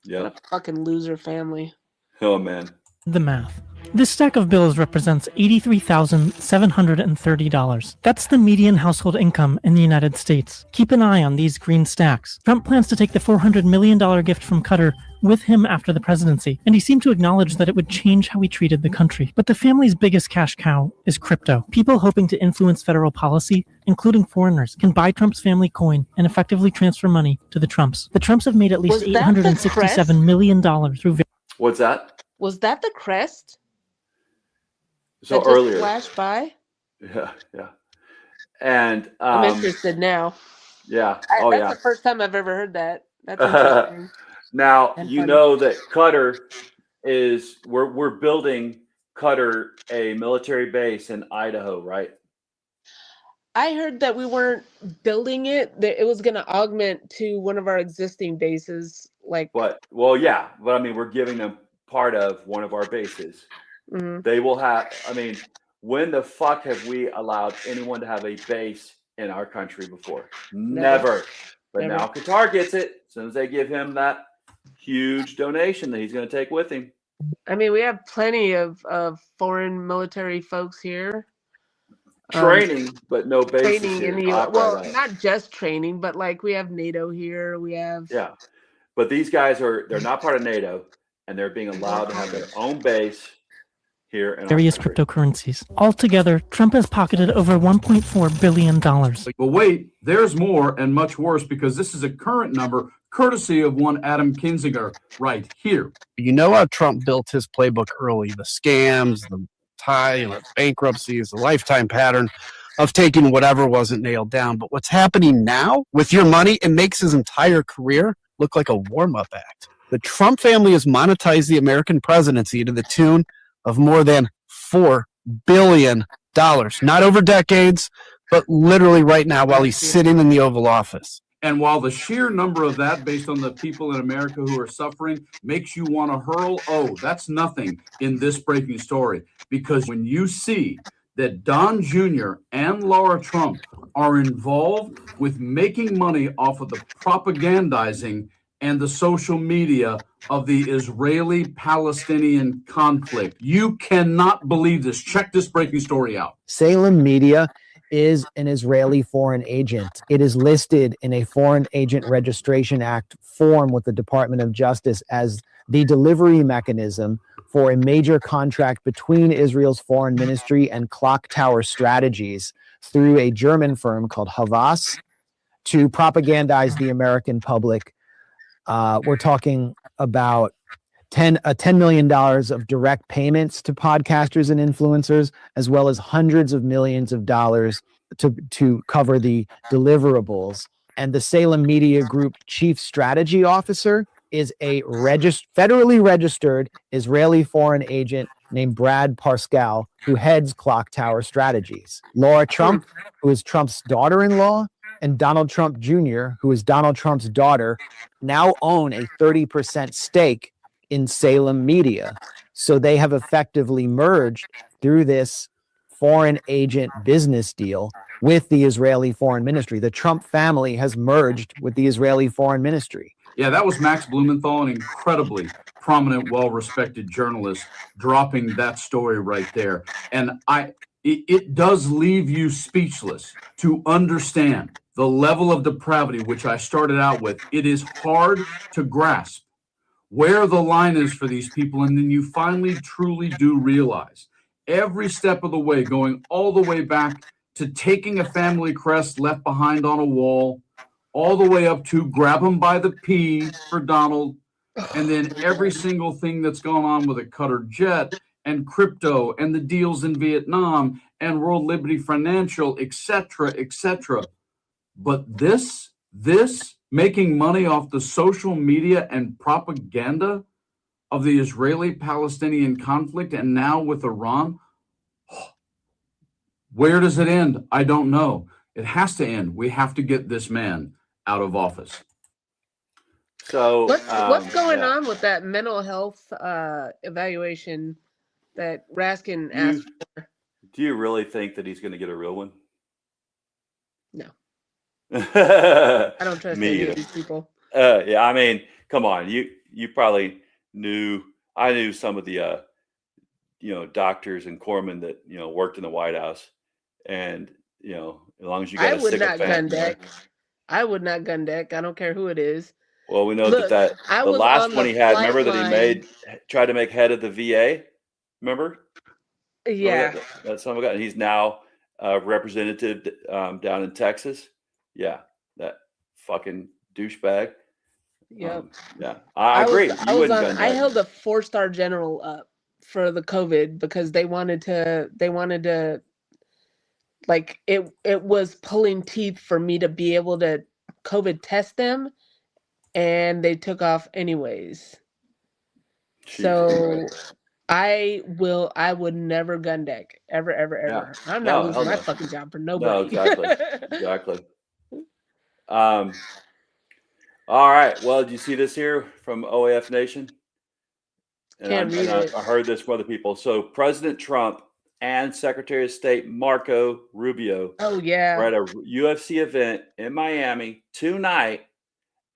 Yeah. What a fucking loser family. Oh man. The math. This stack of bills represents $83,730. That's the median household income in the United States. Keep an eye on these green stacks. Trump plans to take the $400 million gift from Qatar with him after the presidency, and he seemed to acknowledge that it would change how he treated the country. But the family's biggest cash cow is crypto. People hoping to influence federal policy, including foreigners, can buy Trump's family coin and effectively transfer money to the Trumps. The Trumps have made at least $867 million through. What's that? Was that the crest? So that just earlier. flashed by? Yeah. And I'm interested now. Yeah. Oh, That's yeah. the first time I've ever heard that. That's interesting. Now, And you funny. know that Qatar is, we're building Qatar a military base in Idaho, right? I heard that we weren't building it, that it was going to augment to one of our existing bases. Like, Well, yeah, but I mean, we're giving them part of one of our bases. Mhm. They will have, I mean, when the fuck have we allowed anyone to have a base in our country before? Never. But Never. now Qatar gets it as soon as they give him that huge donation that he's going to take with him. I mean, we have plenty of foreign military folks here. Training, but no bases Training here in the to U.S. operate Well, out of. not just training, but like we have NATO here. We have Yeah. But these guys they're not part of NATO, and they're being allowed to have their own base here in our various country. cryptocurrencies. Altogether, Trump has pocketed over $1.4 billion. But wait, there's more and much worse, because this is a current number courtesy of one Adam Kinzinger right here. You know how Trump built his playbook early, the scams, the bankruptcies, the lifetime pattern of taking whatever wasn't nailed down. But what's happening now with your money, it makes his entire career look like a warm-up act. The Trump family has monetized the American presidency to the tune of more than $4 billion, not over decades, but literally right now while he's sitting in the Oval Office. And while the sheer number of that, based on the people in America who are suffering, makes you want to hurl, that's nothing in this breaking story. Because when you see that Don Jr. and Laura Trump are involved with making money off of the propagandizing and the social media of the Israeli-Palestinian conflict, you cannot believe this. Check this breaking story out. Salem Media is an Israeli foreign agent. It is listed in a Foreign Agent Registration Act form with the Department of Justice as the delivery mechanism for a major contract between Israel's foreign ministry and Clock Tower Strategies through a German firm called Havas to propagandize the American public. We're talking about $10 million of direct payments to podcasters and influencers, as well as hundreds of millions of dollars to cover the deliverables. And the Salem Media Group chief strategy officer is a federally registered Israeli foreign agent named Brad Parscale, who heads Clock Tower Strategies. Laura Trump, who is Trump's daughter-in-law, and Donald Trump Jr., who is Donald Trump's daughter, now own a 30% stake in Salem Media. So they have effectively merged through this foreign agent business deal with the Israeli foreign ministry. The Trump family has merged with the Israeli foreign ministry. Yeah, that was Max Blumenthal, an incredibly prominent, well-respected journalist, dropping that story right there. And it does leave you speechless to understand the level of depravity, which I started out with. It is hard to grasp where the line is for these people, and then you finally truly do realize every step of the way, going all the way back to taking a family crest left behind on a wall, all the way up to grab him by the P for Donald, and then every single thing that's gone on with a Qatar jet and crypto and the deals in Vietnam and World Liberty Financial, etc., etc. But this making money off the social media and propaganda of the Israeli-Palestinian conflict, and now with Iran, where does it end? I don't know. It has to end. We have to get this man out of office. So what's going on with that mental health evaluation that Raskin asked for? Do you really think that he's going to get a real one? No. I don't trust Me any either. of these people. Yeah, I mean, come on. You probably knew. I knew some of the doctors and corpsmen that worked in the White House, and as long as you got I a would not sycophant, gun deck. I would not gun deck. I don't care who it is. Well, we know Look, that I the was last on one the he had. flight Remember that line. tried to make head of the VA. Remember? Yeah. That's some guy. He's now representative down in Texas. Yeah, that fucking douchebag. Yep. Yeah, I agree. I held a 4-star general up for the COVID because they wanted to like it was pulling teeth for me to be able to COVID test them, and they took off anyways. So I would never gun deck ever. Yeah. I'm No, not losing hell my no. fucking job for No, nobody. exactly. All right. Well, did you see this here from OAF Nation? Can't read it. I heard this from other people. So President Trump and Secretary of State Marco Rubio Oh yeah. were at a UFC event in Miami tonight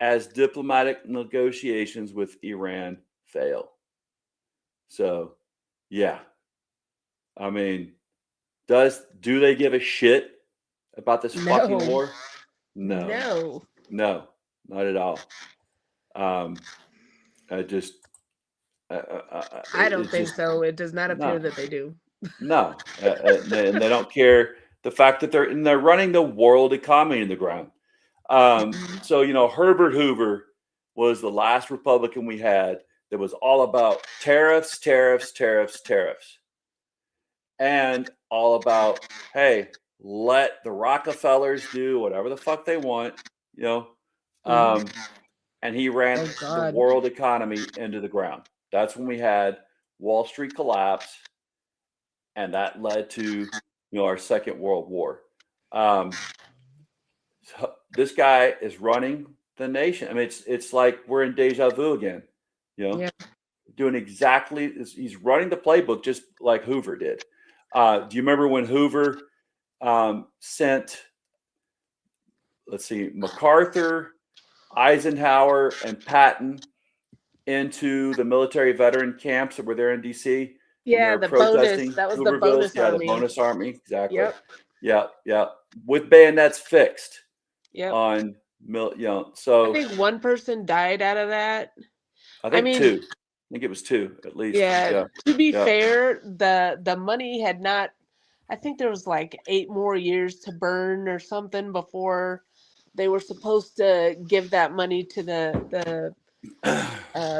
as diplomatic negotiations with Iran fail. So, yeah. I mean, do they give a shit about this fucking No. war? No, not at all. I just, I don't think so. It does not appear that they do. No, and they don't care the fact that they're running the world economy in the ground. So Herbert Hoover was the last Republican we had that was all about tariffs, and all about, hey, let the Rockefellers do whatever the fuck they want, and he ran the world economy into the ground. That's when we had Wall Street collapse, and that led to our Second World War. So this guy is running the nation. I mean, it's like we're in deja vu again. Doing exactly. He's running the playbook just like Hoover did. Do you remember when Hoover sent, MacArthur, Eisenhower, and Patton into the military veteran camps that were there in DC? Yeah, the bonus. That was the bonus army. The bonus army, exactly. Yep. Yeah, with bayonets fixed. Yep. On so I think one person died out of that. I mean, two. I think it was two at least. Yeah. To be fair, the money had not. I think there was like 8 more years to burn or something before they were supposed to give that money to the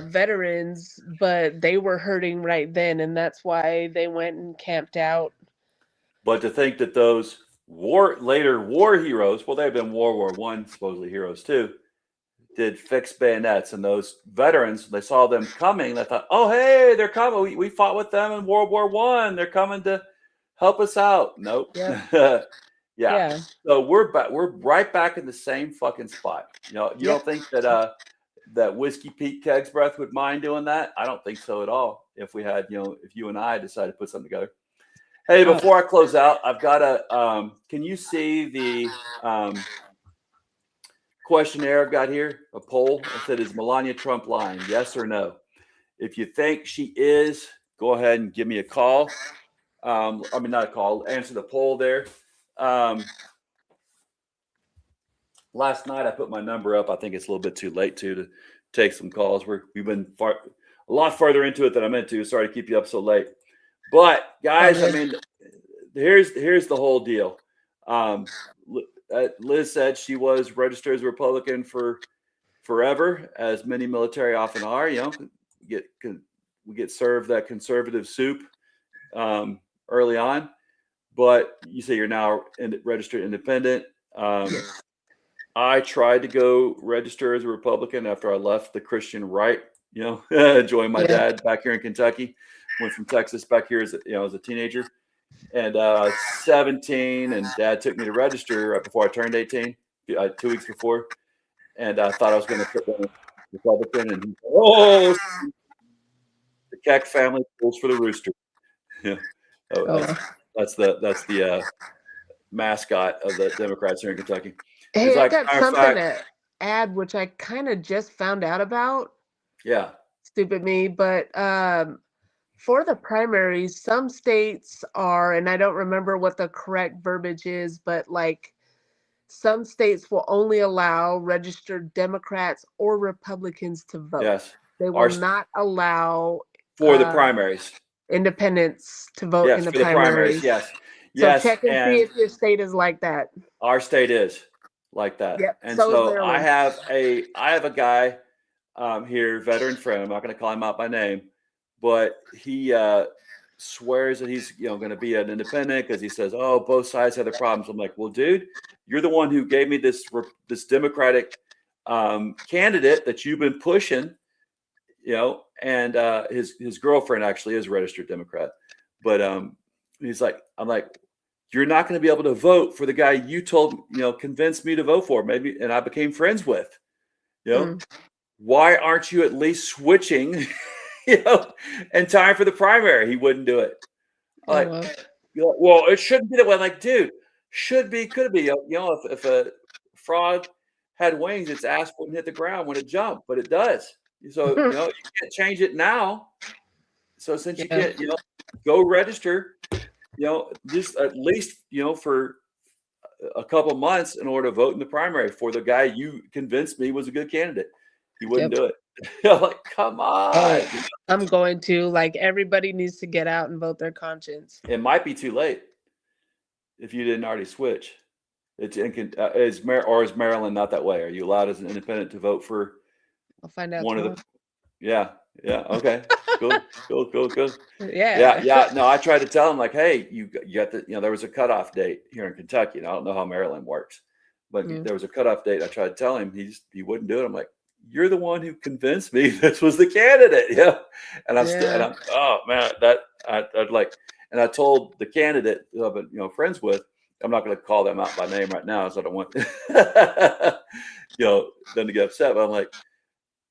veterans, but they were hurting right then, and that's why they went and camped out. But to think that those later war heroes, well, they've been World War I supposedly heroes too, did fix bayonets, and those veterans, they saw them coming. They thought, oh, hey, they're coming. We fought with them in World War I. They're coming to help us out. Nope. Yeah. So we're right back in the same fucking spot. You don't think that that Whiskey Pete Keg's breath would mind doing that? I don't think so at all. If we had, if you and I decided to put something together. Hey, before I close out, I've got a. Can you see the questionnaire I've got here? A poll. It said, "Is Melania Trump lying? Yes or no?" If you think she is, go ahead and give me a call. Not a call. Answer the poll there. Last night I put my number up. I think it's a little bit too late to take some calls. We've been a lot farther into it than I meant to. Sorry to keep you up so late. But guys, I mean, here's the whole deal. Liz said she was registered as a Republican for forever, as many military often are. We get served that conservative soup early on. But you say you're now registered independent. I tried to go register as a Republican after I left the Christian right. Joined my dad back here in Kentucky. Went from Texas back here as a teenager, and 17, and Dad took me to register right before I turned 18, 2 weeks before, and I thought I was going to put down Republican, and he said, "Oh, the Keck family pulls for the rooster." That's the mascot of the Democrats here in Kentucky. Hey, I got something to add, which I kind of just found out about. Yeah. Stupid me, but for the primaries, some states are, and I don't remember what the correct verbiage is, but like some states will only allow registered Democrats or Republicans to vote. Yes. They will not allow for the primaries independents to vote in the for primaries. Yes. So check and see if your state is like that. Our state is like that. Yep. And so I have a guy here, veteran friend. I'm not going to call him out by name, but he swears that he's going to be an independent because he says, oh, both sides have their problems. I'm like, well, dude, you're the one who gave me this Democratic candidate that you've been pushing, and his girlfriend actually is a registered Democrat, but he's like, I'm like, you're not going to be able to vote for the guy you told, convinced me to vote for, maybe, and I became friends with, why aren't you at least switching, in time for the primary? He wouldn't do it. Like, well, it shouldn't be that way. I'm like, dude, should be, could be, if a frog had wings, its ass wouldn't hit the ground when it jumped, but it does. So, you can't change it now. So since you can't, go register, just at least, for a couple months in order to vote in the primary for the guy you convinced me was a good candidate. He wouldn't do it. Like, come on. I'm going to, like, everybody needs to get out and vote their conscience. It might be too late if you didn't already switch. Is Maryland not that way? Are you allowed as an independent to vote for I'll find out one tomorrow. of the? Yeah. Okay. Cool. Yeah. Yeah. No, I tried to tell him, like, hey, you got the, there was a cutoff date here in Kentucky, and I don't know how Maryland works, but there was a cutoff date. I tried to tell him, he wouldn't do it. I'm like, you're the one who convinced me this was the candidate. Yeah. And I'm oh man, I'd like, and I told the candidate who I've been, friends with, I'm not going to call them out by name right now, so I don't want, them to get upset. But I'm like,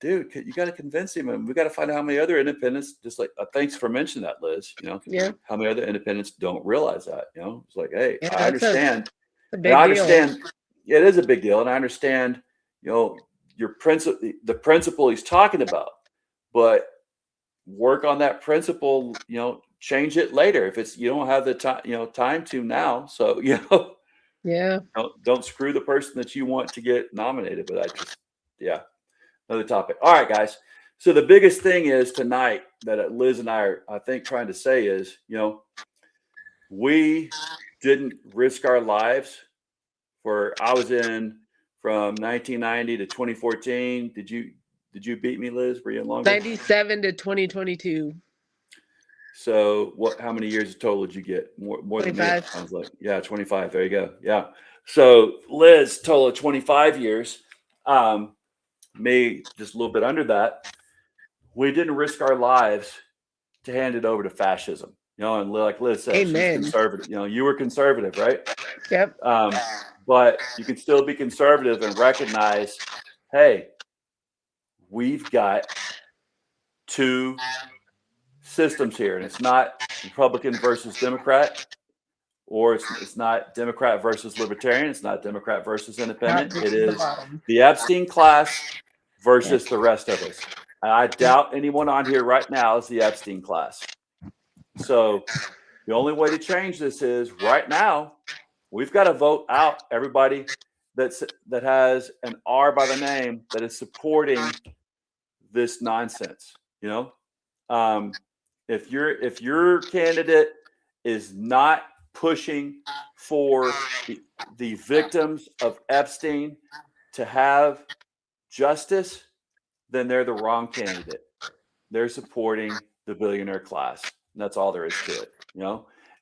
dude, you got to convince him, and we got to find out how many other independents. Just like, thanks for mentioning that, Liz. How many other independents don't realize that? It's like, hey, I understand. I understand. Yeah, it is a big deal, and I understand. The principle he's talking about, but work on that principle. Change it later if it's you don't have the time. Time to now. So don't screw the person that you want to get nominated. But another topic. All right, guys. So the biggest thing is tonight that Liz and I are, I think, trying to say is, we didn't risk our lives I was in from 1990 to 2014. Did you beat me, Liz? Were you in longer? 97 to 2022. So how many years total did you get? More 25. Than me. I was like, 25. There you go. Yeah. So Liz, total of 25 years. Me, just a little bit under that. We didn't risk our lives to hand it over to fascism. And like Liz said, she's conservative. You were conservative, right? Yep. But you can still be conservative and recognize, hey, we've got two systems here, and it's not Republican versus Democrat, or it's not Democrat versus Libertarian. It's not Democrat versus Independent. It is the Epstein class versus the rest of us. And I doubt anyone on here right now is the Epstein class. So the only way to change this is right now, we've got to vote out everybody that has an R by the name that is supporting this nonsense. If your candidate is not pushing for the victims of Epstein to have justice, then they're the wrong candidate. They're supporting the billionaire class. And that's all there is to it.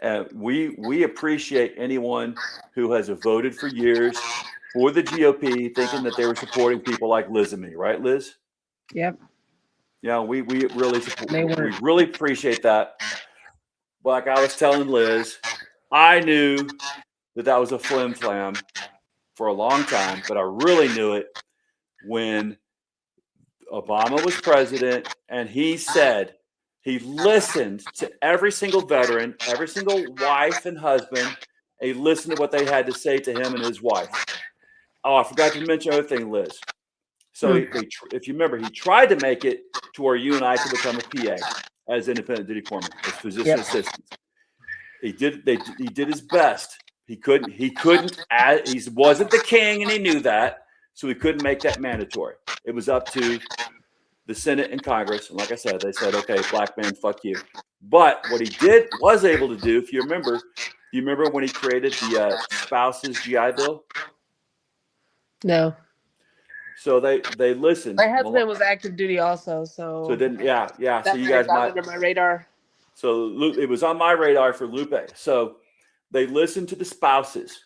And we appreciate anyone who has voted for years for the GOP, thinking that they were supporting people like Liz and me, right, Liz? Yep. Yeah, we really support. We really appreciate that. Like I was telling Liz, I knew that was a flim flam for a long time, but I really knew it when Obama was president, and he said he listened to every single veteran, every single wife and husband, and he listened to what they had to say to him and his wife. Oh, I forgot to mention another thing, Liz. So if you remember, he tried to make it to where you and I could become a PA as independent duty corpsmen, as physician assistants. He did his best. He couldn't add, he wasn't the king, and he knew that, so he couldn't make that mandatory. It was up to the Senate and Congress, and like I said, they said, okay, black man, fuck you. But what he was able to do, if you remember when he created the spouses GI Bill? No. So they listened. My husband was active duty also, so. So then, yeah. So you guys might might under my radar. So it was on my radar for Lupe. So they listened to the spouses,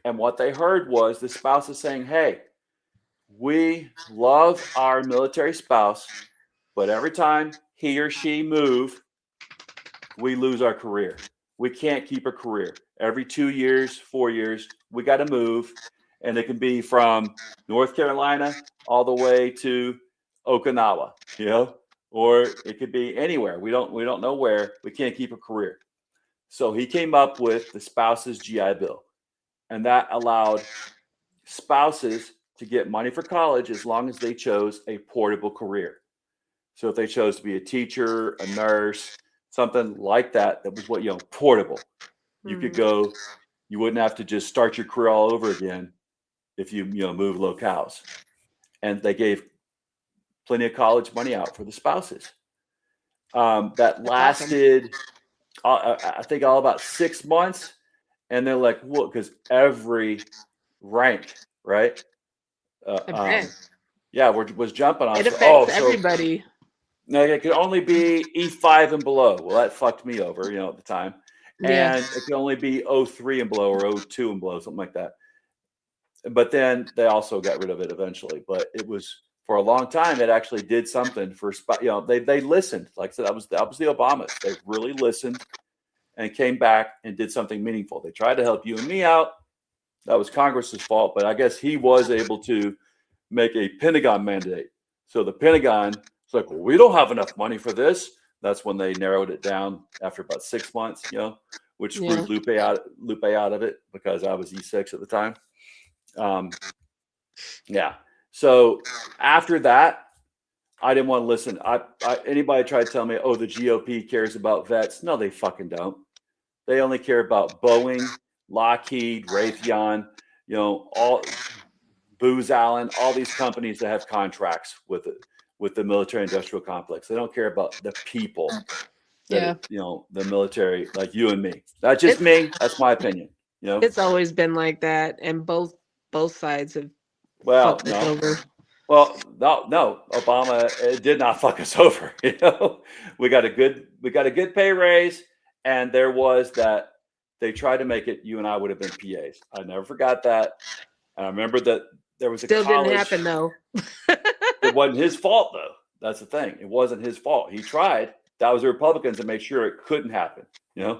And what they heard was the spouses saying, hey, we love our military spouse, but every time he or she move, we lose our career. We can't keep a career. Every 2 years, 4 years, we got to move. And it can be from North Carolina all the way to Okinawa, or it could be anywhere. We don't know where. We can't keep a career. So he came up with the spouse's GI Bill. And that allowed spouses to get money for college as long as they chose a portable career. So if they chose to be a teacher, a nurse, something like that, that was what, portable. You could go, you wouldn't have to just start your career all over again if you move locales. And they gave plenty of college money out for the spouses. That lasted, I think, all about 6 months. And they're like, well, because every rank, right? Was jumping on. It affects everybody. No, it could only be E5 and below. Well, that fucked me over, at the time. Yeah. And it could only be O3 and below, or O2 and below, something like that. But then they also got rid of it eventually. But it was, for a long time, it actually did something for, they listened. Like I said, that was the Obamas. They really listened and came back and did something meaningful. They tried to help you and me out. That was Congress's fault, but I guess he was able to make a Pentagon mandate. So the Pentagon was like, well, we don't have enough money for this. That's when they narrowed it down after about 6 months, which screwed Lupe out of it, because I was E6 at the time. So after that, I didn't want to listen. Anybody tried to tell me, oh, the GOP cares about vets. No, they fucking don't. They only care about Boeing, Lockheed, Raytheon, all Booz Allen, all these companies that have contracts with the military industrial complex. They don't care about the people that, the military, like you and me. That's just me. That's my opinion. It's always been like that. And both sides have fucked us over. Well, no, Obama did not fuck us over. We got a good pay raise, and there was that they tried to make it. You and I would have been PAs. I never forgot that. And I remember that there was a Still college. didn't happen though. It wasn't his fault though. That's the thing. It wasn't his fault. He tried. That was the Republicans to make sure it couldn't happen. Yeah.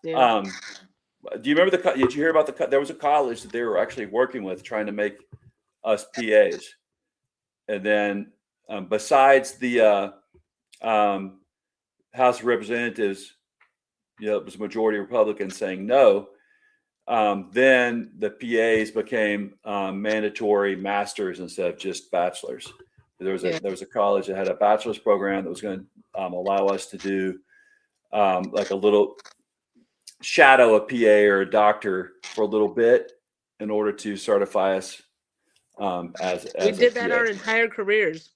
Do you remember did you hear about there was a college that they were actually working with trying to make us PAs. And then besides the House of Representatives, it was a majority Republican saying no. Then the PAs became mandatory masters instead of just bachelors. There was a college that had a bachelor's program that was going to allow us to do like a little shadow a PA or a doctor for a little bit in order to certify us as we did that our entire careers.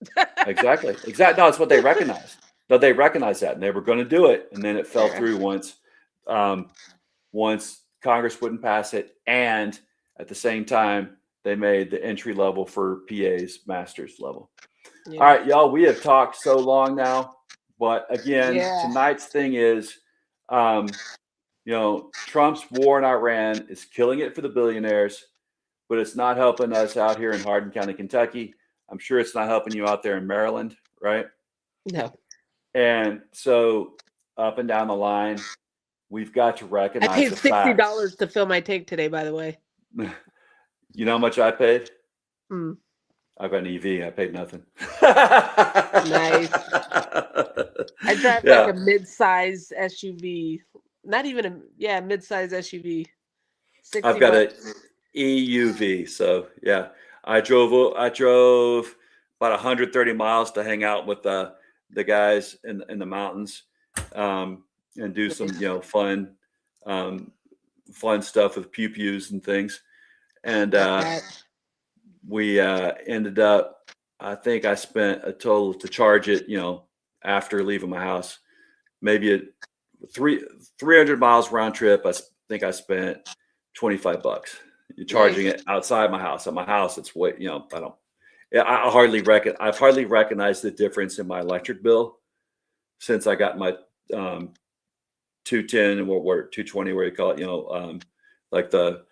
Exactly. No, it's what they recognized. No, they recognized that, and they were going to do it, and then it fell through once Congress wouldn't pass it, and at the same time they made the entry level for PAs master's level. All right, y'all, we have talked so long now, but again, tonight's thing is, Trump's war in Iran is killing it for the billionaires, but it's not helping us out here in Hardin County, Kentucky. I'm sure it's not helping you out there in Maryland, right? No. And so up and down the line, we've got to recognize I paid the facts. $60 to fill my tank today, by the way. You know how much I paid? I've got an EV. I paid nothing. Nice. I drive like a mid-size SUV. Not even a mid-size SUV. I've got an EUV. So yeah, I drove about 130 miles to hang out with the guys in the mountains and do some fun stuff with pew-pews and things. And we ended up, I think I spent a total to charge it, after leaving my house, maybe 300 miles round trip. I think I spent $25. You're charging it outside my house. At my house, it's way, I've hardly recognized the difference in my electric bill since I got my 210 or 220, where you call it, like the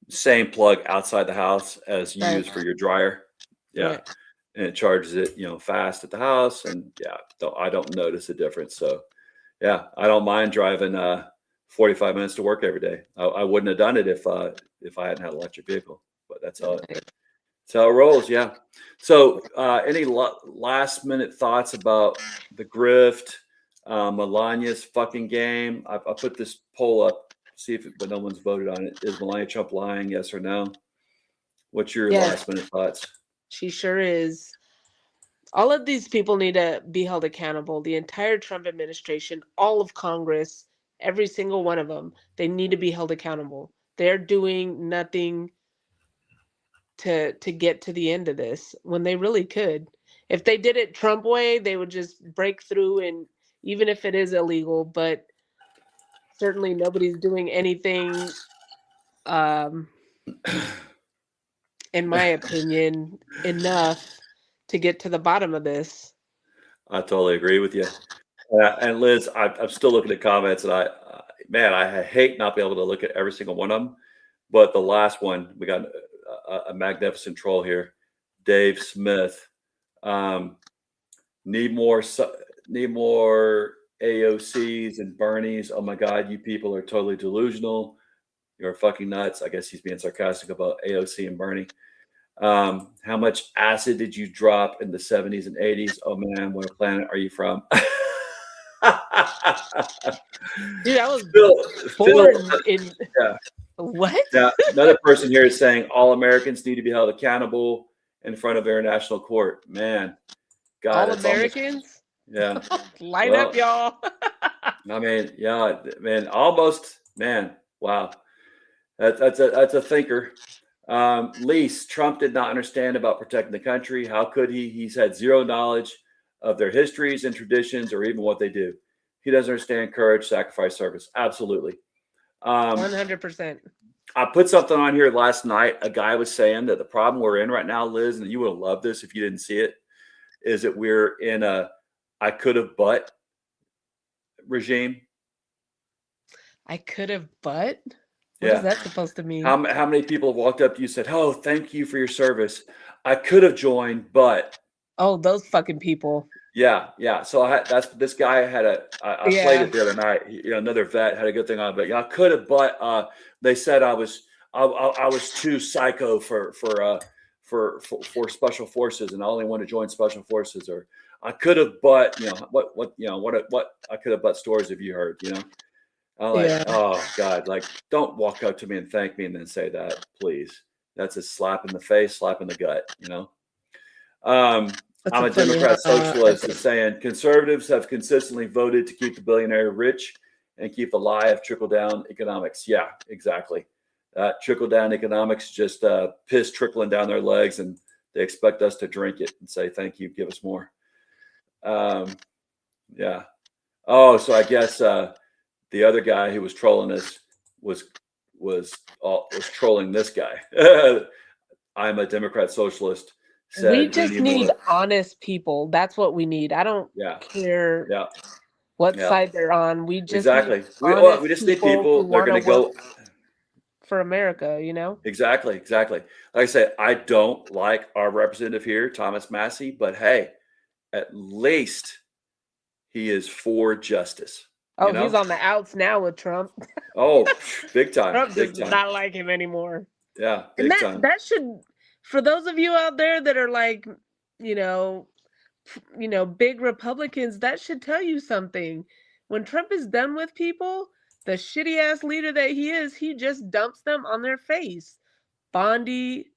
Same plug outside the house as you Right. use for your dryer. Yeah. Right. And it charges it, fast at the house. And yeah, I don't notice a difference. So yeah, I don't mind driving 45 minutes to work every day. I wouldn't have done it if I hadn't had an electric vehicle, but that's how it rolls. Yeah. So any last minute thoughts about the grift, Melania's fucking game? I put this poll up, see but no one's voted on it. Is Melania Trump lying? Yes or no? What's your Yes. last minute thoughts? She sure is. All of these people need to be held accountable. The entire Trump administration, all of Congress, every single one of them, they need to be held accountable. They're doing nothing to get to the end of this when they really could. If they did it Trump way, they would just break through, and even if it is illegal, but certainly nobody's doing anything, in my opinion, enough to get to the bottom of this. I totally agree with you. And Liz, I'm still looking at comments, and I hate not being able to look at every single one of them. But the last one, we got a magnificent troll here, Dave Smith. Need more AOCs and Bernies. Oh my God, you people are totally delusional. You're fucking nuts. I guess he's being sarcastic about AOC and Bernie. How much acid did you drop in the 70s and 80s? Oh man, what planet are you from? Dude, I was Phil, in yeah. What? Now, another person here is saying all Americans need to be held accountable in front of international court. Man, God, all Americans? Yeah. Line up, y'all. I mean, yeah, man, almost, man. Wow. That's a thinker. Lease, Trump did not understand about protecting the country. How could he? He's had zero knowledge of their histories and traditions or even what they do. He doesn't understand courage, sacrifice, service. Absolutely. 100%. I put something on here last night. A guy was saying that the problem we're in right now, Liz, and you would have loved this if you didn't see it, is that we're in a I could have but regime. I could have but? What is that supposed to mean? How many people have walked up to you and said, "Oh, thank you for your service. I could have joined, but." Oh, those fucking people. Yeah. So this guy had I played it the other night. Another vet had a good thing on it, but I could have, but they said I was too psycho for special forces, and I only want to join special forces. Or I could have, but what I could have, but stories have you heard? I'm like, oh God, like don't walk up to me and thank me and then say that, please. That's a slap in the face, slap in the gut. I'm a Democrat socialist is saying conservatives have consistently voted to keep the billionaire rich and keep the lie of trickle-down economics. Yeah, exactly. Trickle-down economics, just piss trickling down their legs, and they expect us to drink it and say, thank you, give us more. Yeah. Oh, so I guess the other guy who was trolling us was trolling this guy. I'm a Democrat socialist. We just need honest people. That's what we need. I don't care what side they're on. We just need we just need people that are going to go for America, Exactly. Like I said, I don't like our representative here, Thomas Massey, but hey, at least he is for justice. Oh, he's on the outs now with Trump. Oh, big time. Trump does not like him anymore. Yeah, big time. That should, for those of you out there that are like, big Republicans, that should tell you something. When Trump is done with people, the shitty ass leader that he is, he just dumps them on their face. Bondi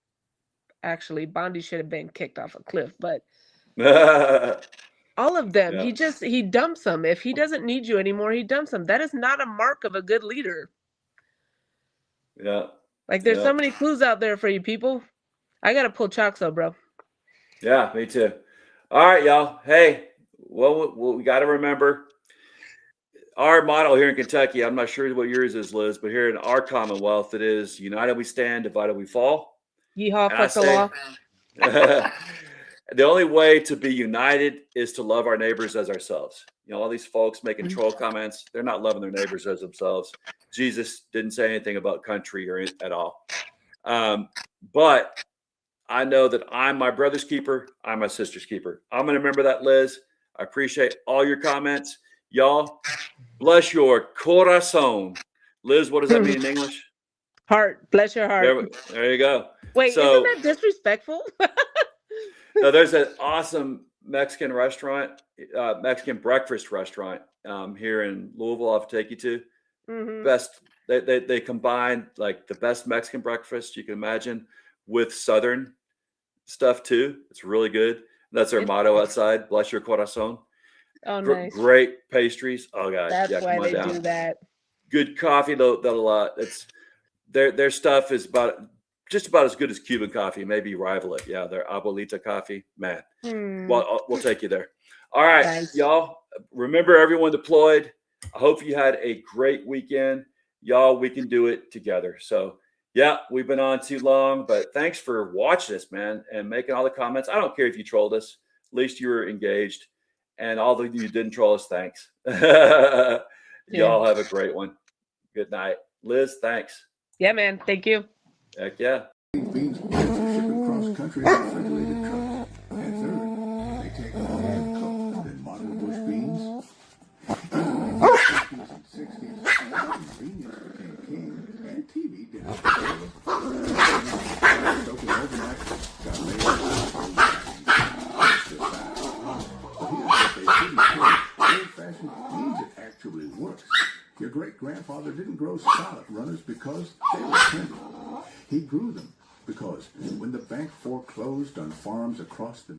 should have been kicked off a cliff, but all of them, he dumps them. If he doesn't need you anymore, he dumps them. That is not a mark of a good leader. Yeah. Like there's so many clues out there for you people. I got to pull Choxo, bro. Yeah, me too. All right, y'all. Hey, well, we got to remember our model here in Kentucky. I'm not sure what yours is, Liz, but here in our Commonwealth, it is united we stand, divided we fall. Yeehaw, fuck the law. The only way to be united is to love our neighbors as ourselves. All these folks making troll comments, they're not loving their neighbors as themselves. Jesus didn't say anything about country or at all. But I know that I'm my brother's keeper. I'm my sister's keeper. I'm going to remember that, Liz. I appreciate all your comments. Y'all, bless your corazon. Liz, what does that mean in English? Heart. Bless your heart. There you go. Wait, So, isn't that disrespectful? no, there's an awesome Mexican restaurant, Mexican breakfast restaurant here in Louisville. I'll have to take you to. Mhm. Best. They combine like the best Mexican breakfast you can imagine with Southern stuff too. It's really good. That's their motto outside. Bless your corazon. Oh, nice. Great pastries. Oh god, That's yeah, why come on they down. do that. Good coffee. It's their stuff is just about as good as Cuban coffee. Maybe rival it. Yeah, their abuelita coffee, man. Well, we'll take you there. All right, Nice. y'all. Remember, everyone deployed. I hope you had a great weekend. Y'all, we can do it together. So, yeah, we've been on too long, but thanks for watching us, man, and making all the comments. I don't care if you trolled us. At least you were engaged. And although you didn't troll us, thanks. Y'all have a great one. Good night. Liz, thanks. Yeah, man. Thank you. Heck yeah. Beans shipping cross country in refrigerated trucks. And third, they take all that cooked and modern bush beans. In the 50s and 60s, convenience became king, and TV did not soaking overnight got made old-fashioned means it actually works. Your great-grandfather didn't grow salad runners because they were tender. He grew them because when the bank foreclosed on farms across the